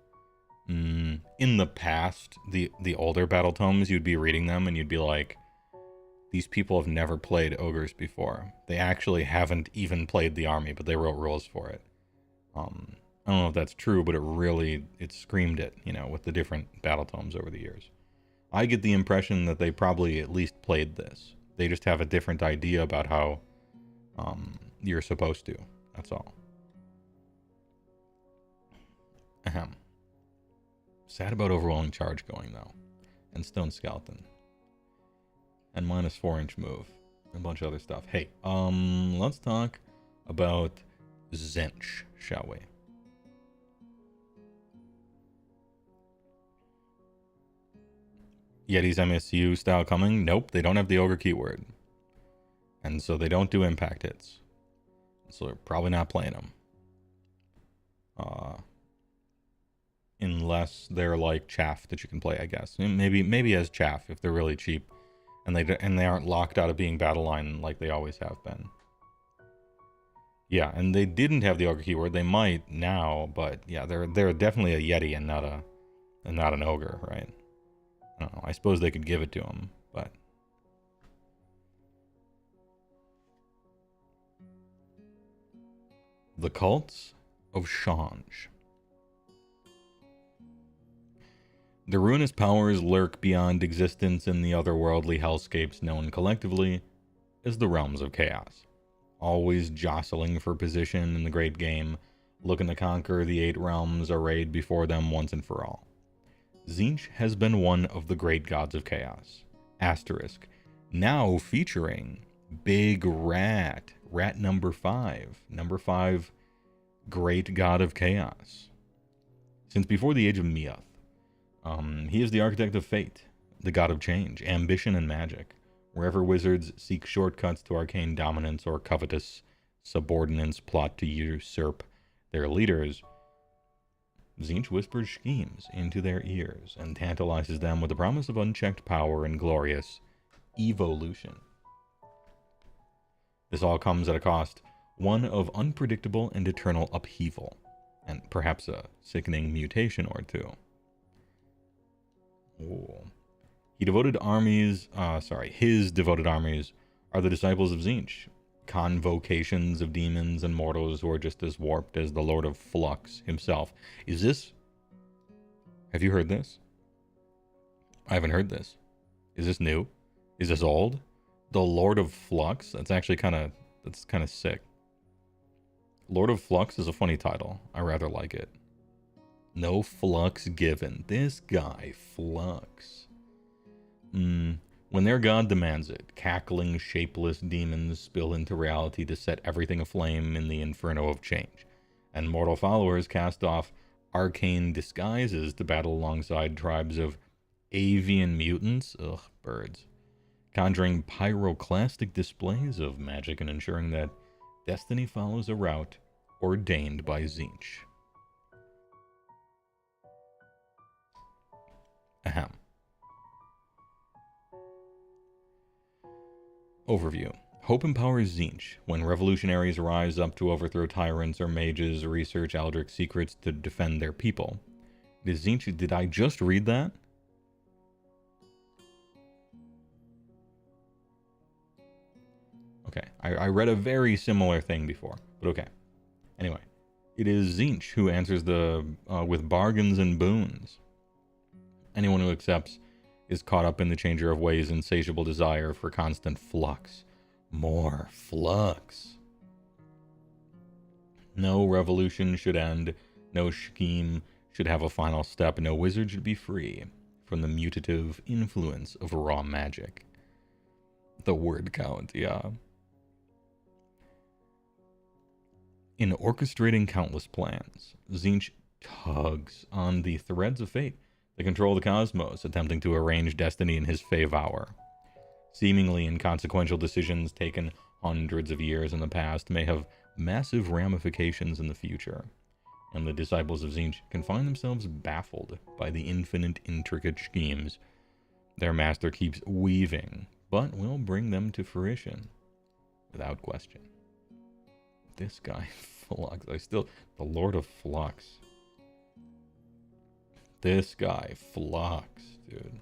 in the past, the older battle tomes, you'd be reading them and you'd be like, these people have never played Ogres before. They actually haven't even played the army, but they wrote rules for it. I don't know if that's true, but it screamed it, you know, with the different battle tomes over the years. I get the impression that they probably at least played this, They just have a different idea about how you're supposed to. That's all. Ahem. Sad about overwhelming charge going, though. And stone skeleton. And minus 4-inch move. And a bunch of other stuff. Hey, let's talk about Tzeentch, shall we? Yeti's MSU style coming? Nope, they don't have the Ogre keyword. And so they don't do impact hits. So they're probably not playing them. Unless they're like chaff that you can play, I guess. Maybe as chaff if they're really cheap. And they aren't locked out of being battle line like they always have been. Yeah, and they didn't have the Ogre keyword. They might now, but yeah, they're definitely a Yeti and not an Ogre, right? I don't know. I suppose they could give it to him, but the cults of Tzeentch. The ruinous powers lurk beyond existence in the otherworldly hellscapes known collectively as the realms of chaos, always jostling for position in the great game, looking to conquer the 8 realms arrayed before them once and for all. Tzeentch has been one of the great gods of chaos, asterisk, now featuring Big Rat number 5, great god of chaos. Since before the age of Meath, he is the architect of fate, the god of change, ambition, and magic. Wherever wizards seek shortcuts to arcane dominance or covetous subordinates plot to usurp their leaders, Tzeentch whispers schemes into their ears and tantalizes them with the promise of unchecked power and glorious evolution. This all comes at a cost, one of unpredictable and eternal upheaval, and perhaps a sickening mutation or two. Ooh. His devoted armies are the disciples of Tzeentch, convocations of demons and mortals who are just as warped as the Lord of Flux himself. Have you heard this? I haven't heard this. Is this new? Is this old? The Lord of Flux? That's actually kind of sick. Lord of Flux is a funny title. I rather like it. No flux given. This guy, Flux. When their god demands it, cackling, shapeless demons spill into reality to set everything aflame in the inferno of change, and mortal followers cast off arcane disguises to battle alongside tribes of avian mutants, birds, conjuring pyroclastic displays of magic and ensuring that destiny follows a route ordained by Tzeentch. Ahem. Overview. Hope empowers Tzeentch when revolutionaries rise up to overthrow tyrants or mages, research Aldrich secrets to defend their people. Did I just read that? Okay, I read a very similar thing before, but okay. Anyway, it is Tzeentch who answers with bargains and boons. Anyone who accepts is caught up in the changer of ways' insatiable desire for constant flux. More flux. No revolution should end, no scheme should have a final step, no wizard should be free from the mutative influence of raw magic. The word count, yeah. In orchestrating countless plans, Tzeentch tugs on the threads of fate that control the cosmos, attempting to arrange destiny in his HeyWoah. Seemingly inconsequential decisions taken hundreds of years in the past may have massive ramifications in the future, and the disciples of Tzeentch can find themselves baffled by the infinite intricate schemes their master keeps weaving, but will bring them to fruition, without question. This guy, Flux, the Lord of Flux. This guy, Flux, dude.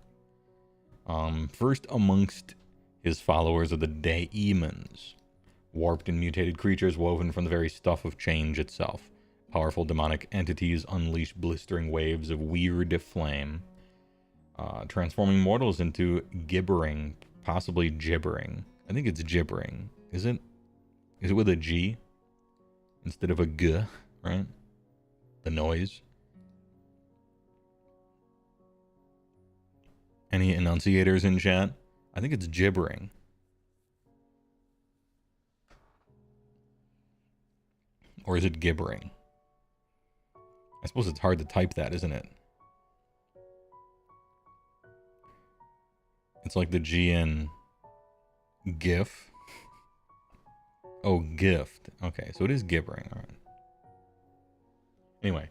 First amongst his followers are the Daemons, warped and mutated creatures woven from the very stuff of change itself. Powerful demonic entities unleash blistering waves of weird flame, transforming mortals into gibbering possibly gibbering. I think it's gibbering. Is it? Is it with a G instead of a G, right? The noise. Any enunciators in chat? I think it's gibbering. Or is it gibbering? I suppose it's hard to type that, isn't it? It's like the G in GIF. Oh, gift. Okay, so it is gibbering. All right. Anyway,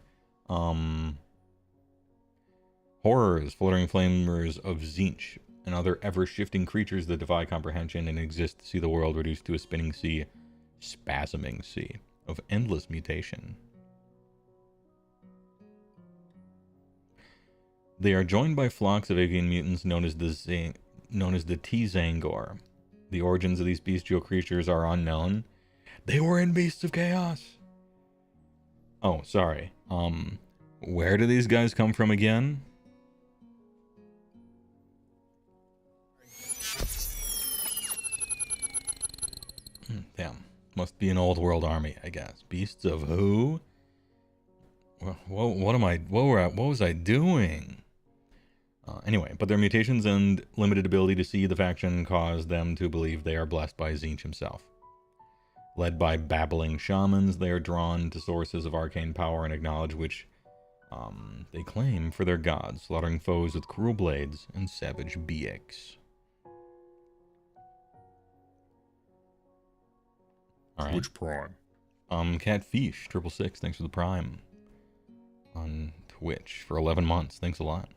horrors, fluttering flamers of Tzeentch, and other ever-shifting creatures that defy comprehension and exist to see the world reduced to a spinning sea, spasming sea of endless mutation. They are joined by flocks of avian mutants known as the Tzeentch. The origins of these bestial creatures are unknown. They were in Beasts of Chaos. Oh, sorry. Where do these guys come from again? Damn. Must be an old world army, I guess. Beasts of who? What was I doing? Anyway, but their mutations and limited ability to see the faction cause them to believe they are blessed by Tzeentch himself. Led by babbling shamans, they are drawn to sources of arcane power and acknowledge which they claim for their gods, slaughtering foes with cruel blades and savage BX. Alright. Which prime? Catfish, 666, thanks for the prime. On Twitch for 11 months, thanks a lot.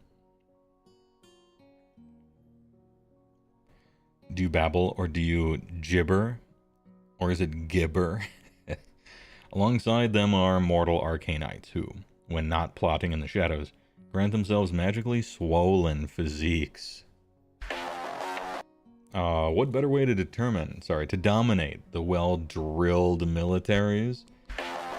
Do you babble or do you gibber? Or is it gibber? Alongside them are mortal arcanites who, when not plotting in the shadows, grant themselves magically swollen physiques. What better way to dominate the well-drilled militaries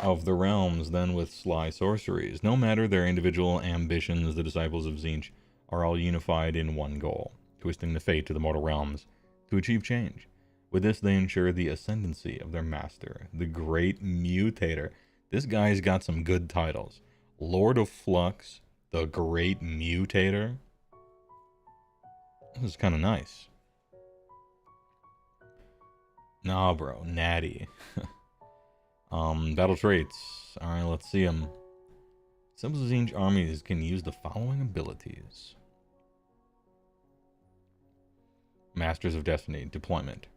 of the realms than with sly sorceries? No matter their individual ambitions, the disciples of Tzeentch are all unified in one goal, twisting the fate of the mortal realms to achieve change. With this, they ensure the ascendancy of their master, the Great Mutator. This guy's got some good titles. Lord of Flux, the Great Mutator. This is kind of nice. Nah, bro. Natty. Battle traits. Alright, let's see them. Some of the Tzeentch armies can use the following abilities. Masters of Destiny. Deployment.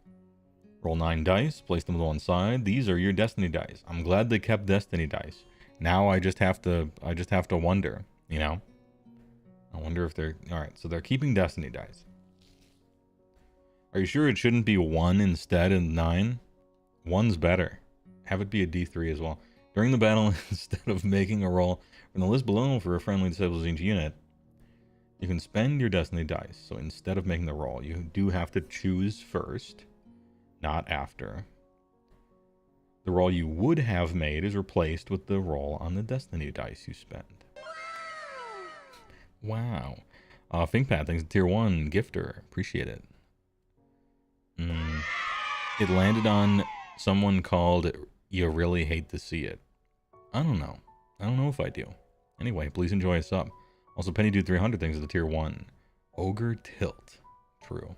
Roll 9 dice. Place them to one side. These are your Destiny dice. I'm glad they kept Destiny dice. Now I just have to wonder, you know? I wonder if they're... Alright, so they're keeping Destiny dice. Are you sure it shouldn't be 1 instead of 9? 1's better. Have it be a D3 as well. During the battle, instead of making a roll from the list below for a friendly disabled Tzeentch unit, you can spend your Destiny dice. So instead of making the roll, you do have to choose first, not after. The roll you would have made is replaced with the roll on the Destiny dice you spend. Wow. ThinkPad, thanks to Tier 1 gifter. Appreciate it. It landed on someone called You Really Hate to See It. I don't know. I don't know if I do. Anyway, please enjoy a sub. Also, Penny Dude 300 thanks to the Tier 1. Ogre Tilt. True.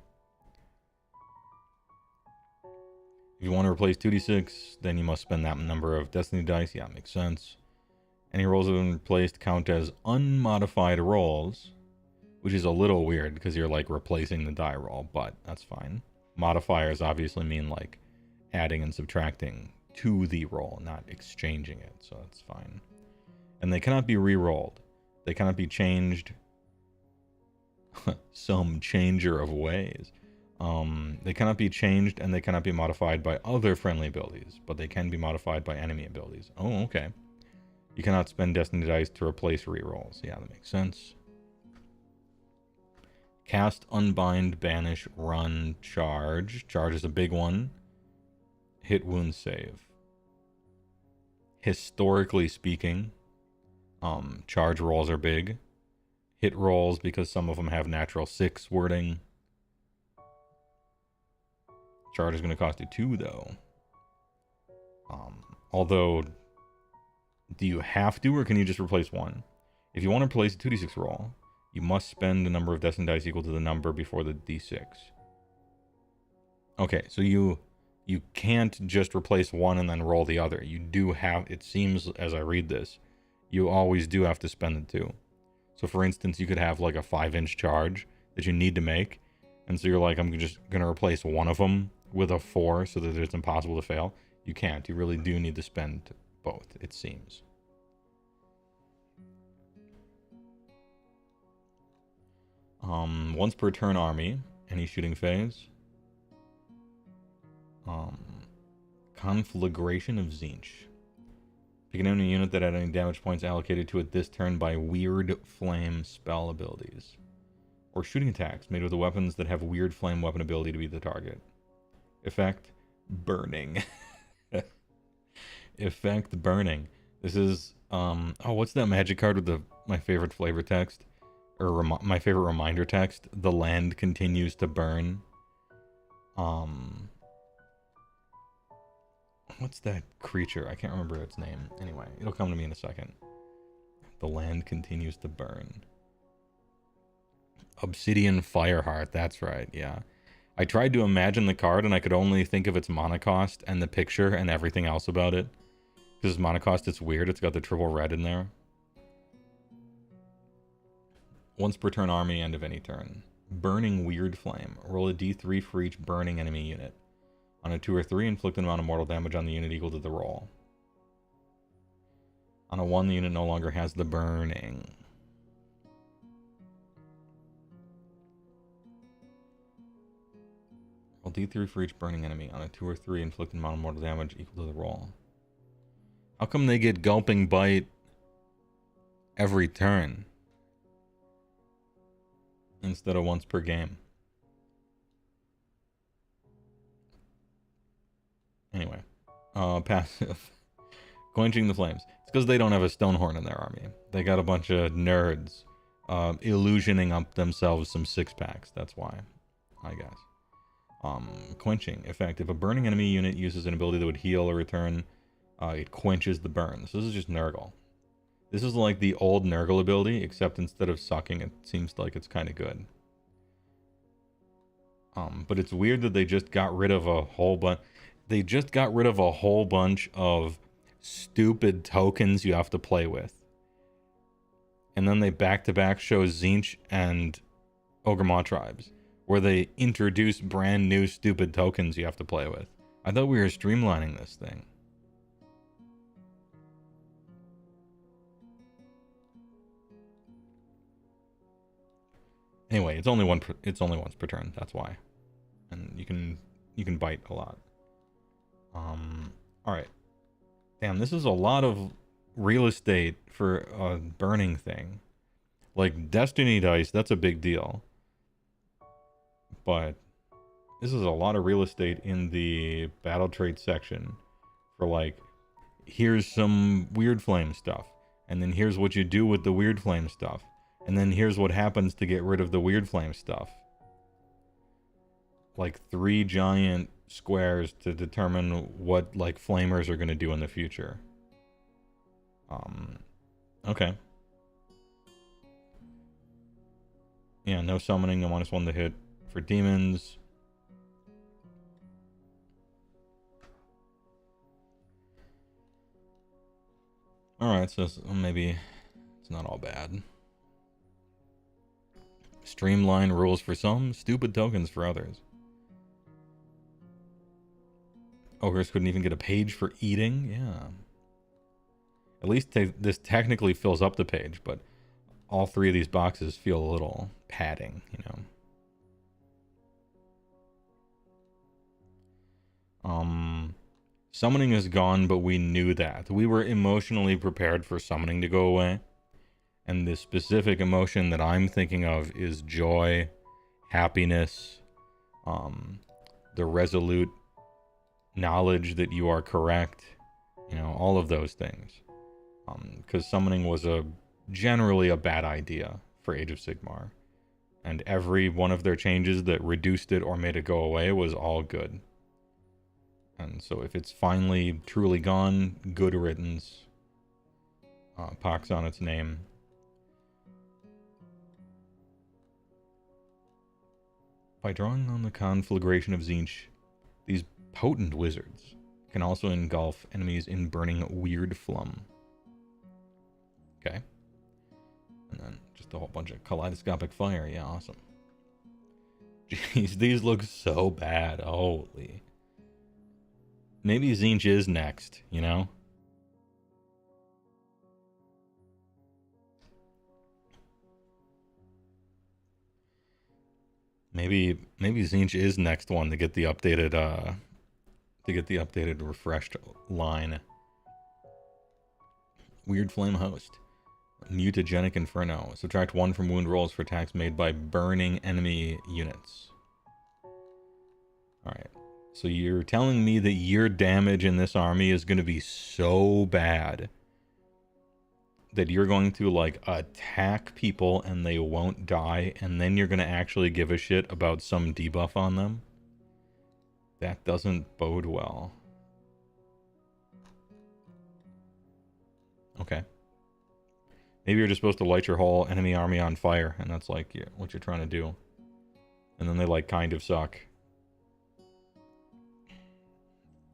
If you want to replace 2d6, then you must spend that number of Destiny dice. Yeah, makes sense. Any rolls that have been replaced count as unmodified rolls, which is a little weird because you're like replacing the die roll, but that's fine. Modifiers obviously mean like adding and subtracting to the roll, not exchanging it, so that's fine. And they cannot be re-rolled. They cannot be changed. Some changer of ways. They cannot be changed and they cannot be modified by other friendly abilities, but they can be modified by enemy abilities. Oh, okay. You cannot spend Destiny dice to replace re-rolls. Yeah, that makes sense. Cast, unbind, banish, run, charge. Charge is a big one. Hit, wound, save. Historically speaking, charge rolls are big. Hit rolls, because some of them have natural 6 wording, Charge is going to cost you 2, though. Although, do you have to, or can you just replace 1? If you want to replace a 2d6 roll, you must spend the number of destined dice equal to the number before the d6. Okay, so you can't just replace 1 and then roll the other. You do have, it seems as I read this, you always do have to spend the 2. So for instance, you could have like a 5-inch charge that you need to make. And so you're like, I'm just going to replace one of them with a 4 so that it's impossible to fail. You can't. You really do need to spend both, it seems. Once per turn army, any shooting phase. Conflagration of Tzeentch. Pick an enemy unit that had any damage points allocated to it this turn by weird flame spell abilities. Or shooting attacks made with the weapons that have weird flame weapon ability to be the target. Effect, burning. Effect, burning. This is, oh, what's that magic card with my favorite flavor text? Or my favorite reminder text? The land continues to burn. What's that creature? I can't remember its name. Anyway, it'll come to me in a second. The land continues to burn. Obsidian Fireheart, that's right, yeah. I tried to imagine the card and I could only think of its mana cost and the picture and everything else about it. Because mana cost, it's weird, it's got the triple red in there. Once per turn army, end of any turn. Burning Weird Flame. Roll a d3 for each burning enemy unit. On a 2 or 3, inflict an amount of mortal damage on the unit equal to the roll. On a 1, the unit no longer has the burning. Roll d3 for each burning enemy. On a 2 or 3, inflict an amount of mortal damage equal to the roll. How come they get Gulping Bite every turn instead of once per game? Anyway, passive. Quenching the Flames. It's because they don't have a Stonehorn in their army. They got a bunch of nerds illusioning up themselves some 6-packs. That's why, I guess. Quenching. Effect. If a burning enemy unit uses an ability that would heal or return, it quenches the burn. So this is just Nurgle. This is like the old Nurgle ability, except instead of sucking, it seems like it's kind of good. But it's weird that they just got rid of a whole bunch. They just got rid of a whole bunch of stupid tokens you have to play with. And then they back-to-back show Tzeentch and Ogre mawtribes, where they introduce brand new stupid tokens you have to play with. I thought we were streamlining this thing. Anyway, it's only once per turn. That's why, and you can bite a lot. All right. Damn, this is a lot of real estate for a burning thing. Like Destiny dice, that's a big deal. But this is a lot of real estate in the battle trait section for like, here's some weird flame stuff, and then here's what you do with the weird flame stuff. And then here's what happens to get rid of the weird flame stuff. Like 3 giant squares to determine what like flamers are going to do in the future. Okay. Yeah, no summoning, no -1 to hit for demons. Alright, so maybe it's not all bad. Streamline rules for some, stupid tokens for others. Ogres couldn't even get a page for eating? Yeah. At least this technically fills up the page, but all 3 of these boxes feel a little padding, you know. Summoning is gone, but we knew that. We were emotionally prepared for summoning to go away. And the specific emotion that I'm thinking of is joy, happiness, the resolute knowledge that you are correct, you know, all of those things. Because summoning was generally a bad idea for Age of Sigmar. And every one of their changes that reduced it or made it go away was all good. And so if it's finally truly gone, good riddance. Pox on its name. By drawing on the conflagration of Tzeentch, these potent wizards can also engulf enemies in burning weird flum. Okay. And then just a whole bunch of kaleidoscopic fire. Yeah, awesome. Jeez, these look so bad. Holy. Maybe Tzeentch is next, you know? Maybe Tzeentch is next one to get the updated refreshed line. Weird Flame Host. Mutagenic Inferno. Subtract 1 from wound rolls for attacks made by burning enemy units. Alright. So you're telling me that your damage in this army is going to be so bad that you're going to, like, attack people and they won't die, and then you're going to actually give a shit about some debuff on them? That doesn't bode well. Okay. Maybe you're just supposed to light your whole enemy army on fire, and that's, like, what you're trying to do. And then they, like, kind of suck.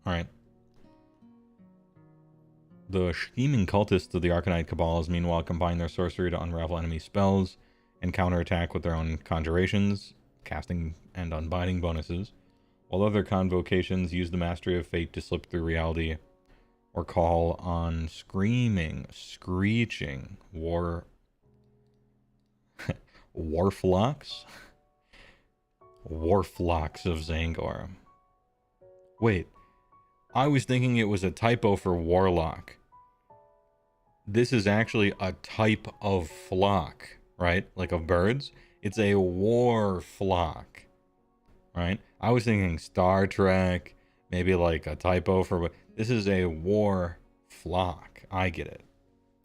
Alright. The scheming cultists of the Arcanite Cabals, meanwhile, combine their sorcery to unravel enemy spells and counterattack with their own conjurations, casting and unbinding bonuses, while other convocations use the mastery of fate to slip through reality or call on screeching warflocks? Warflocks of Zangor. Wait, I was thinking it was a typo for warlock. This is actually a type of flock, right? Like of birds. It's a war flock, right? I was thinking Star Trek, maybe like a typo for... This is a war flock. I get it.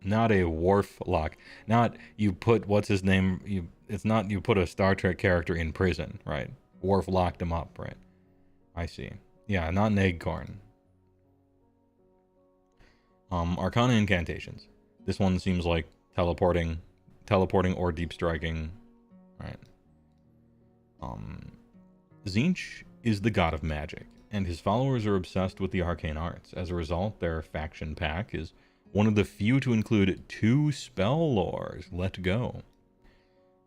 Not a war flock. Not you put, what's his name? It's not you put a Star Trek character in prison, right? Worf locked him up, right? I see. Yeah, not an eggcorn. Arcana incantations. This one seems like teleporting or deep striking, right? Tzeentch is the god of magic, and his followers are obsessed with the arcane arts. As a result, their faction pack is one of the few to include 2 spell lores. Let go.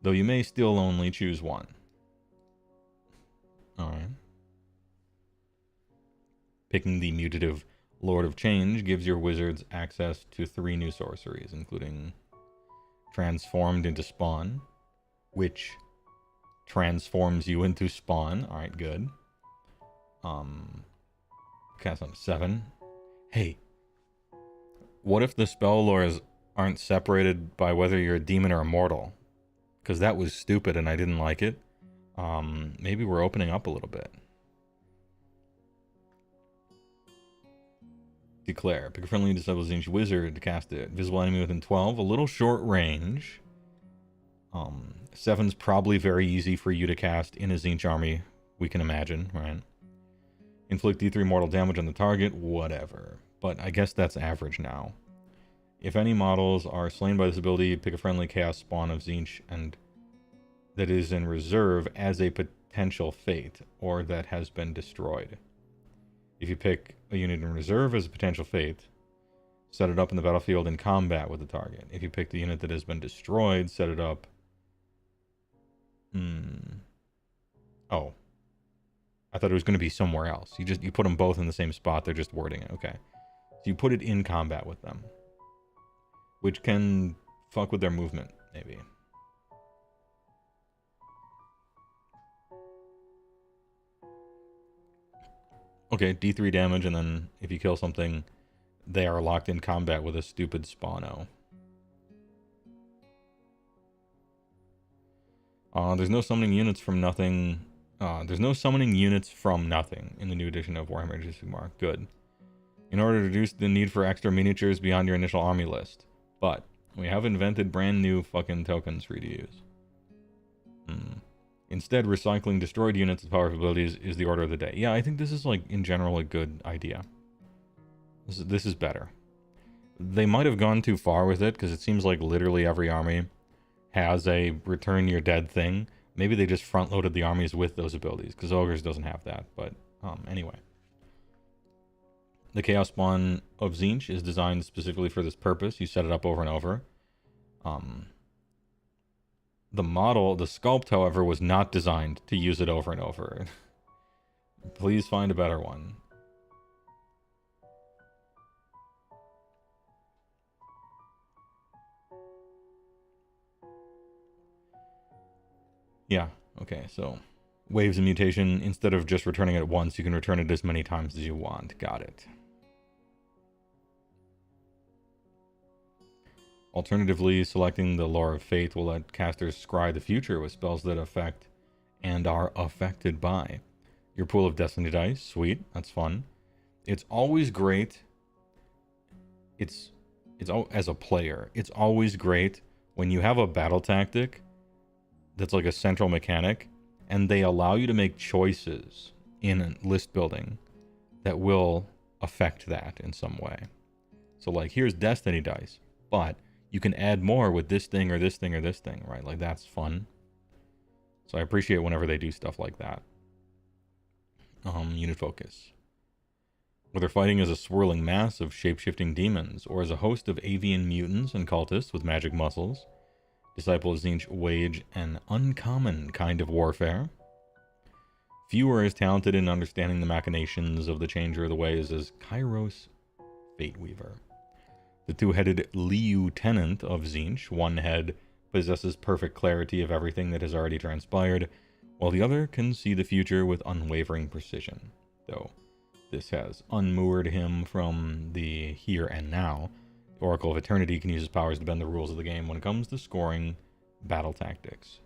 Though you may still only choose one. Alright. Picking the mutative Lord of Change gives your wizards access to 3 new sorceries, including Transformed into Spawn, which transforms you into Spawn. Alright, good. Cast on 7. Hey, what if the spell lores aren't separated by whether you're a demon or a mortal? Because that was stupid and I didn't like it. Maybe we're opening up a little bit. Declare. Pick a friendly disable Tzeentch wizard to cast it. Visible enemy within 12. A little short range. 7's probably very easy for you to cast in a Tzeentch army. We can imagine, right? Inflict D3 mortal damage on the target. Whatever. But I guess that's average now. If any models are slain by this ability, pick a friendly chaos spawn of Tzeentch and that is in reserve as a potential fate, or that has been destroyed. If you pick a unit in reserve as a potential fate, set it up in the battlefield in combat with the target. If you pick the unit that has been destroyed, set it up... Oh. I thought it was going to be somewhere else. You put them both in the same spot, they're just wording it. Okay. So you put it in combat with them. Which can fuck with their movement, maybe. Okay, D3 damage, and then if you kill something, they are locked in combat with a stupid spawno. There's no summoning units from nothing. There's no summoning units from nothing in the new edition of Warhammer Age of Sigmar. Good. In order to reduce the need for extra miniatures beyond your initial army list. But we have invented brand new fucking tokens for you to use. Instead, recycling destroyed units with powerful abilities is the order of the day. Yeah, I think this is, like, in general, a good idea. This is better. They might have gone too far with it, because it seems like literally every army has a return your dead thing. Maybe they just front-loaded the armies with those abilities, because Ogres doesn't have that, but anyway. The Chaos Spawn of Tzeentch is designed specifically for this purpose. You set it up over and over. The sculpt, however, was not designed to use it over and over. Please find a better one. Yeah, okay, so waves of mutation, instead of just returning it once, you can return it as many times as you want. Got it. Alternatively, selecting the Lore of Fate will let casters scry the future with spells that affect and are affected by your pool of Destiny dice. Sweet, that's fun. It's always great. As a player, it's always great when you have a battle tactic that's like a central mechanic, and they allow you to make choices in list building that will affect that in some way. So, like, here's Destiny dice, but you can add more with this thing or this thing or this thing, right? Like, that's fun. So I appreciate whenever they do stuff like that. Unit focus. Whether fighting as a swirling mass of shape-shifting demons or as a host of avian mutants and cultists with magic muscles, Disciples of Tzeentch wage an uncommon kind of warfare. Few are as talented in understanding the machinations of the Changer of the Ways as Kairos Fateweaver. The two-headed lieutenant of Tzeentch, one head possesses perfect clarity of everything that has already transpired, while the other can see the future with unwavering precision. Though this has unmoored him from the here and now, the Oracle of Eternity can use his powers to bend the rules of the game when it comes to scoring battle tactics.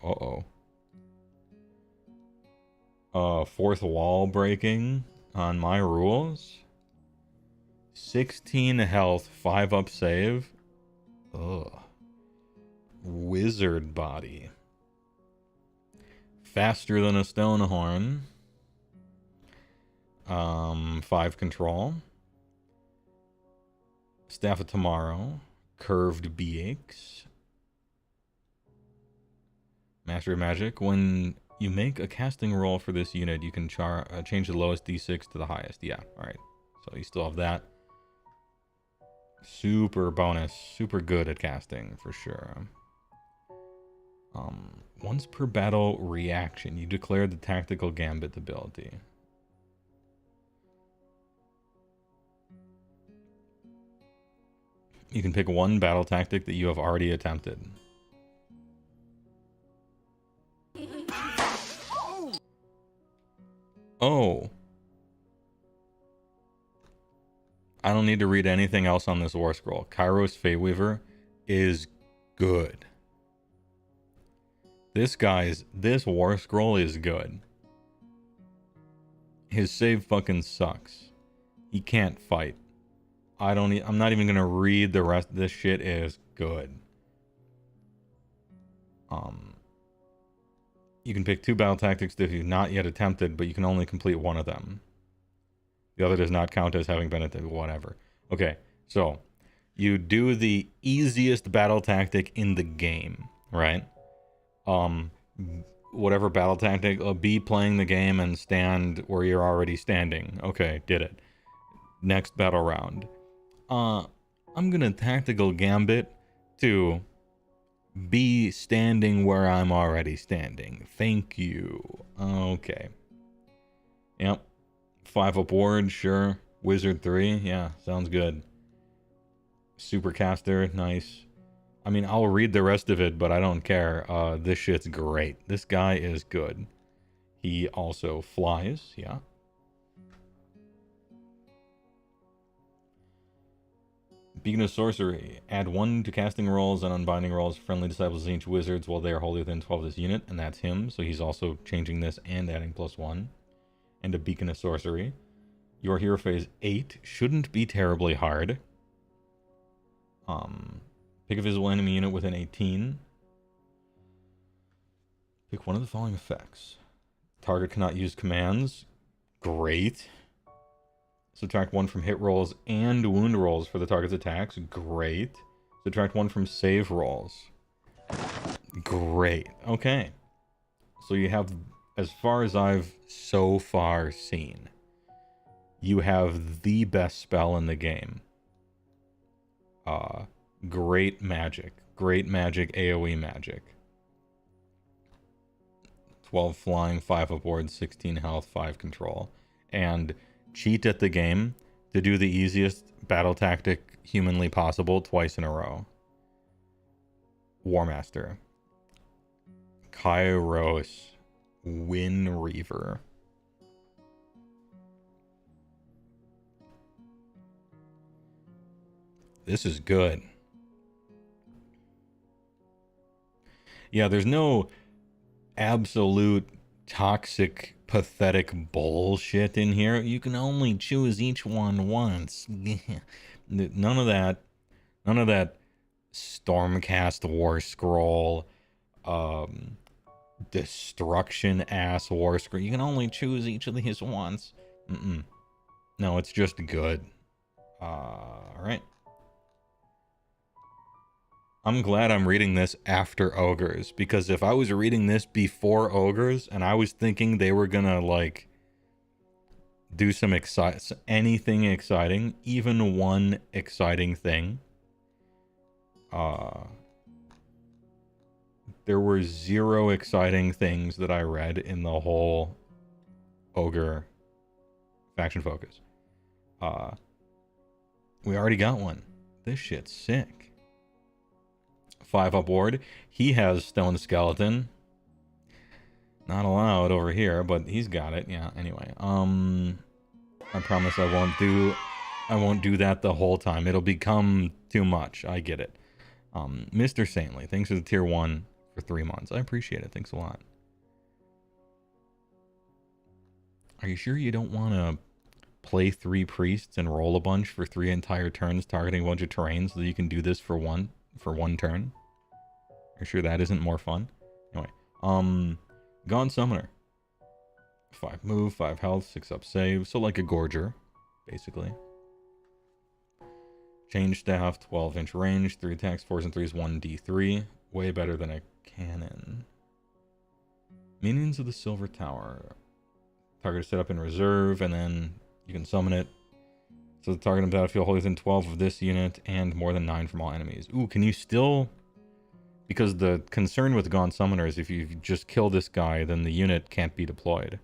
Uh-oh. Fourth wall breaking on my rules. 16 health, 5 up save. Ugh. Wizard body. Faster than a stone horn. 5 control. Staff of Tomorrow. Curved BX. Master of Magic. When you make a casting roll for this unit, you can change the lowest d6 to the highest. Yeah, alright. So you still have that. Super bonus. Super good at casting, for sure. Once per battle reaction, you declare the Tactical Gambit ability. You can pick one battle tactic that you have already attempted. Oh. I don't need to read anything else on this war scroll. Kairos Fateweaver is good. This war scroll is good. His save fucking sucks. He can't fight. I'm not even gonna read the rest. This shit is good. You can pick 2 battle tactics that you've not yet attempted, but you can only complete one of them. The other does not count as having been attempted. Whatever. Okay, so you do the easiest battle tactic in the game, right? Whatever battle tactic, be playing the game and stand where you're already standing. Okay, did it. Next battle round. I'm gonna Tactical Gambit to be standing where I'm already standing. Thank you. Okay. Yep. 5 upward, sure. Wizard 3, yeah, sounds good. Supercaster, nice. I mean, I'll read the rest of it, but I don't care. This shit's great. This guy is good. He also flies, yeah. Beacon of Sorcery. Add 1 to casting rolls and unbinding rolls for friendly disciples of Tzeentch wizards while they are wholly within 12 of this unit, and that's him, so he's also changing this and adding +1. And a Beacon of Sorcery. Your hero phase 8 shouldn't be terribly hard. Pick a visible enemy unit within 18. Pick one of the following effects. Target cannot use commands. Great. Subtract 1 from hit rolls and wound rolls for the target's attacks. Great. Subtract 1 from save rolls. Great. Okay. So you have, as far as I've so far seen, you have the best spell in the game. Great magic. Great magic, AoE magic. 12 flying, 5 aboard, 16 health, 5 control. And cheat at the game to do the easiest battle tactic humanly possible twice in a row. Warmaster. Kairos. Wind Reaver. This is good. Yeah, there's no absolute toxic, pathetic bullshit in here. You can only choose each one once. None of that. None of that Stormcast War Scroll, destruction ass War Scroll. You can only choose each of these once. No, it's just good. Alright. I'm glad I'm reading this after Ogres, because if I was reading this before Ogres and I was thinking they were gonna like do some anything exciting, even one exciting thing, there were 0 exciting things that I read in the whole Ogre faction focus. We already got one. This shit's sick. 5 aboard. He has Stone Skeleton. Not allowed over here, but he's got it. Yeah, anyway. I promise I won't do that the whole time. It'll become too much. I get it. Mr. Saintly, thanks for the tier 1 for 3 months. I appreciate it. Thanks a lot. Are you sure you don't want to play 3 priests and roll a bunch for 3 entire turns targeting a bunch of terrains so that you can do this for one turn? Are you sure that isn't more fun? Anyway, Gaunt Summoner. 5 move, 5 health, 6 up save. So like a Gorger, basically. Change staff, 12-inch range, 3 attacks, 4s and 3s, 1d3. Way better than a cannon. Minions of the Silver Tower. Target is set up in reserve, and then you can summon it. So the target on the battlefield holds within 12 of this unit, and more than 9 from all enemies. Ooh, can you still... Because the concern with Gaunt Summoner is if you just kill this guy, then the unit can't be deployed.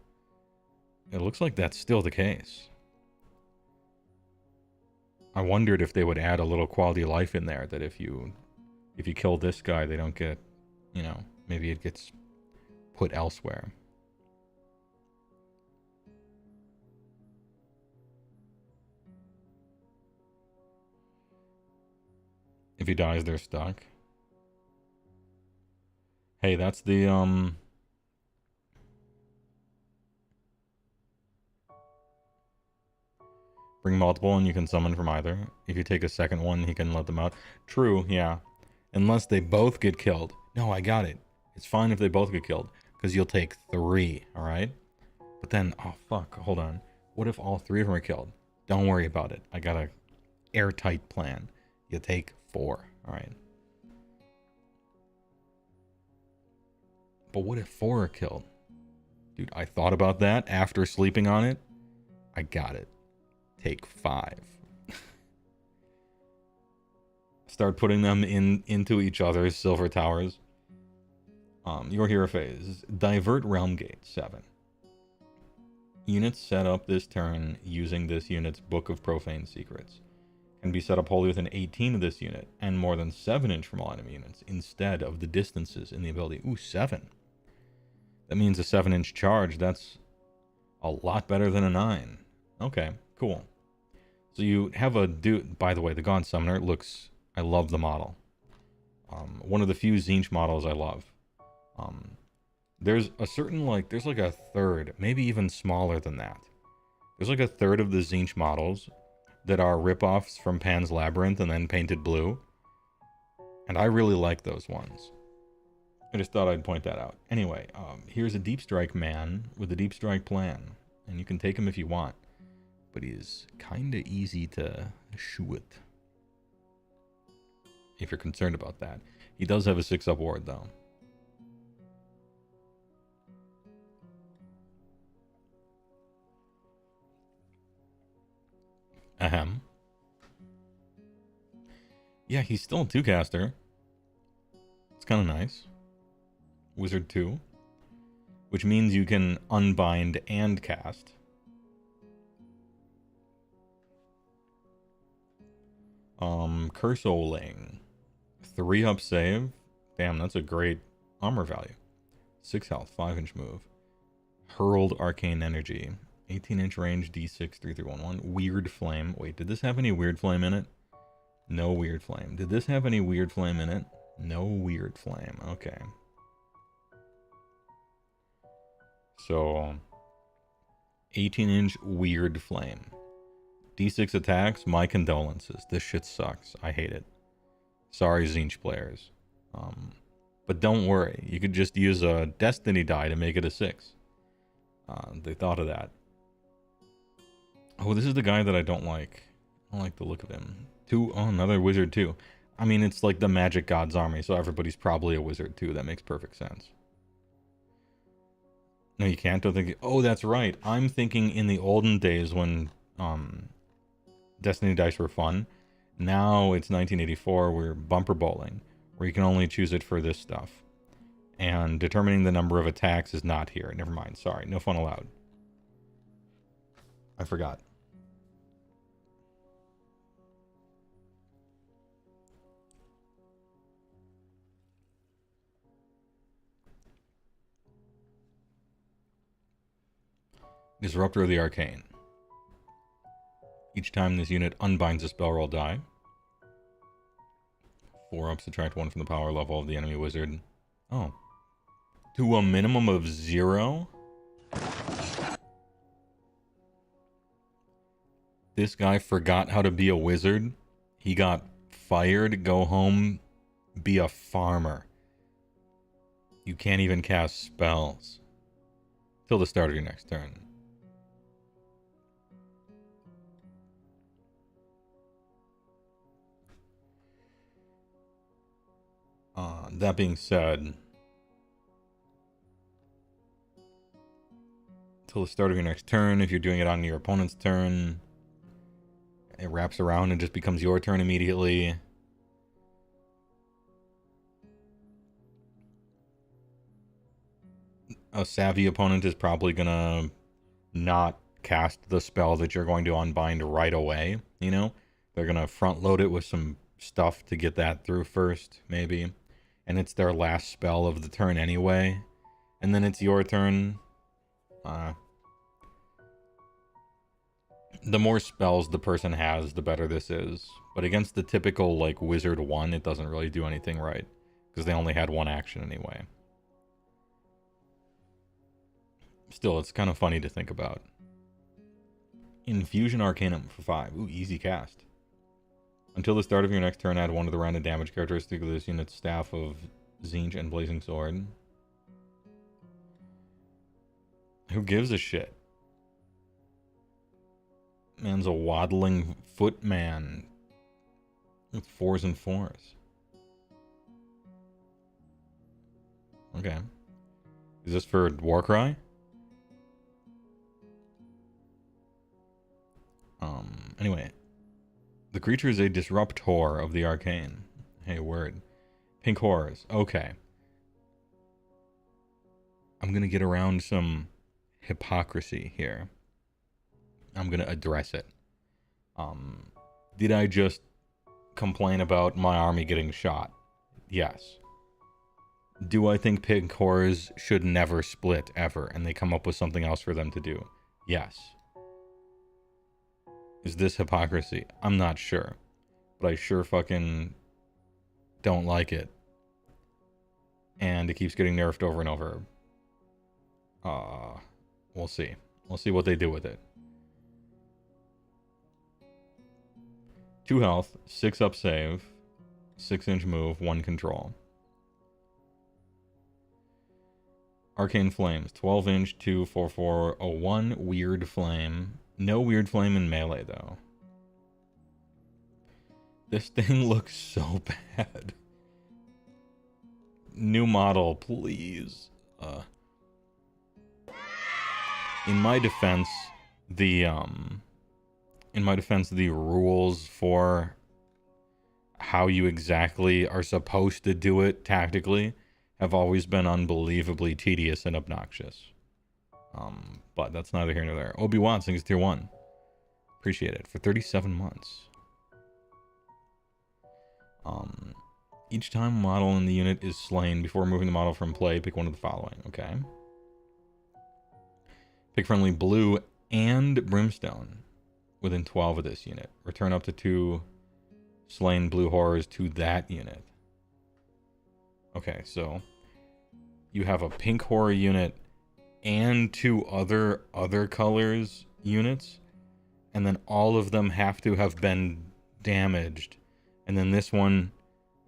It looks like that's still the case. I wondered if they would add a little quality of life in there, that if you kill this guy, they don't get, you know, maybe it gets put elsewhere. If he dies, they're stuck. Hey, that's the, bring multiple and you can summon from either. If you take a second one, he can let them out. True, yeah. Unless they both get killed. No, I got it. It's fine if they both get killed, because you'll take 3, alright? But then, oh fuck, hold on. What if all 3 of them are killed? Don't worry about it. I got a airtight plan. You take 4, alright? But what if 4 are killed? Dude, I thought about that after sleeping on it. I got it. Take 5. Start putting them into each other's silver towers. Your hero phase. Divert Realm Gate 7. Units set up this turn using this unit's Book of Profane Secrets can be set up wholly within 18 of this unit and more than 7-inch from all enemy units instead of the distances in the ability. Ooh, 7. That means a 7-inch charge. That's a lot better than a 9. Okay, cool. So you have a dude. By the way, the Gaunt Summoner looks... I love the model. One of the few Tzeentch models I love. There's a certain, like... There's like a third, maybe even smaller than that. There's like a third of the Tzeentch models that are ripoffs from Pan's Labyrinth and then painted blue. And I really like those ones. I just thought I'd point that out. Anyway, here's a Deep Strike man with a Deep Strike plan. And you can take him if you want. But he's kinda easy to shoot. If you're concerned about that. He does have a 6-up ward, though. Ahem. Yeah, he's still a 2-caster. It's kind of nice. Wizard 2. Which means you can unbind and cast. Cursoling. 3-up save. Damn, that's a great armor value. 6 health, 5-inch move. Hurled arcane energy. 18-inch range, D6, 3311. Weird flame. Wait, did this have any weird flame in it? No weird flame. Did this have any weird flame in it? No weird flame. Okay. So, 18-inch weird flame. D6 attacks, my condolences. This shit sucks. I hate it. Sorry, Tzeentch players. But don't worry. You could just use a Destiny die to make it a 6. They thought of that. Oh, this is the guy that I don't like. I don't like the look of him. Oh, another wizard too. I mean, it's like the Magic God's army, so everybody's probably a wizard too. That makes perfect sense. No, you can't. Don't think. Oh, that's right. I'm thinking in the olden days when Destiny dice were fun. Now it's 1984. We're bumper bowling, where you can only choose it for this stuff. And determining the number of attacks is not here. Never mind. Sorry. No fun allowed. I forgot. Disruptor of the Arcane. Each time this unit unbinds a spell roll die. 4-up, subtract 1 from the power level of the enemy wizard. Oh. To a minimum of 0? This guy forgot how to be a wizard. He got fired, go home, be a farmer. You can't even cast spells. Till the start of your next turn. That being said, till the start of your next turn, if you're doing it on your opponent's turn, it wraps around and just becomes your turn immediately. A savvy opponent is probably gonna not cast the spell that you're going to unbind right away, you know? They're gonna front load it with some stuff to get that through first, maybe. And it's their last spell of the turn anyway. And then it's your turn. The more spells the person has, the better this is. But against the typical, like, Wizard 1, it doesn't really do anything right. Because they only had one action anyway. Still, it's kind of funny to think about. Infusion Arcanum for 5. Ooh, easy cast. Until the start of your next turn, add 1 to the random damage characteristic of this unit's Staff of Tzeentch and Blazing Sword. Who gives a shit? Man's a waddling footman with 4s and 4s. Okay. Is this for Warcry? Anyway. The creature is a disruptor of the arcane. Hey, word. Pink horrors. Okay. I'm gonna get around some hypocrisy here. I'm gonna address it. Did I just complain about my army getting shot? Yes. Do I think pink horrors should never split ever and they come up with something else for them to do? Yes. Is this hypocrisy? I'm not sure. But I sure fucking don't like it. And it keeps getting nerfed over and over. We'll see. We'll see what they do with it. 2 health, 6 up save, 6-inch move, 1 control. Arcane Flames, 12-inch, 24401, Weird Flame. No Weird Flame in melee, though. This thing looks so bad. New model, please. In my defense, the rules for how you exactly are supposed to do it tactically have always been unbelievably tedious and obnoxious. But that's neither here nor there. Obi-Wan sings tier 1. Appreciate it. For 37 months. Each time a model in the unit is slain before removing the model from play, pick one of the following. Okay. Pick friendly blue and brimstone within 12 of this unit. Return up to 2 slain blue horrors to that unit. Okay, so you have a pink horror unit and 2 other colors units, and then all of them have to have been damaged. And then this one,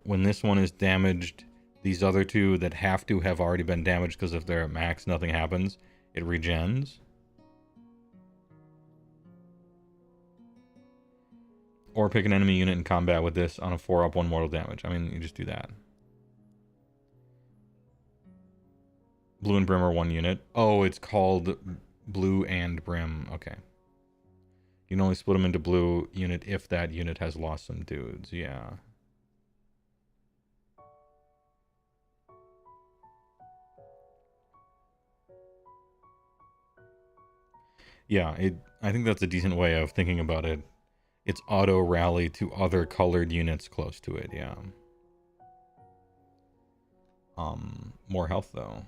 when this one is damaged, these other 2 that have to have already been damaged, because if they're at max, nothing happens. It regens. Or pick an enemy unit in combat with this on a 4-up 1 mortal damage. I mean, you just do that. Blue and Brim are 1 unit. Oh, it's called Blue and Brim. Okay. You can only split them into blue unit if that unit has lost some dudes. Yeah. Yeah, I think that's a decent way of thinking about it. It's auto rally to other colored units close to it, yeah. More health though.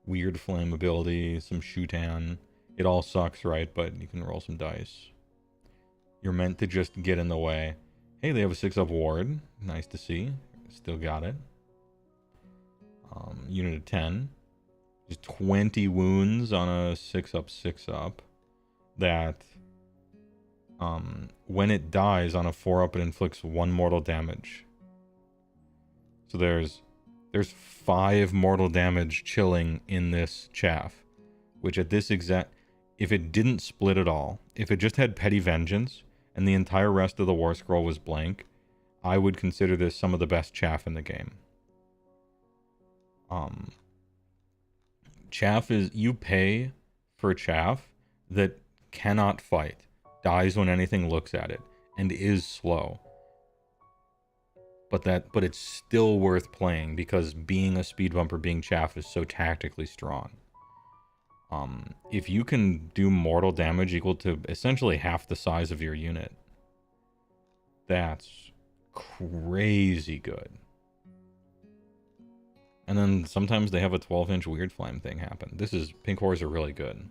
Weird flame ability, some Shutan. It all sucks, right? But you can roll some dice. You're meant to just get in the way. Hey, they have a 6-up ward. Nice to see. Still got it. Unit of 10. There's 20 wounds on a 6-up, 6-up. That, when it dies on a 4-up, it inflicts 1 mortal damage. So there's 5 mortal damage chilling in this chaff. Which at this exact... If it didn't split at all, if it just had Petty Vengeance, and the entire rest of the War Scroll was blank, I would consider this some of the best chaff in the game. Chaff is... You pay for chaff that cannot fight, dies when anything looks at it, and is slow. But it's still worth playing, because being a speed bumper, being chaff, is so tactically strong. If you can do mortal damage equal to essentially half the size of your unit, that's crazy good. And then sometimes they have a 12-inch weird flame thing happen. Pink horrors are really good.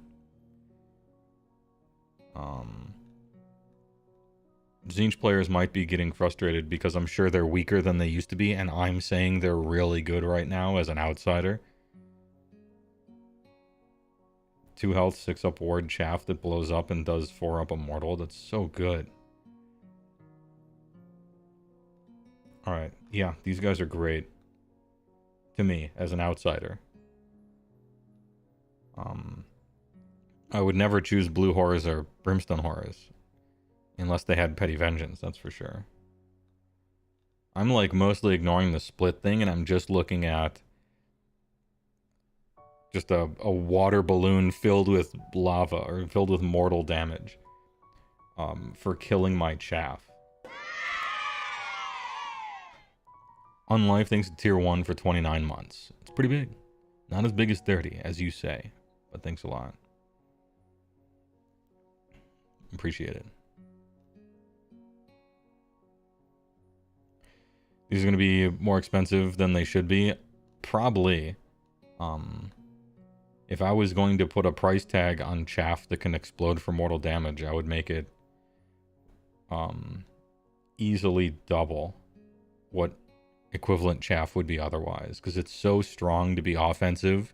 Tzeentch players might be getting frustrated because I'm sure they're weaker than they used to be, and I'm saying they're really good right now as an outsider. 2 health, 6-up ward chaff that blows up and does 4-up immortal. That's so good. Alright, yeah, these guys are great. To me, as an outsider. I would never choose blue horrors or brimstone horrors. Unless they had Petty Vengeance, that's for sure. I'm like mostly ignoring the split thing, and I'm just looking at just a water balloon filled with lava, or filled with mortal damage, for killing my chaff. Unlife thanks to tier 1 for 29 months. It's pretty big. Not as big as 30, as you say, but thanks a lot. Appreciate it. These are going to be more expensive than they should be. Probably. If I was going to put a price tag on chaff that can explode for mortal damage, I would make it easily double what equivalent chaff would be otherwise. Because it's so strong to be offensive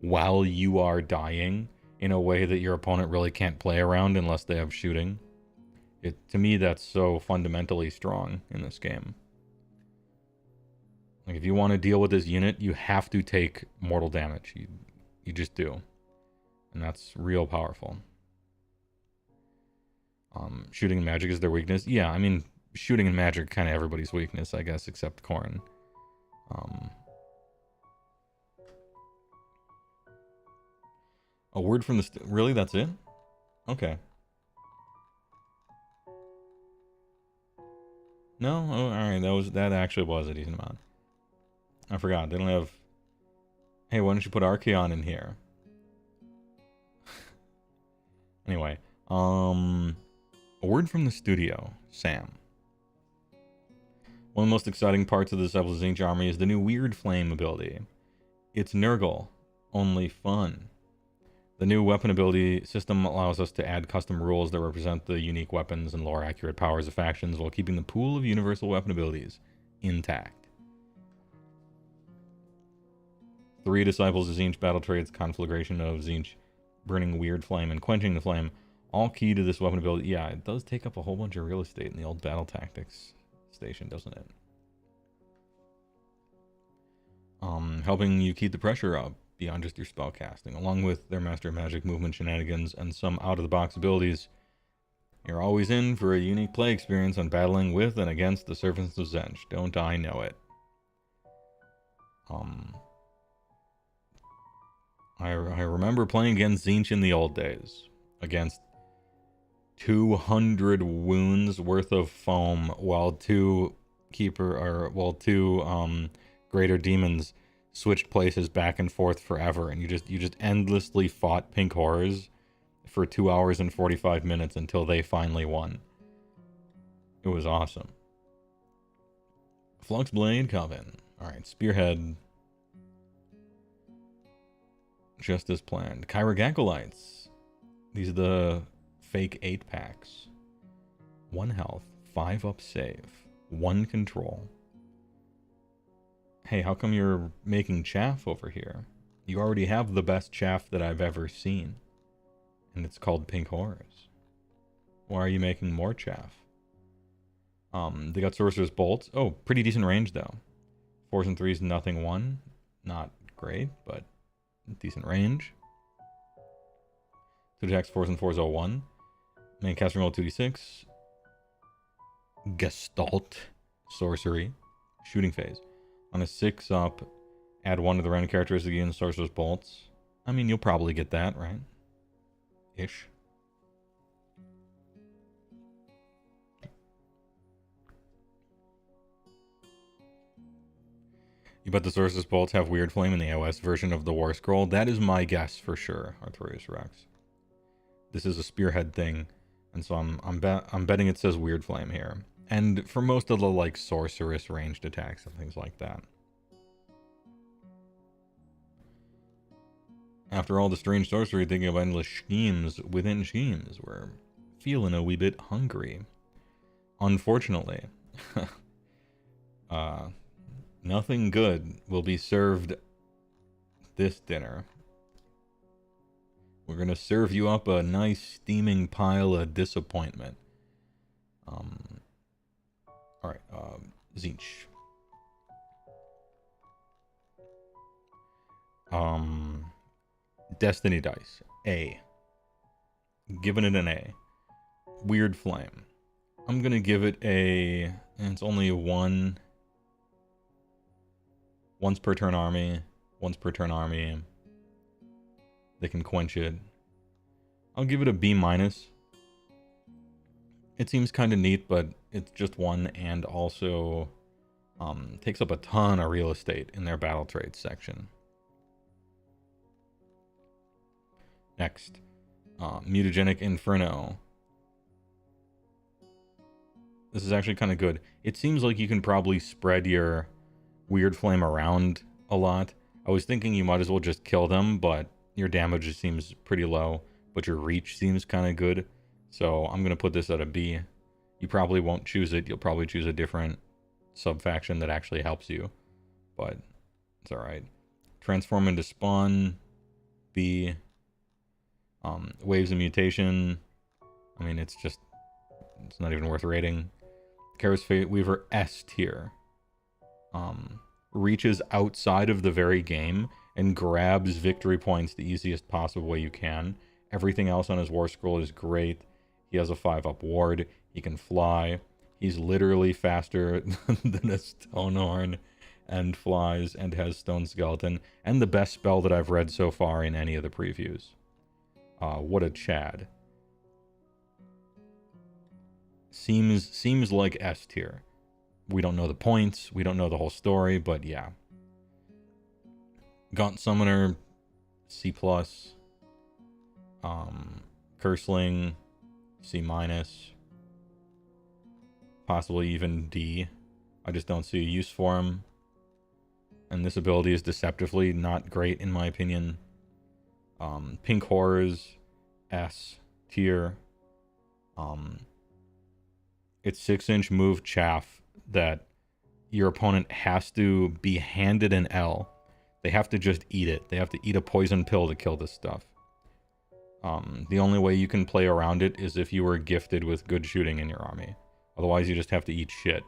while you are dying in a way that your opponent really can't play around unless they have shooting. To me, that's so fundamentally strong in this game. Like, if you want to deal with this unit, you have to take mortal damage. You just do. And that's real powerful. Shooting and magic is their weakness. Yeah, I mean, shooting and magic kind of everybody's weakness, I guess, except Corrin. A word from the... Really? That's it? Okay. No? Oh, alright. That actually was a decent amount. I forgot. They don't have... Hey, why don't you put Archeon in here? Anyway. A word from the studio. Sam. One of the most exciting parts of the Disciples of Tzeentch army is the new Weird Flame ability. It's Nurgle. Only fun. The new weapon ability system allows us to add custom rules that represent the unique weapons and lore-accurate powers of factions while keeping the pool of universal weapon abilities intact. 3 Disciples of Tzeentch battle trades, conflagration of Tzeentch, burning Weird Flame, and quenching the flame, all key to this weapon ability. Yeah, it does take up a whole bunch of real estate in the old battle tactics station, doesn't it? Helping you keep the pressure up beyond just your spell casting, along with their Master of Magic movement shenanigans and some out-of-the-box abilities. You're always in for a unique play experience on battling with and against the servants of Tzeentch. Don't I know it? I remember playing against Tzeentch in the old days, against 200 wounds worth of foam, while two greater demons switched places back and forth forever, and you just endlessly fought pink horrors for 2 hours and 45 minutes until they finally won. It was awesome. Flux Blade Coven. Alright, Spearhead. Just as planned. Chirogacolites. These are the fake 8-packs. 1 health, 5 up save, 1 control. Hey, how come you're making chaff over here? You already have the best chaff that I've ever seen. And it's called Pink Horrors. Why are you making more chaff? They got Sorcerer's Bolts. Oh, pretty decent range though. 4s and 3s, nothing 1. Not great, but decent range. 2 attacks, 4s and 4s, 0-1. Main casting roll 2d6. Gestalt. Sorcery. Shooting phase. On a 6 up, add 1 to the random characteristic in Sorcerer's Bolts. I mean, you'll probably get that, right? Ish. You bet the Sorcerer's Bolts have Weird Flame in the AOS version of the War Scroll? That is my guess for sure, Artorius Rex. This is a Spearhead thing, and so I'm betting it says Weird Flame here. And for most of the, like, sorceress ranged attacks and things like that. After all the strange sorcery, thinking of endless schemes within schemes, we're feeling a wee bit hungry. Unfortunately, nothing good will be served this dinner. We're gonna serve you up a nice steaming pile of disappointment. Alright, Tzeentch. Destiny Dice. A. Giving it an A. Weird Flame. I'm gonna give it a... And it's only 1... Once per turn army. Once per turn army. They can quench it. I'll give it a B-. It seems kind of neat, but it's just 1 and also takes up a ton of real estate in their battle trades section. Next, Mutagenic Inferno. This is actually kind of good. It seems like you can probably spread your Weird Flame around a lot. I was thinking you might as well just kill them, but your damage seems pretty low, but your reach seems kind of good. So I'm going to put this at a B. You probably won't choose it. You'll probably choose a different sub-faction that actually helps you. But it's alright. Transform into Spawn. B. Waves of Mutation. I mean, it's not even worth rating. Kara's Fate Weaver S tier. reaches outside of the very game and grabs victory points the easiest possible way you can. Everything else on his war scroll is great. He has a 5-up ward. He can fly. He's literally faster than a Stonehorn and flies and has Stone Skeleton. And the best spell that I've read so far in any of the previews. What a Chad. Seems like S tier. We don't know the points. We don't know the whole story, but yeah. Gaunt Summoner, C+. Curseling, C-. Possibly even D. I just don't see a use for him. And this ability is deceptively not great in my opinion. Pink Horrors, S tier. It's 6-inch move chaff that your opponent has to be handed an L. They have to just eat it. They have to eat a poison pill to kill this stuff. The only way you can play around it is if you were gifted with good shooting in your army. Otherwise, you just have to eat shit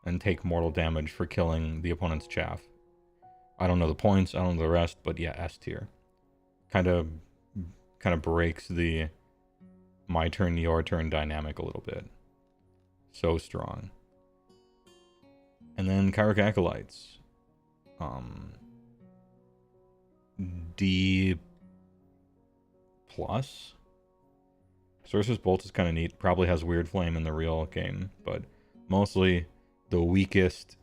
and take mortal damage for killing the opponent's chaff. I don't know the points. I don't know the rest, but yeah, S tier. Kind of breaks the my turn, your turn dynamic a little bit. So strong. And then Kyric Acolytes. D+. Sorcerer's Bolt is kind of neat. Probably has Weird Flame in the real game, but mostly the weakest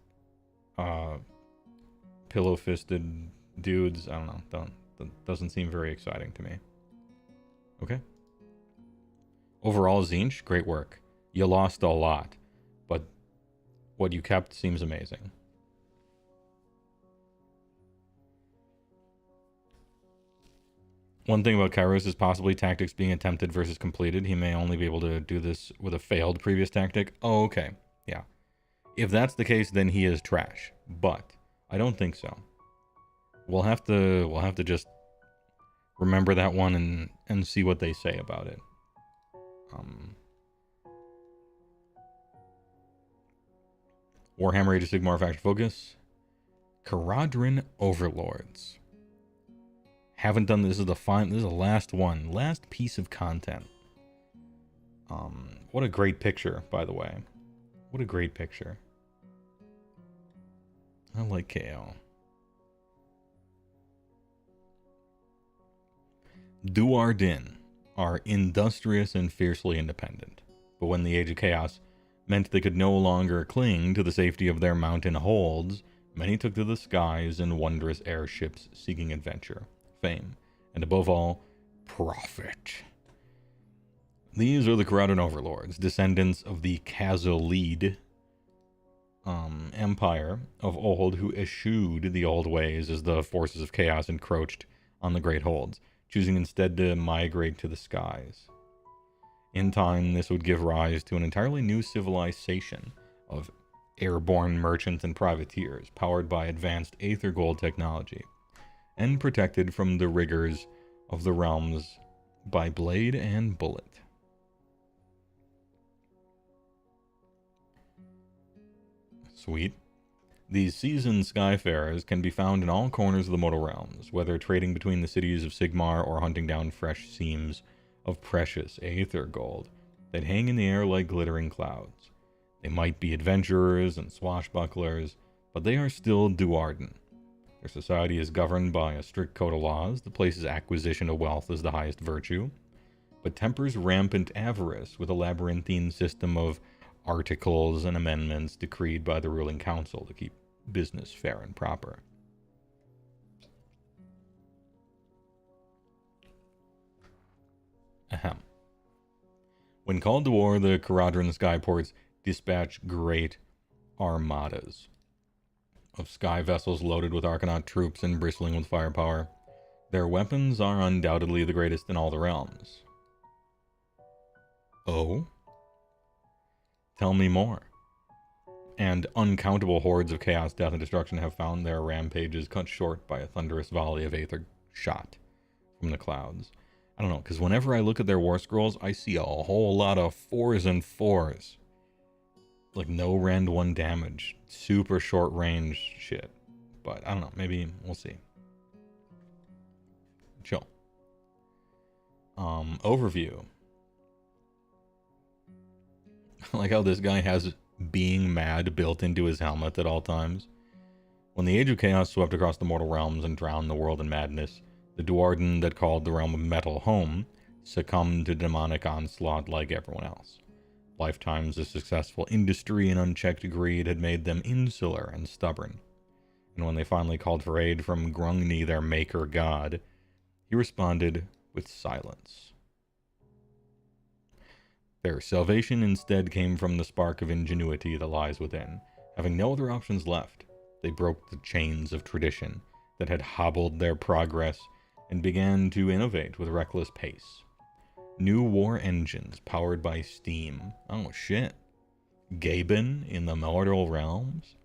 pillow-fisted dudes. I don't know. Doesn't seem very exciting to me. Okay. Overall, Tzeentch, great work. You lost a lot, but what you kept seems amazing. One thing about Kairos is possibly tactics being attempted versus completed. He may only be able to do this with a failed previous tactic. Oh, okay. Yeah. If that's the case, then he is trash. But I don't think so. We'll have to just remember that one and see what they say about it. Warhammer Age of Sigmar Faction Focus. Kharadron Overlords. Haven't done this. This is the last one. Last piece of content. What a great picture, by the way. What a great picture. I like KO. Duardin are industrious and fiercely independent, but when the Age of Chaos meant they could no longer cling to the safety of their mountain holds, many took to the skies in wondrous airships seeking adventure, fame, and above all, profit. These are the Kharadron Overlords, descendants of the Khazalid empire of old, who eschewed the old ways as the forces of chaos encroached on the great holds, choosing instead to migrate to the skies. In time, this would give rise to an entirely new civilization of airborne merchants and privateers, powered by advanced Aether Gold technology, and protected from the rigors of the realms by blade and bullet. Sweet. These seasoned skyfarers can be found in all corners of the mortal realms, whether trading between the cities of Sigmar or hunting down fresh seams of precious Aether Gold that hang in the air like glittering clouds. They might be adventurers and swashbucklers, but they are still Duardin. Their society is governed by a strict code of laws that places acquisition of wealth as the highest virtue, but tempers rampant avarice with a labyrinthine system of articles and amendments decreed by the ruling council to keep business fair and proper. Ahem. When called to war, the Kharadron skyports dispatch great armadas of sky vessels loaded with Arcanaut troops and bristling with firepower. Their weapons are undoubtedly the greatest in all the realms. Oh? Tell me more. And uncountable hordes of chaos, death, and destruction have found their rampages cut short by a thunderous volley of aether shot from the clouds. I don't know, because whenever I look at their war scrolls, I see a whole lot of 4s and 4s. Like no rend 1 damage. Super short range shit. but I don't know. Maybe we'll see. Chill. Overview. I like how this guy has being mad built into his helmet at all times. When the Age of Chaos swept across the mortal realms and drowned the world in madness, the Duarden that called the realm of metal home succumbed to demonic onslaught like everyone else. Lifetimes of successful industry and unchecked greed had made them insular and stubborn. And when they finally called for aid from Grungni, their maker god, he responded with silence. Their salvation instead came from the spark of ingenuity that lies within. Having no other options left, they broke the chains of tradition that had hobbled their progress and began to innovate with reckless pace. New war engines powered by steam. Oh shit. Gaben in the mortal realms?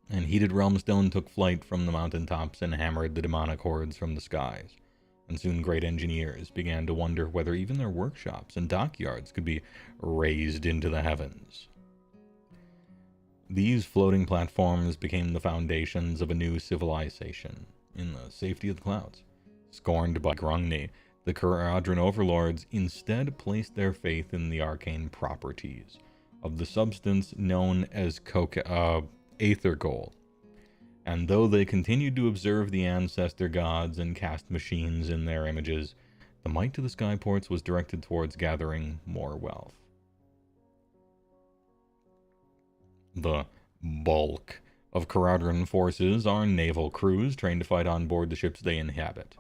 And heated realmstone took flight from the mountaintops and hammered the demonic hordes from the skies. And soon great engineers began to wonder whether even their workshops and dockyards could be raised into the heavens. These floating platforms became the foundations of a new civilization in the safety of the clouds. Scorned by Grungni, the Kharadron Overlords instead placed their faith in the arcane properties of the substance known as Aether Gold. And though they continued to observe the ancestor gods and cast machines in their images, the might to the skyports was directed towards gathering more wealth. The bulk of Kharadron forces are naval crews trained to fight on board the ships they inhabit,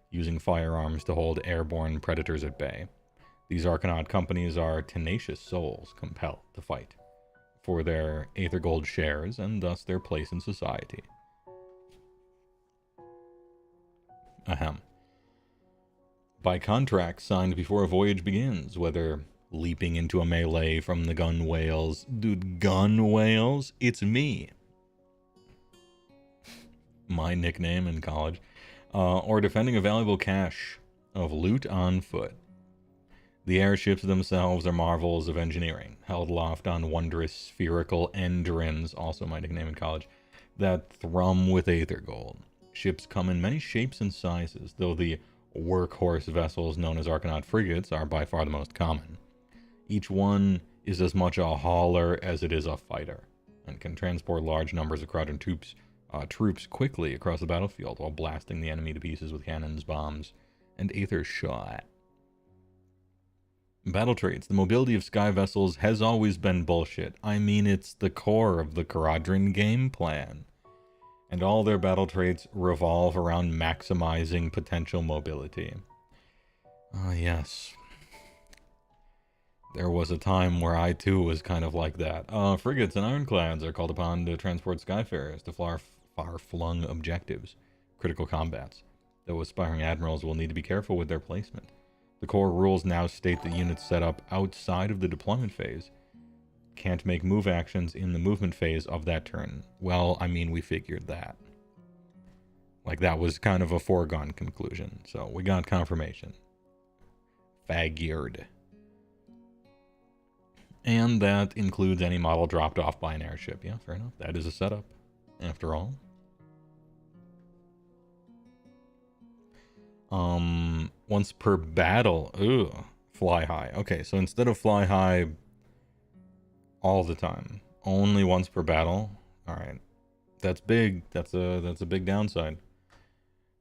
using firearms to hold airborne predators at bay. These Arcanaut companies are tenacious souls compelled to fight for their Aether Gold shares and thus their place in society. Ahem. By contract signed before a voyage begins, whether leaping into a melee from the gun whales. Dude, gun whales? It's me. My nickname in college. Or defending a valuable cache of loot on foot. The airships themselves are marvels of engineering, held aloft on wondrous spherical endrins, also my nickname in college, that thrum with Aether Gold. Ships come in many shapes and sizes, though the workhorse vessels known as Arcanaut frigates are by far the most common. Each one is as much a hauler as it is a fighter, and can transport large numbers of Kharadron troops quickly across the battlefield while blasting the enemy to pieces with cannons, bombs, and Aether shot. Battle traits. The mobility of sky vessels has always been bullshit. I mean, it's the core of the Kharadron game plan. And all their battle traits revolve around maximizing potential mobility. Ah, yes. There was a time where I too was kind of like that. Frigates and ironclads are called upon to transport skyfarers to far-flung objectives, critical combats, though aspiring admirals will need to be careful with their placement. The core rules now state that units set up outside of the deployment phase can't make move actions in the movement phase of that turn. Well, I mean, we figured that. Like, that was kind of a foregone conclusion, so we got confirmation. Figured. And that includes any model dropped off by an airship. Yeah, fair enough. That is a setup, after all. Once per battle. Ooh, fly high. Okay, so instead of fly high all the time, only once per battle. All right, that's big. That's a big downside.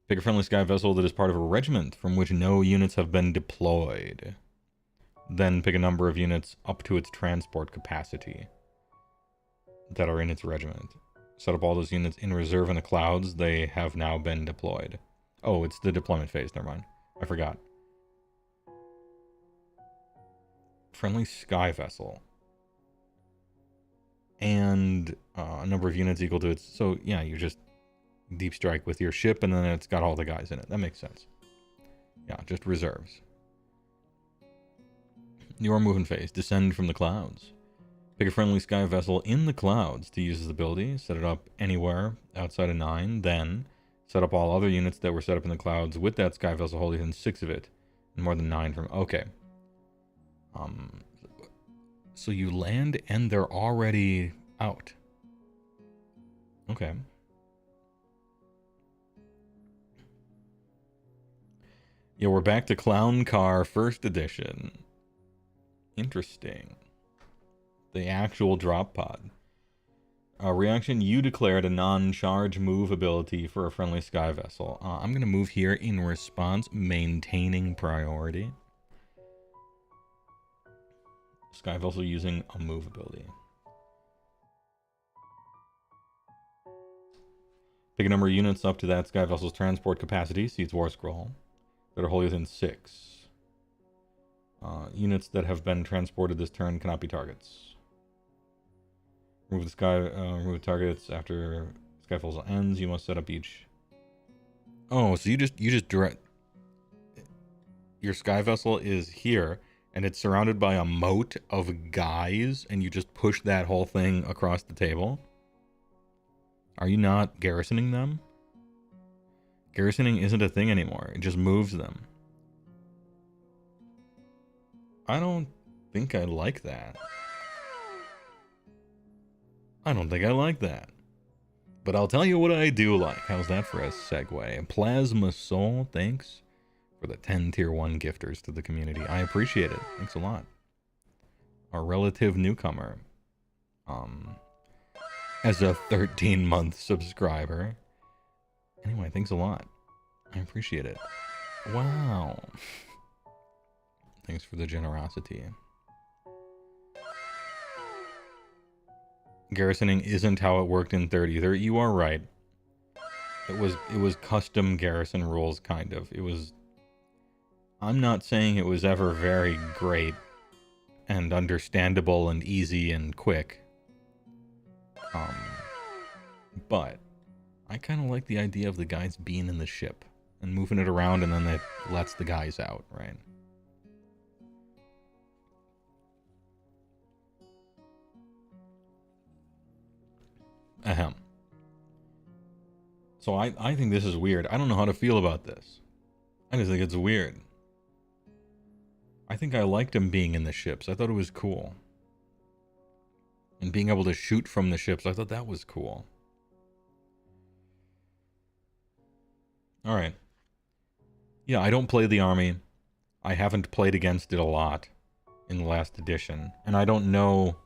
Pick a friendly sky vessel that is part of a regiment from which no units have been deployed. Then pick a number of units up to its transport capacity that are in its regiment. Set up all those units in reserve in the clouds. They have now been deployed. Oh, it's the deployment phase. Never mind. I forgot. Friendly sky vessel. And a number of units equal to its... So, yeah, you just deep strike with your ship, and then it's got all the guys in it. That makes sense. Yeah, just reserves. Your movement phase. Descend from the clouds. Pick a friendly sky vessel in the clouds to use this ability. Set it up anywhere outside of 9. Then set up all other units that were set up in the clouds with that sky vessel holding within 6 of it. And more than 9 from... Okay. So you land and they're already out. Okay. Yeah, we're back to Clown Car First Edition. Interesting. The actual drop pod. Reaction, you declared a non-charge move ability for a friendly sky vessel. I'm going to move here in response, maintaining priority. Sky vessel using a move ability. Pick a number of units up to that sky vessel's transport capacity, see its war scroll, that are wholly within 6. Units that have been transported this turn cannot be targets. Remove the targets after Skyfall ends. You must set up each. Oh, so you just direct. Your sky vessel is here, and it's surrounded by a moat of guys, and you just push that whole thing across the table. Are you not garrisoning them? Garrisoning isn't a thing anymore. It just moves them. I don't think I like that. I don't think I like that. But I'll tell you what I do like. How's that for a segue? Plasma Soul, thanks for the 10 tier 1 gifters to the community. I appreciate it. Thanks a lot. Our relative newcomer. As a 13-month subscriber. Anyway, thanks a lot. I appreciate it. Wow. Thanks for the generosity. Garrisoning isn't how it worked in 30 either. You are right. It was custom garrison rules, kind of. It was... I'm not saying it was ever very great and understandable and easy and quick. But I kind of like the idea of the guys being in the ship and moving it around, and then it lets the guys out, right? Ahem. So I think this is weird. I don't know how to feel about this. I just think it's weird. I think I liked him being in the ships. I thought it was cool. And being able to shoot from the ships, I thought that was cool. Alright. Yeah, I don't play the army. I haven't played against it a lot in the last edition. And I don't know...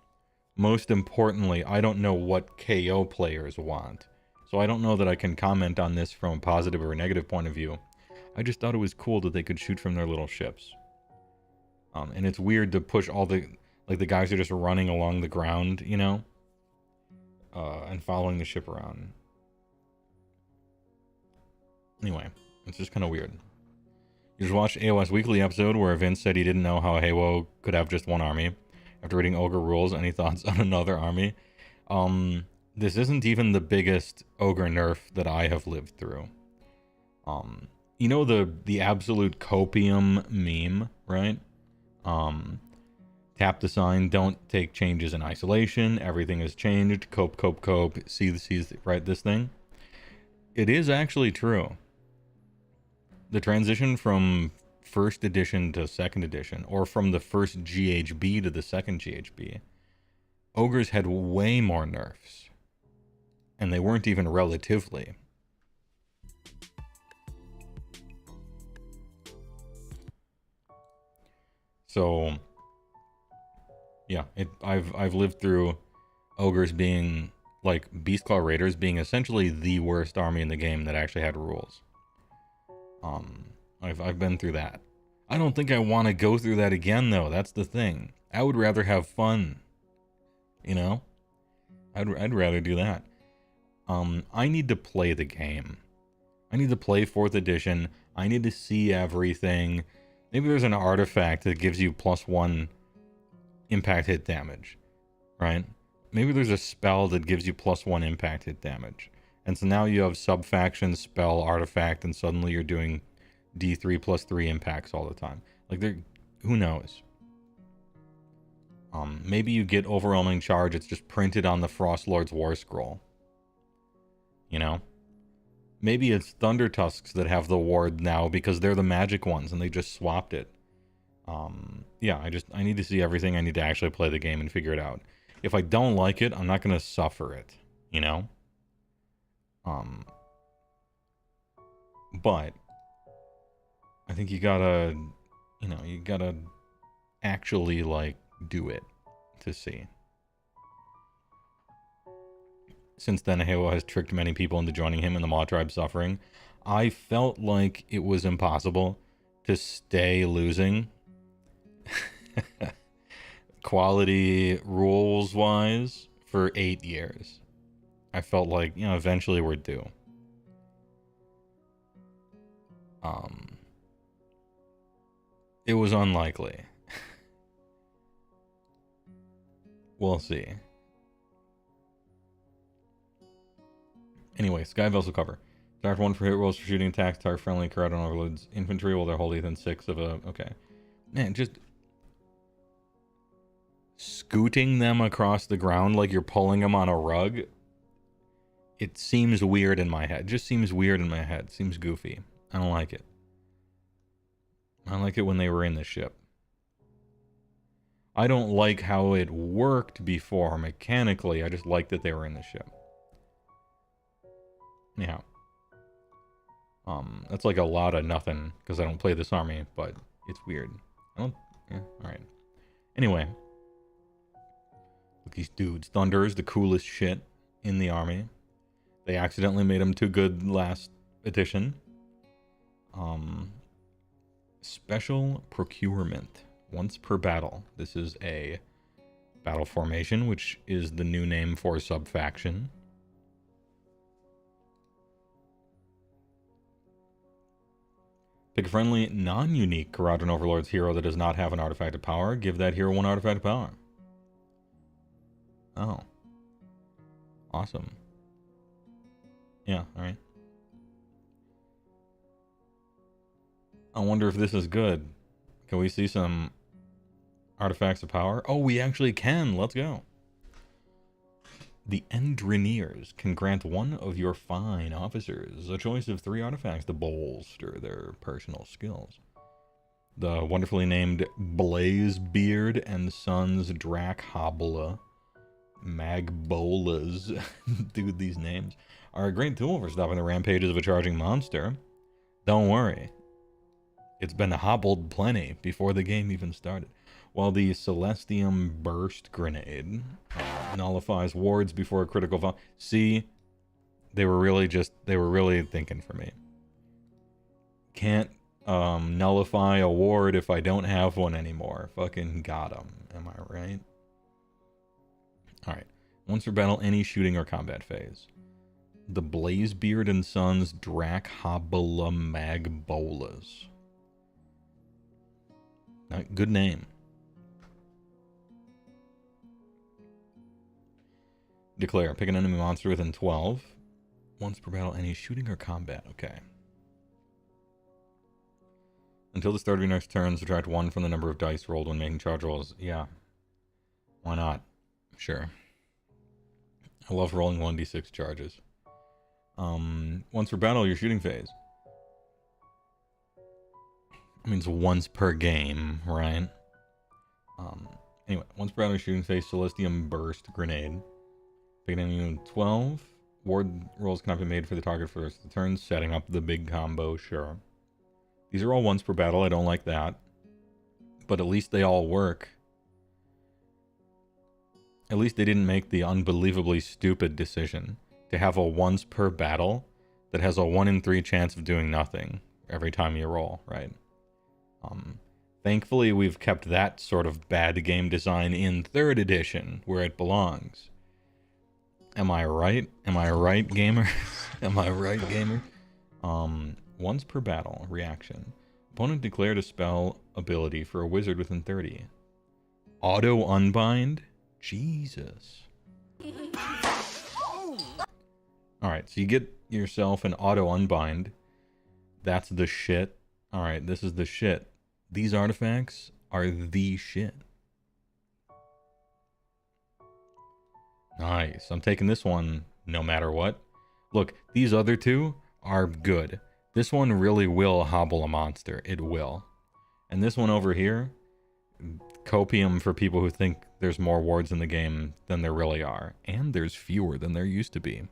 Most importantly, I don't know what KO players want. So I don't know that I can comment on this from a positive or a negative point of view. I just thought it was cool that they could shoot from their little ships. And it's weird to push all the... Like, the guys are just running along the ground, you know? And following the ship around. Anyway, it's just kind of weird. You just watched HeyWoah's weekly episode where Vince said he didn't know how HeyWoah could have just one army. After reading Ogre rules, any thoughts on another army? This isn't even the biggest Ogre nerf that I have lived through. You know the absolute copium meme, right? Tap the sign, don't take changes in isolation, everything is changed, cope, see, right, this thing? It is actually true. The transition from first edition to second edition, or from the first GHB to the second GHB, Ogres had way more nerfs. And they weren't even relatively. So, yeah, I've lived through Ogres being, like, Beastclaw Raiders being essentially the worst army in the game that actually had rules. I've been through that. I don't think I want to go through that again, though. That's the thing. I would rather have fun. You know? I'd rather do that. I need to play the game. I need to play 4th edition. I need to see everything. Maybe there's an artifact that gives you +1 impact hit damage. Right? Maybe there's a spell that gives you +1 impact hit damage. And so now you have sub-faction, spell, artifact, and suddenly you're doing D3 +3 impacts all the time. Like, who knows? Maybe you get overwhelming charge. It's just printed on the Frost Lord's War Scroll. You know? Maybe it's Thunder Tusks that have the ward now because they're the magic ones and they just swapped it. Yeah, I need to see everything. I need to actually play the game and figure it out. If I don't like it, I'm not going to suffer it. You know? But I think you gotta, you gotta actually, like, do it to see. Since then, HeyWoah has tricked many people into joining him in the mawtribe suffering. I felt like it was impossible to stay losing quality rules-wise for 8 years. I felt like, eventually we're due. It was unlikely. We'll see. Anyway, Sky Vessel cover. Target 1 for hit rolls for shooting attacks. Target friendly Kharadron Overlords infantry while they're holding within 6 of a... Okay. Man, just... scooting them across the ground like you're pulling them on a rug. It seems weird in my head. It just seems weird in my head. It seems goofy. I don't like it. I like it when they were in the ship. I don't like how it worked before mechanically. I just like that they were in the ship. Anyhow. That's like a lot of nothing because I don't play this army, but it's weird. Alright. Anyway. Look, these dudes. Thunder is the coolest shit in the army. They accidentally made him too good last edition. Special procurement. Once per battle. This is a battle formation, which is the new name for sub-faction. Pick a friendly, non-unique Kharadron Overlords hero that does not have an artifact of power. Give that hero 1 artifact of power. Oh. Awesome. Yeah, alright. I wonder if this is good. Can we see some artifacts of power? Oh, we actually can. Let's go. The Endrineers can grant 1 of your fine officers a choice of 3 artifacts to bolster their personal skills. The wonderfully named Blazebeard and Sons Drakhabla Magbolas, dude, these names, are a great tool for stopping the rampages of a charging monster. Don't worry. It's been hobbled plenty before the game even started. While the Celestium Burst Grenade nullifies wards before a critical fall. See, they were really thinking for me. Can't nullify a ward if I don't have one anymore. Fucking got him. Am I right? Alright. Once per battle, any shooting or combat phase. The Blazebeard and Sons Drakhabla Magbolas. Good name. Declare. Pick an enemy monster within 12. Once per battle, any shooting or combat. Okay. Until the start of your next turn, subtract 1 from the number of dice rolled when making charge rolls. Yeah. Why not? Sure. I love rolling 1d6 charges. Once per battle, your shooting phase. It means once per game, right? Anyway, once per battle, your shooting phase, Celestium Burst Grenade. Pick an enemy 12. Ward rolls cannot be made for the target for the rest of the turn. Setting up the big combo, sure. These are all once per battle. I don't like that. But at least they all work. At least they didn't make the unbelievably stupid decision to have a once per battle that has a 1 in 3 chance of doing nothing every time you roll, right? Thankfully, we've kept that sort of bad game design in 3rd edition, where it belongs. Am I right? Am I right, gamer? Am I right, gamer? Once per battle, reaction. Opponent declared a spell ability for a wizard within 30. Auto unbind? Jesus. Alright, so you get yourself an auto unbind. That's the shit. Alright, this is the shit. These artifacts are the shit. Nice. I'm taking this one no matter what. Look, these other 2 are good. This one really will hobble a monster. It will. And this one over here, copium for people who think there's more wards in the game than there really are. And there's fewer than there used to be.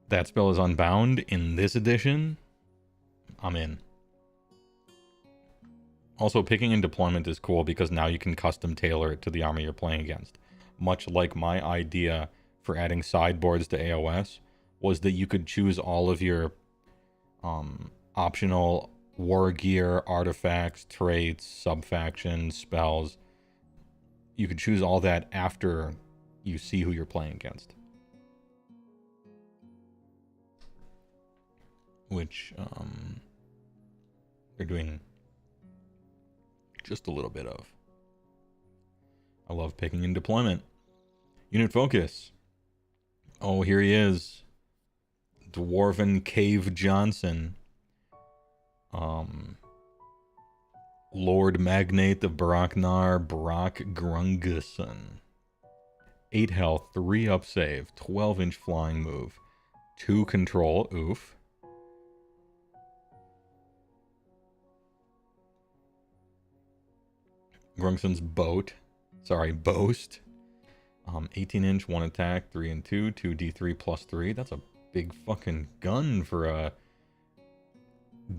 that spell is unbound in this edition, I'm in. Also, picking in deployment is cool because now you can custom tailor it to the army you're playing against. Much like my idea for adding sideboards to AOS was that you could choose all of your optional war gear, artifacts, traits, sub-factions, spells. You could choose all that after you see who you're playing against. Which they're doing just a little bit of. I love picking in deployment. Unit focus. Oh, here he is. Dwarven Cave Johnson. Lord Magnate of Baraknar, Brock Grunguson. 8 health, 3 up save, 12-inch flying move, 2 control, oof. Grungson's boast. 18-inch, 1 attack, 3 and 2, 2d3 plus 3. That's a big fucking gun for a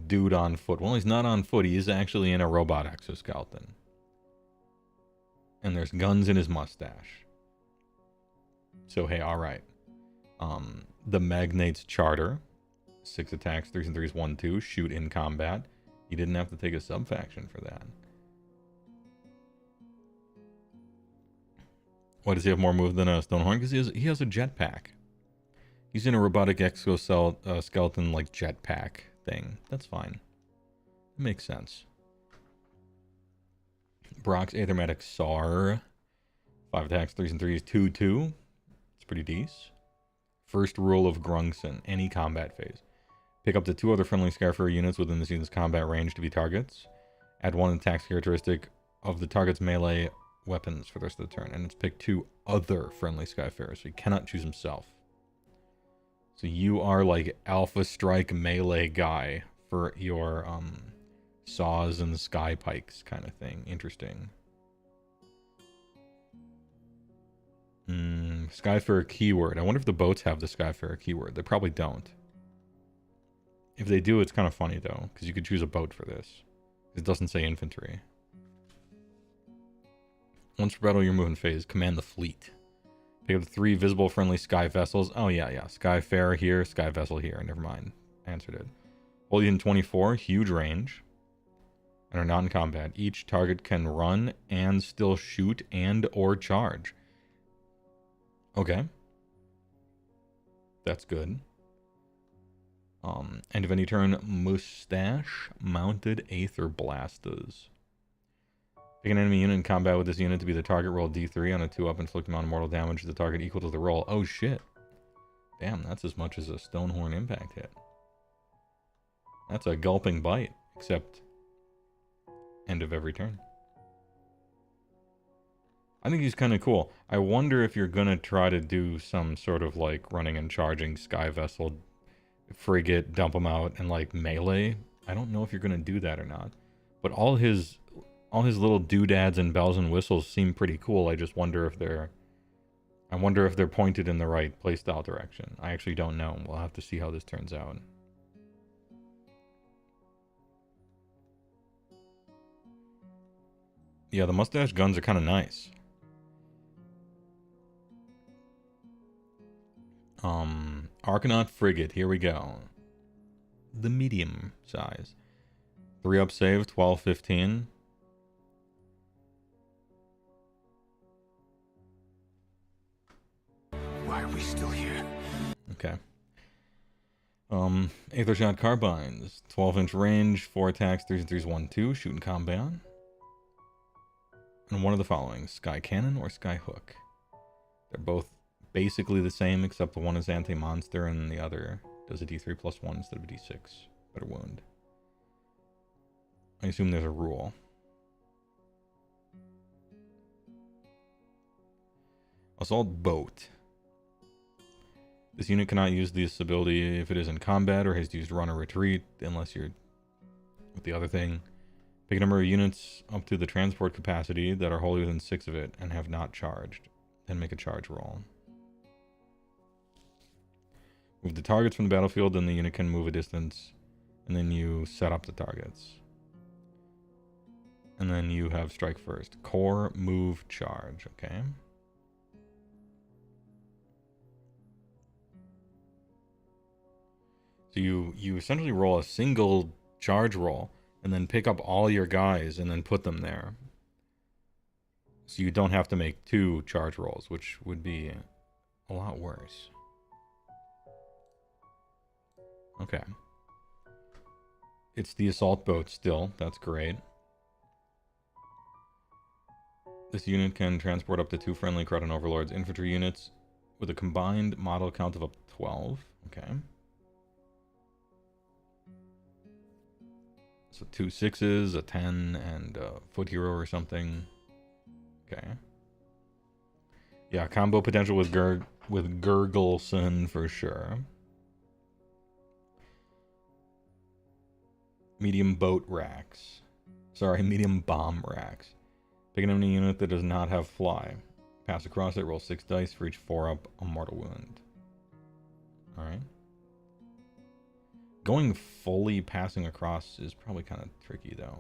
dude on foot. Well, he's not on foot. He is actually in a robot exoskeleton. And there's guns in his mustache. So, hey, alright. The Magnate's Charter. 6 attacks, 3s and 3s, 1, 2. Shoot in combat. He didn't have to take a sub-faction for that. Why does he have more move than a Stonehorn? Because he has a jetpack. He's in a robotic exoskeleton like jetpack thing. That's fine. It makes sense. Brock's Aethermatic Sar. 5 attacks, 3s and 3s, 2, 2. It's pretty decent. First rule of Grungson. Any combat phase. Pick up to 2 other friendly Skyfarer units within this unit's combat range to be targets. Add 1 attack characteristic of the target's melee weapons for the rest of the turn. And it's pick 2 other friendly Skyfarers. So he cannot choose himself. So you are like Alpha Strike melee guy for your saws and sky pikes kind of thing. Interesting. Skyfarer keyword. I wonder if the boats have the Skyfarer keyword. They probably don't. If they do, it's kind of funny though, because you could choose a boat for this. It doesn't say infantry. Once per battle, you're moving phase. Command the fleet. Pick up 3 visible friendly sky vessels. Oh, yeah. Skyfarer here, sky vessel here. Never mind. Answered it. Hold in 24, huge range. And are not in combat. Each target can run and still shoot and or charge. Okay. That's good. End of any turn, mustache mounted Aether Blasters. Pick an enemy unit in combat with this unit to be the target. Roll D3 on a 2-up, inflict amount of mortal damage to the target equal to the roll. Oh shit. Damn, that's as much as a Stonehorn impact hit. That's a gulping bite, except end of every turn. I think he's kind of cool. I wonder if you're gonna try to do some sort of like running and charging sky vessel frigate, dump them out, and like melee. I don't know if you're gonna do that or not. But all his little doodads and bells and whistles seem pretty cool. I just wonder if they're pointed in the right playstyle direction. I actually don't know. We'll have to see how this turns out. Yeah, the mustache guns are kind of nice. Arcanaut Frigate, here we go. The medium size. 3-up save, 12, 15. Why are we still here? Okay. Aether Shot Carbines. 12-inch range, 4 attacks, 3s and 3s, 1, 2. Shoot in combat. And one of the following. Sky Cannon or Sky Hook. They're both basically the same, except the one is anti-monster and the other does a d3 plus 1 instead of a d6. Better wound. I assume there's a rule. Assault Boat. This unit cannot use this ability if it is in combat or has used run or retreat, unless you're with the other thing. Pick a number of units up to the transport capacity that are wholly within 6 of it and have not charged. Then make a charge roll. Move the targets from the battlefield, and the unit can move a distance. And then you set up the targets. And then you have strike first. Core, move, charge. Okay. So you essentially roll a single charge roll, and then pick up all your guys, and then put them there. So you don't have to make 2 charge rolls, which would be a lot worse. Okay. It's the assault boat still. That's great. This unit can transport up to 2 friendly Kharadron Overlords infantry units with a combined model count of up to 12. Okay. So 2 6s, a 10, and a foot hero or something. Okay. Yeah, combo potential with Gurgleson for sure. Medium boat racks. Sorry, medium bomb racks. Pick an enemy unit that does not have fly. Pass across it, roll 6 dice for each 4-up, a mortal wound. Alright. Going fully passing across is probably kind of tricky, though.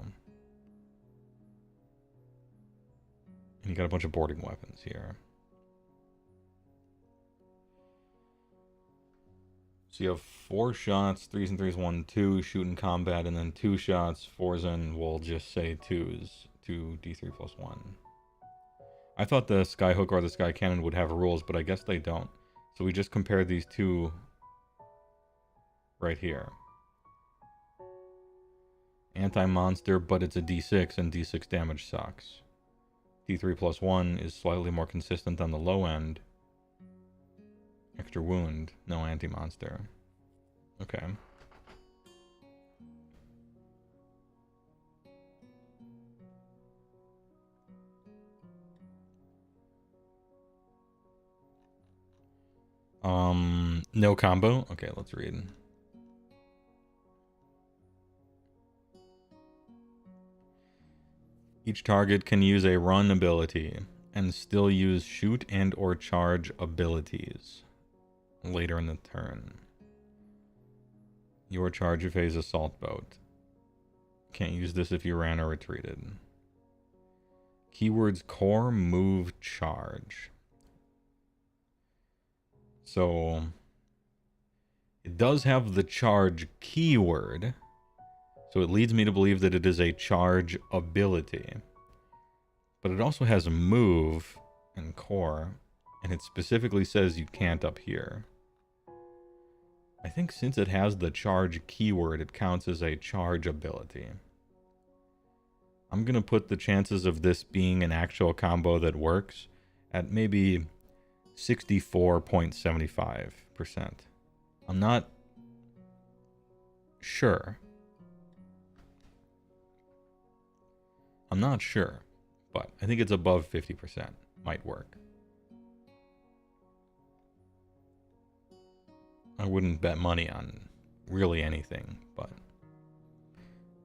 And you got a bunch of boarding weapons here. So you have 4 shots, 3s and 3s, 1, 2, shoot in combat, and then 2 shots, 4s, and we'll just say 2s, 2d3 plus 1. I thought the Skyhook or the Sky Cannon would have rules, but I guess they don't. So we just compare these two right here. Anti-monster, but it's a d6, and d6 damage sucks. d3 plus 1 is slightly more consistent on the low end. Extra wound, no anti-monster. Okay. No combo? Okay, let's read. Each target can use a run ability and still use shoot and or charge abilities later in the turn. Your charge phase assault boat. Can't use this if you ran or retreated. Keywords core, move, charge. So it does have the charge keyword, so it leads me to believe that it is a charge ability. But it also has a move and core, and it specifically says you can't up here. I think since it has the charge keyword, it counts as a charge ability. I'm going to put the chances of this being an actual combo that works at maybe 64.75%. I'm not sure. I'm not sure, but I think it's above 50%. Might work. I wouldn't bet money on really anything, but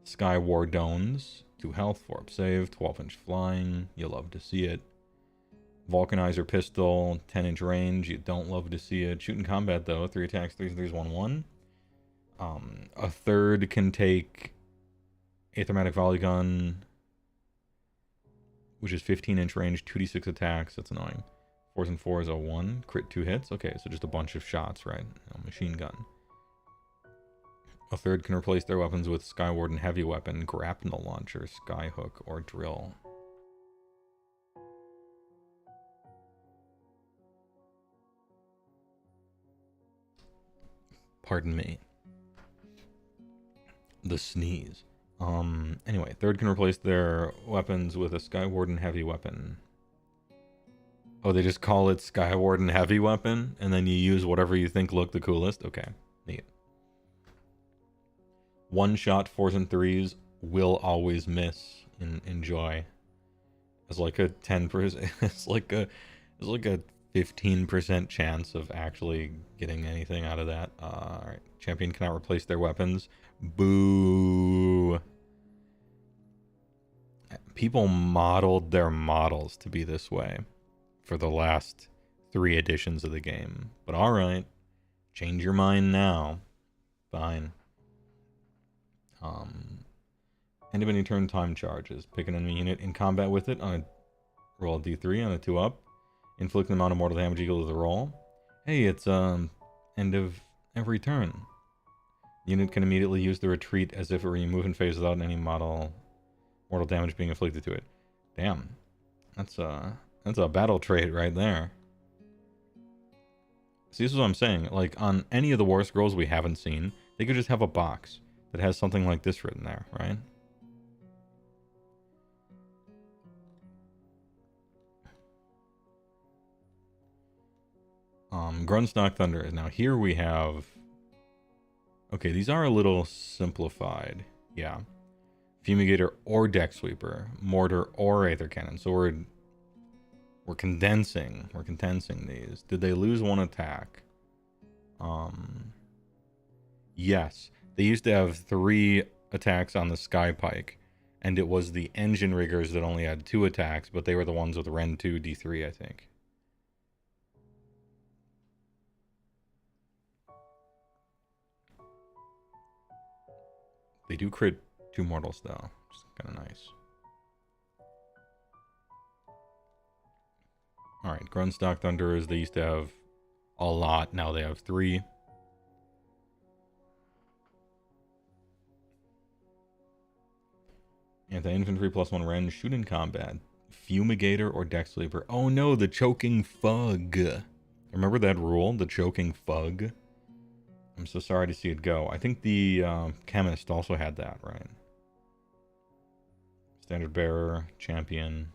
Sky Wardones, 2 health, 4-up save, 12-inch flying, you love to see it. Vulcanizer pistol, 10-inch range, you don't love to see it. Shoot in combat though, 3 attacks, 3s and 3s, 1-1. A third can take Aethermatic Volley Gun, which is 15-inch range, 2d6 attacks, that's annoying. 4s and 4s, 0-1, crit 2 hits, okay, so just a bunch of shots, right? Machine gun. A third can replace their weapons with Skywarden Heavy Weapon, Grapnel Launcher, Skyhook, or Drill. Pardon me. The sneeze. Anyway, third can replace their weapons with a Skywarden Heavy Weapon. Oh, they just call it Skywarden Heavy Weapon, and then you use whatever you think look the coolest? Okay, neat. One shot 4s and 3s will always miss. Enjoy. It's like a 10%. It's like a 15% chance of actually getting anything out of that. All right, champion cannot replace their weapons. Boo. People modeled their models to be this way for the last 3 editions of the game. But all right, Change your mind now. Fine. End of any turn time charges. Pick an enemy unit in combat with it on a roll a d3 on a 2-up. Inflict an amount of mortal damage equal to the roll. Hey, it's end of every turn. The unit can immediately use the retreat as if it were in movement phase without any mortal damage being inflicted to it. Damn. That's a battle trait right there. See, this is what I'm saying. Like, on any of the War Scrolls we haven't seen, they could just have a box that has something like this written there, right? Grunstock Thunder. Now here we have... Okay, these are a little simplified. Yeah. Fumigator or Deck Sweeper. Mortar or Aether Cannon. So we're condensing. We're condensing these. Did they lose one attack? Yes. They used to have 3 attacks on the Sky Pike. And it was the Engine Riggers that only had 2 attacks, but they were the ones with Ren 2, D3, I think. They do crit 2 mortals, though, which is kind of nice. Alright, Grunstock Thunderers, they used to have a lot, now they have 3. Anti-infantry +1 Ren, shoot in combat. Fumigator or Deck Sleeper. Oh no, the choking fug. Remember that rule? The choking fug? I'm so sorry to see it go. I think the chemist also had that, right? Standard bearer, champion.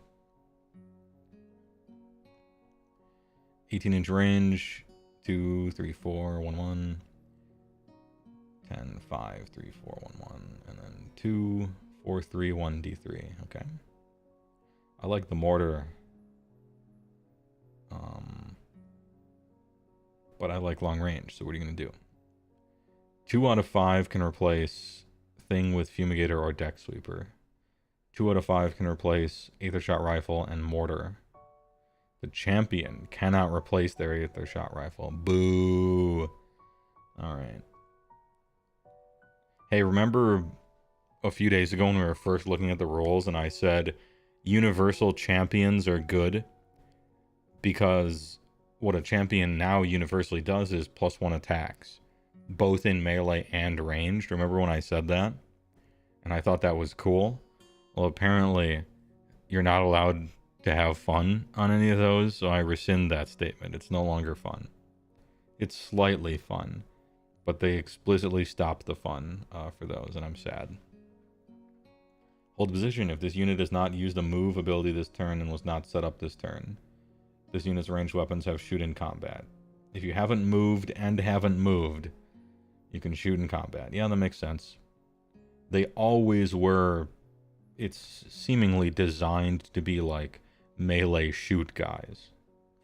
18-inch range. 2, 3, 4, 1, 1. 10, 5, 3, 4, 1, 1. And then 2, 4, 3, 1, D3. Okay. I like the mortar. But I like long range, so what are you going to do? 2 out of 5 can replace Thing with Fumigator or Deck Sweeper. 2 out of 5 can replace Aether Shot Rifle and Mortar. The champion cannot replace their Aether Shot Rifle. Boo! Alright. Hey, remember a few days ago when we were first looking at the rules and I said universal champions are good? Because what a champion now universally does is +1 attacks. Both in melee and ranged. Remember when I said that? And I thought that was cool. Well, apparently you're not allowed to have fun on any of those, so I rescind that statement. It's no longer fun. It's slightly fun, but they explicitly stopped the fun for those, and I'm sad. Hold position. If this unit has not used a move ability this turn and was not set up this turn, this unit's ranged weapons have shoot in combat. If you haven't moved and haven't moved, you can shoot in combat. Yeah, that makes sense. They always were... It's seemingly designed to be like melee shoot guys.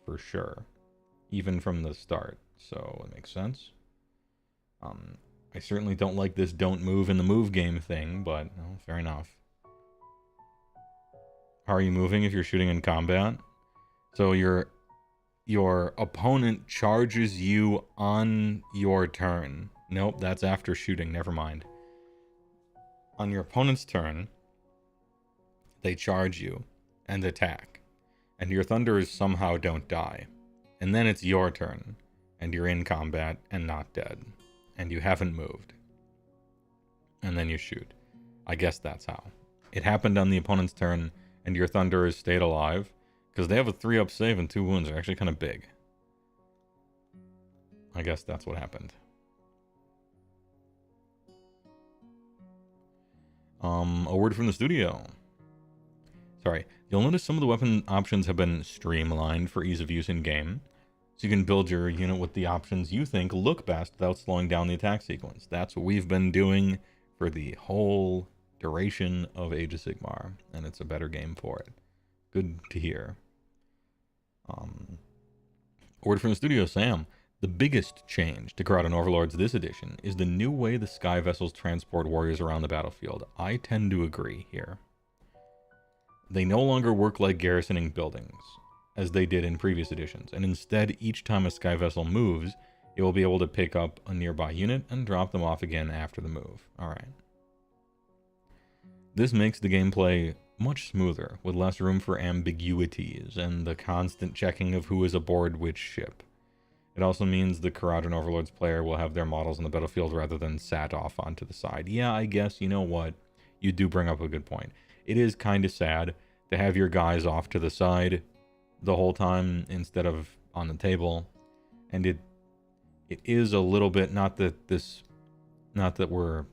For sure. Even from the start. So, it makes sense. I certainly don't like this don't move in the move game thing, but no, fair enough. How are you moving if you're shooting in combat? So your opponent charges you on your turn. Nope, that's after shooting. Never mind. On your opponent's turn, they charge you and attack. And your thunders somehow don't die. And then it's your turn. And you're in combat and not dead. And you haven't moved. And then you shoot. I guess that's how. It happened on the opponent's turn, and your thunderers stayed alive. Because they have a 3-up save and 2 wounds. They're actually kind of big. I guess that's what happened. A word from the studio. Sorry. You'll notice some of the weapon options have been streamlined for ease of use in-game. So you can build your unit with the options you think look best without slowing down the attack sequence. That's what we've been doing for the whole duration of Age of Sigmar. And it's a better game for it. Good to hear. Word from the studio, Sam. The biggest change to Kharadron Overlords this edition is the new way the sky vessels transport warriors around the battlefield. I tend to agree here. They no longer work like garrisoning buildings, as they did in previous editions, and instead each time a sky vessel moves, it will be able to pick up a nearby unit and drop them off again after the move. Alright. This makes the gameplay much smoother, with less room for ambiguities and the constant checking of who is aboard which ship. It also means the Kharadron Overlords player will have their models on the battlefield rather than sat off onto the side. Yeah, I guess, you know what? You do bring up a good point. It is kind of sad to have your guys off to the side the whole time instead of on the table. And it is a little bit, not that we're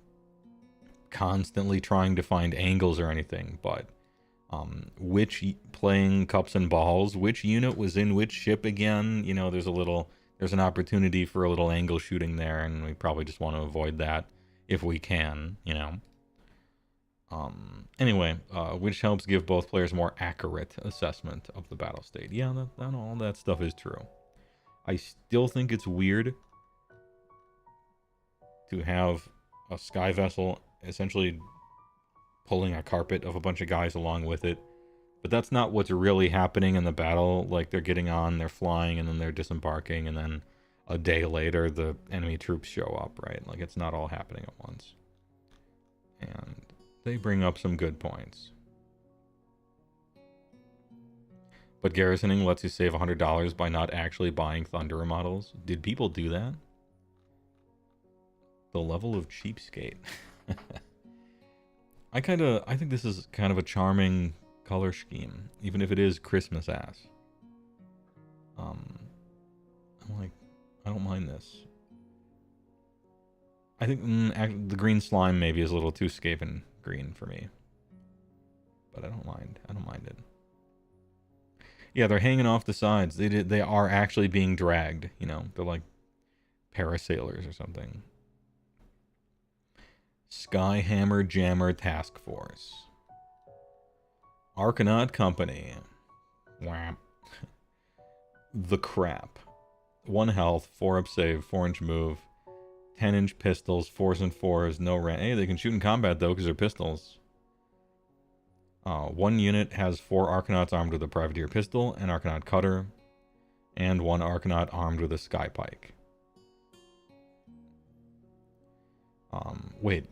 constantly trying to find angles or anything, but playing cups and balls, which unit was in which ship again, you know, there's an opportunity for a little angle shooting there, and we probably just want to avoid that if we can, you know. Anyway, which helps give both players more accurate assessment of the battle state. Yeah, all that stuff is true. I still think it's weird to have a sky vessel essentially pulling a carpet of a bunch of guys along with it. But that's not what's really happening in the battle. Like, they're getting on, they're flying, and then they're disembarking, and then a day later the enemy troops show up, right? Like, it's not all happening at once. And they bring up some good points. But garrisoning lets you save $100 by not actually buying Thunderer models. Did people do that? The level of cheapskate. I think this is kind of a charming color scheme, even if it is Christmas ass. I'm like, I don't mind this. I think the green slime maybe is a little too Skaven green for me, but I don't mind it. Yeah, they're hanging off the sides. They are actually being dragged, you know. They're like parasailers or something. Skyhammer Jammer Task Force. Arcanaut Company. Wham. The Crap. 1 health, 4 up save, 4-inch move, 10-inch pistols, 4s and 4s, no range. Hey, they can shoot in combat though, because they're pistols. 1 unit has 4 Arcanauts armed with a Privateer pistol, an Arcanaut cutter, and 1 Arcanaut armed with a Sky Pike. Wait.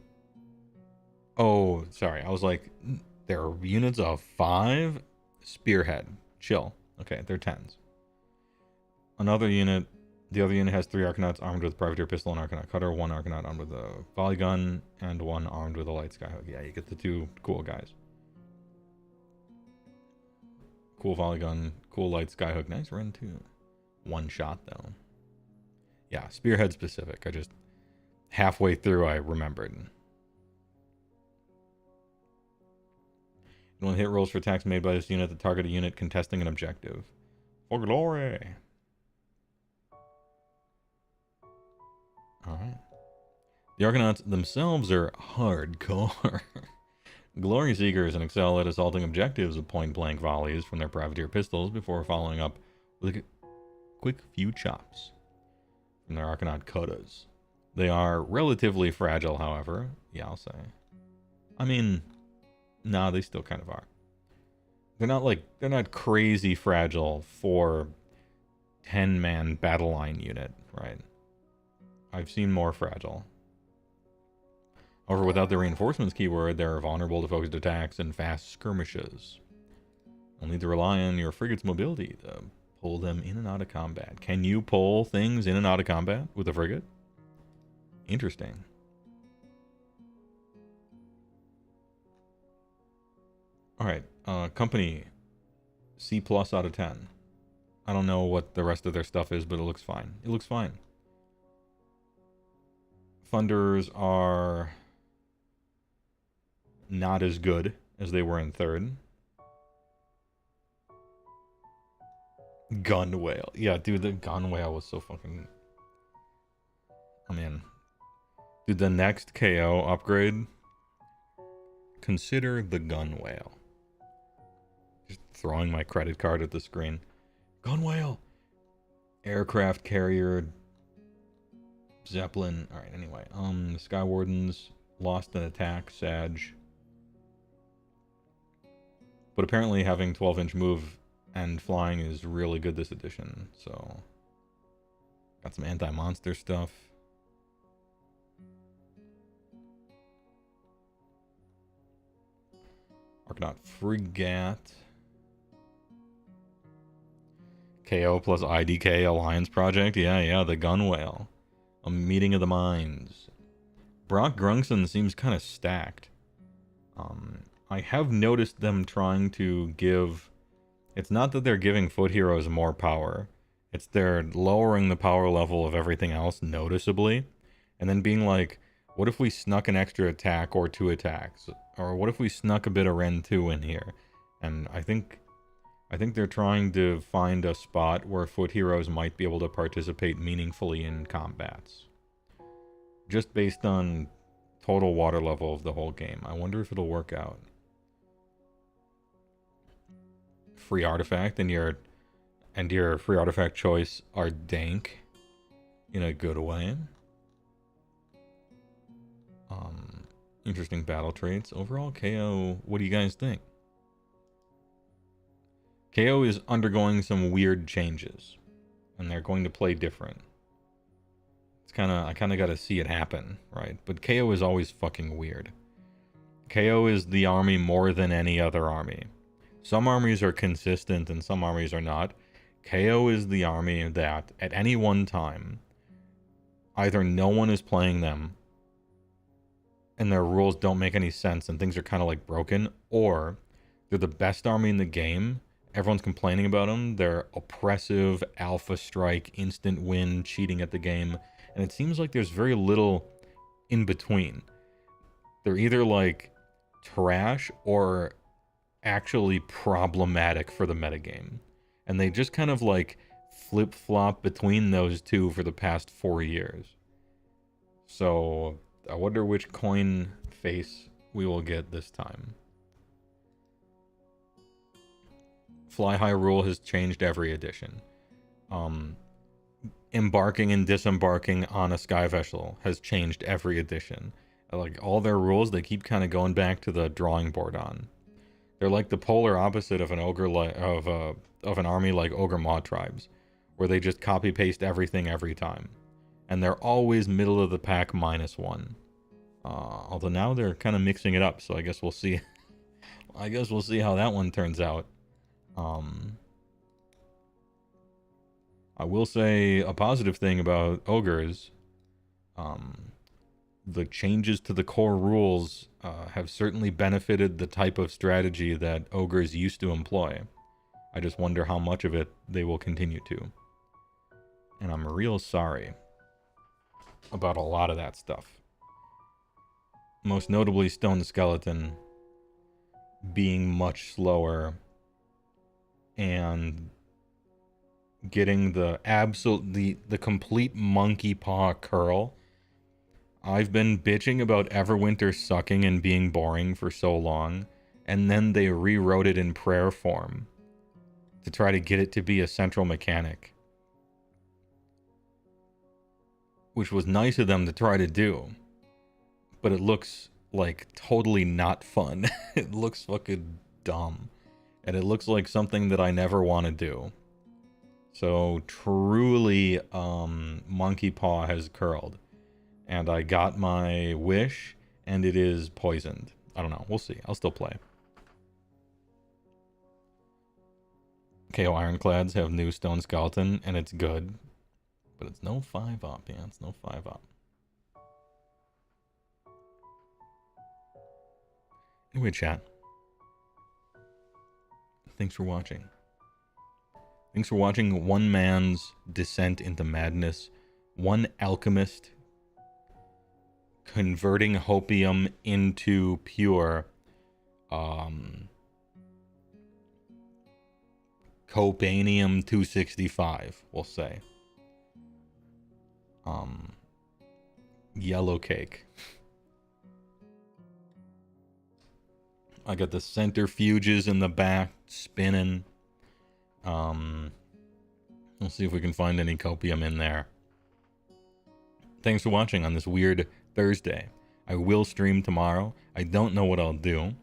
Oh, sorry. I was like, there are units of 5? Spearhead. Chill. Okay, they're 10s. The other unit has 3 Arcanauts armed with a Privateer pistol and Arcanaut cutter, 1 Arcanaut armed with a volley gun, and 1 armed with a light skyhook. Yeah, you get the 2 cool guys. Cool volley gun, cool light skyhook. Nice run too. 1 shot though. Yeah, spearhead specific. I just halfway through I remembered. And when hit rolls for attacks made by this unit that target a unit contesting an objective. For glory! Alright. The Arcanauts themselves are hardcore. Glory Seekers and excel at assaulting objectives with point-blank volleys from their Privateer pistols before following up with a quick few chops from their Arcanaut cutters. They are relatively fragile, however. Yeah, I'll say. I mean, nah, they still kind of are. They're not crazy fragile for 10-man battle line unit, right? I've seen more fragile. However, without the reinforcements keyword, they're vulnerable to focused attacks and fast skirmishes. You'll need to rely on your frigate's mobility to pull them in and out of combat. Can you pull things in and out of combat with a frigate? Interesting. Alright, company C+ out of 10. I don't know what the rest of their stuff is, but it looks fine. It looks fine. Thunders are not as good as they were in 3rd. Gun Whale. Yeah, dude, the Gun Whale was so fucking... I mean... Dude, the next KO upgrade... Consider the Gun Whale. Just throwing my credit card at the screen. Gun Whale! Aircraft carrier... Zeppelin. Alright, anyway. The Sky Wardens lost an attack, Sag. But apparently having 12-inch move and flying is really good this edition, so... Got some anti-monster stuff. Argonaut Frigate. KO plus IDK Alliance Project. Yeah, the gun whale. A meeting of the minds. Brock Grungson seems kind of stacked. I have noticed them trying to give... It's not that they're giving foot heroes more power. It's they're lowering the power level of everything else noticeably. And then being like, what if we snuck an extra attack or 2 attacks? Or what if we snuck a bit of Ren 2 in here? And I think they're trying to find a spot where foot heroes might be able to participate meaningfully in combats. Just based on total water level of the whole game. I wonder if it'll work out. Free artifact and your free artifact choice are dank in a good way. Interesting battle traits. Overall, KO, what do you guys think? KO is undergoing some weird changes, and they're going to play different. It's I kind of got to see it happen, right? But KO is always fucking weird. KO is the army more than any other army. Some armies are consistent and some armies are not. KO is the army that, at any one time, either no one is playing them, and their rules don't make any sense and things are kind of like broken, or they're the best army in the game. Everyone's complaining about them. They're oppressive, alpha strike, instant win, cheating at the game. And it seems like there's very little in between. They're either like trash or actually problematic for the metagame. And they just kind of like flip-flop between those two for the past 4 years. So I wonder which coin face we will get this time. Fly High rule has changed every edition. Embarking and disembarking on a sky vessel has changed every edition. Like all their rules, they keep kind of going back to the drawing board on. They're like the polar opposite of an ogre of an army like Ogre mawtribes, where they just copy paste everything every time, and they're always middle of the pack -1. Although now they're kind of mixing it up, so I guess we'll see. I guess we'll see how that one turns out. I will say a positive thing about ogres. The changes to the core rules have certainly benefited the type of strategy that ogres used to employ. I just wonder how much of it they will continue to. And I'm real sorry about a lot of that stuff. Most notably Stone Skeleton being much slower and getting the complete monkey paw curl. I've been bitching about Everwinter sucking and being boring for so long, and then they rewrote it in prayer form to try to get it to be a central mechanic, which was nice of them to try to do, but it looks like totally not fun. It looks fucking dumb, and it looks like something that I never want to do. So truly, monkey paw has curled. And I got my wish, and it is poisoned. I don't know. We'll see. I'll still play. KO Ironclads have new Stone Skeleton, and it's good. But it's no 5-up. Yeah, it's no 5-up. Anyway, chat. Thanks for watching. Thanks for watching one man's descent into madness. One alchemist converting hopium into pure cobanium 265, we'll say. Yellow cake. I got the centrifuges in the back spinning. We'll see if we can find any copium in there. Thanks for watching on this weird Thursday. I will stream tomorrow. I don't know what I'll do.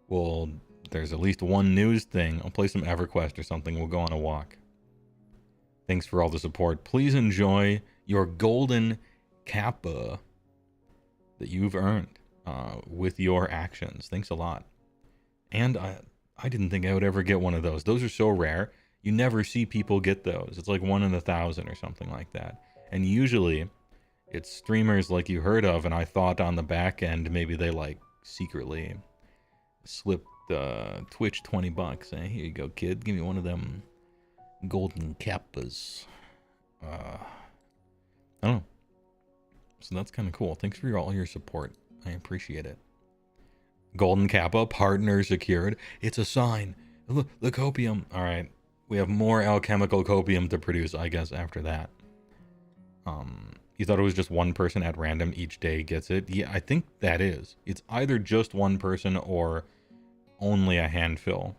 Well, there's at least one news thing. I'll play some EverQuest or something. We'll go on a walk. Thanks for all the support. Please enjoy your golden kappa that you've earned with your actions. Thanks a lot. And I didn't think I would ever get one of those. Those are so rare. You never see people get those. It's like 1 in 1,000 or something like that. And usually it's streamers like you heard of, and I thought on the back end maybe they like secretly slipped Twitch $20. Here you go, kid. Give me one of them golden kappas. I don't know. So that's kind of cool. Thanks for all your support. I appreciate it. Golden kappa, partner secured. It's a sign. Look, the copium. All right. We have more alchemical copium to produce, I guess, after that. You thought it was just one person at random each day gets it? Yeah, I think that is. It's either just one person or only a handful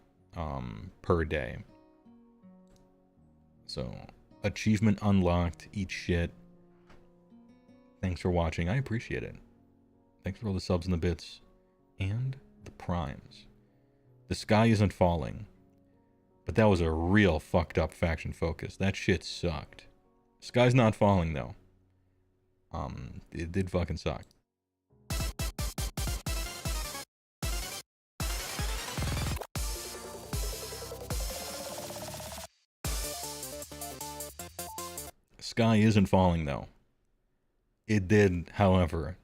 per day. So, achievement unlocked, eat shit. Thanks for watching. I appreciate it. Thanks for all the subs and the bits. And the primes. The sky isn't falling. But that was a real fucked up faction focus. That shit sucked. Sky's not falling though. It did fucking suck. Sky isn't falling though. It did, however,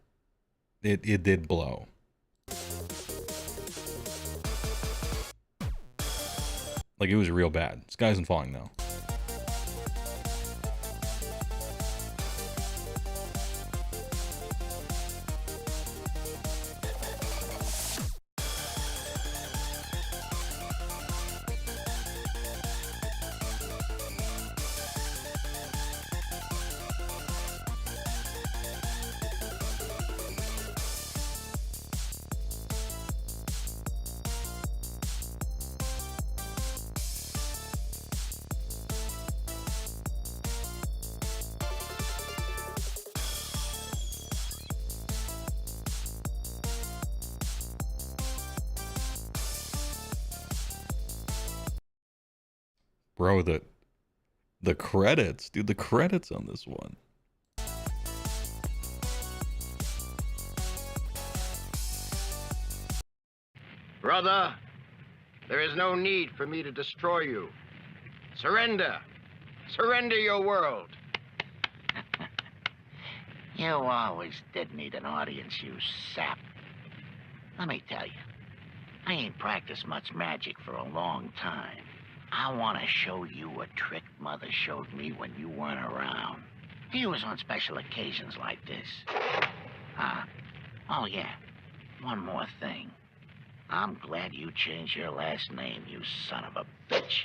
it did blow. Like, it was real bad. Sky isn't falling though. Bro, the credits, dude, the credits on this one. Brother, there is no need for me to destroy you. Surrender. Surrender your world. You always did need an audience, you sap. Let me tell you, I ain't practiced much magic for a long time. I want to show you a trick Mother showed me when you weren't around. It was on special occasions like this. Oh yeah, one more thing. I'm glad you changed your last name, you son of a bitch.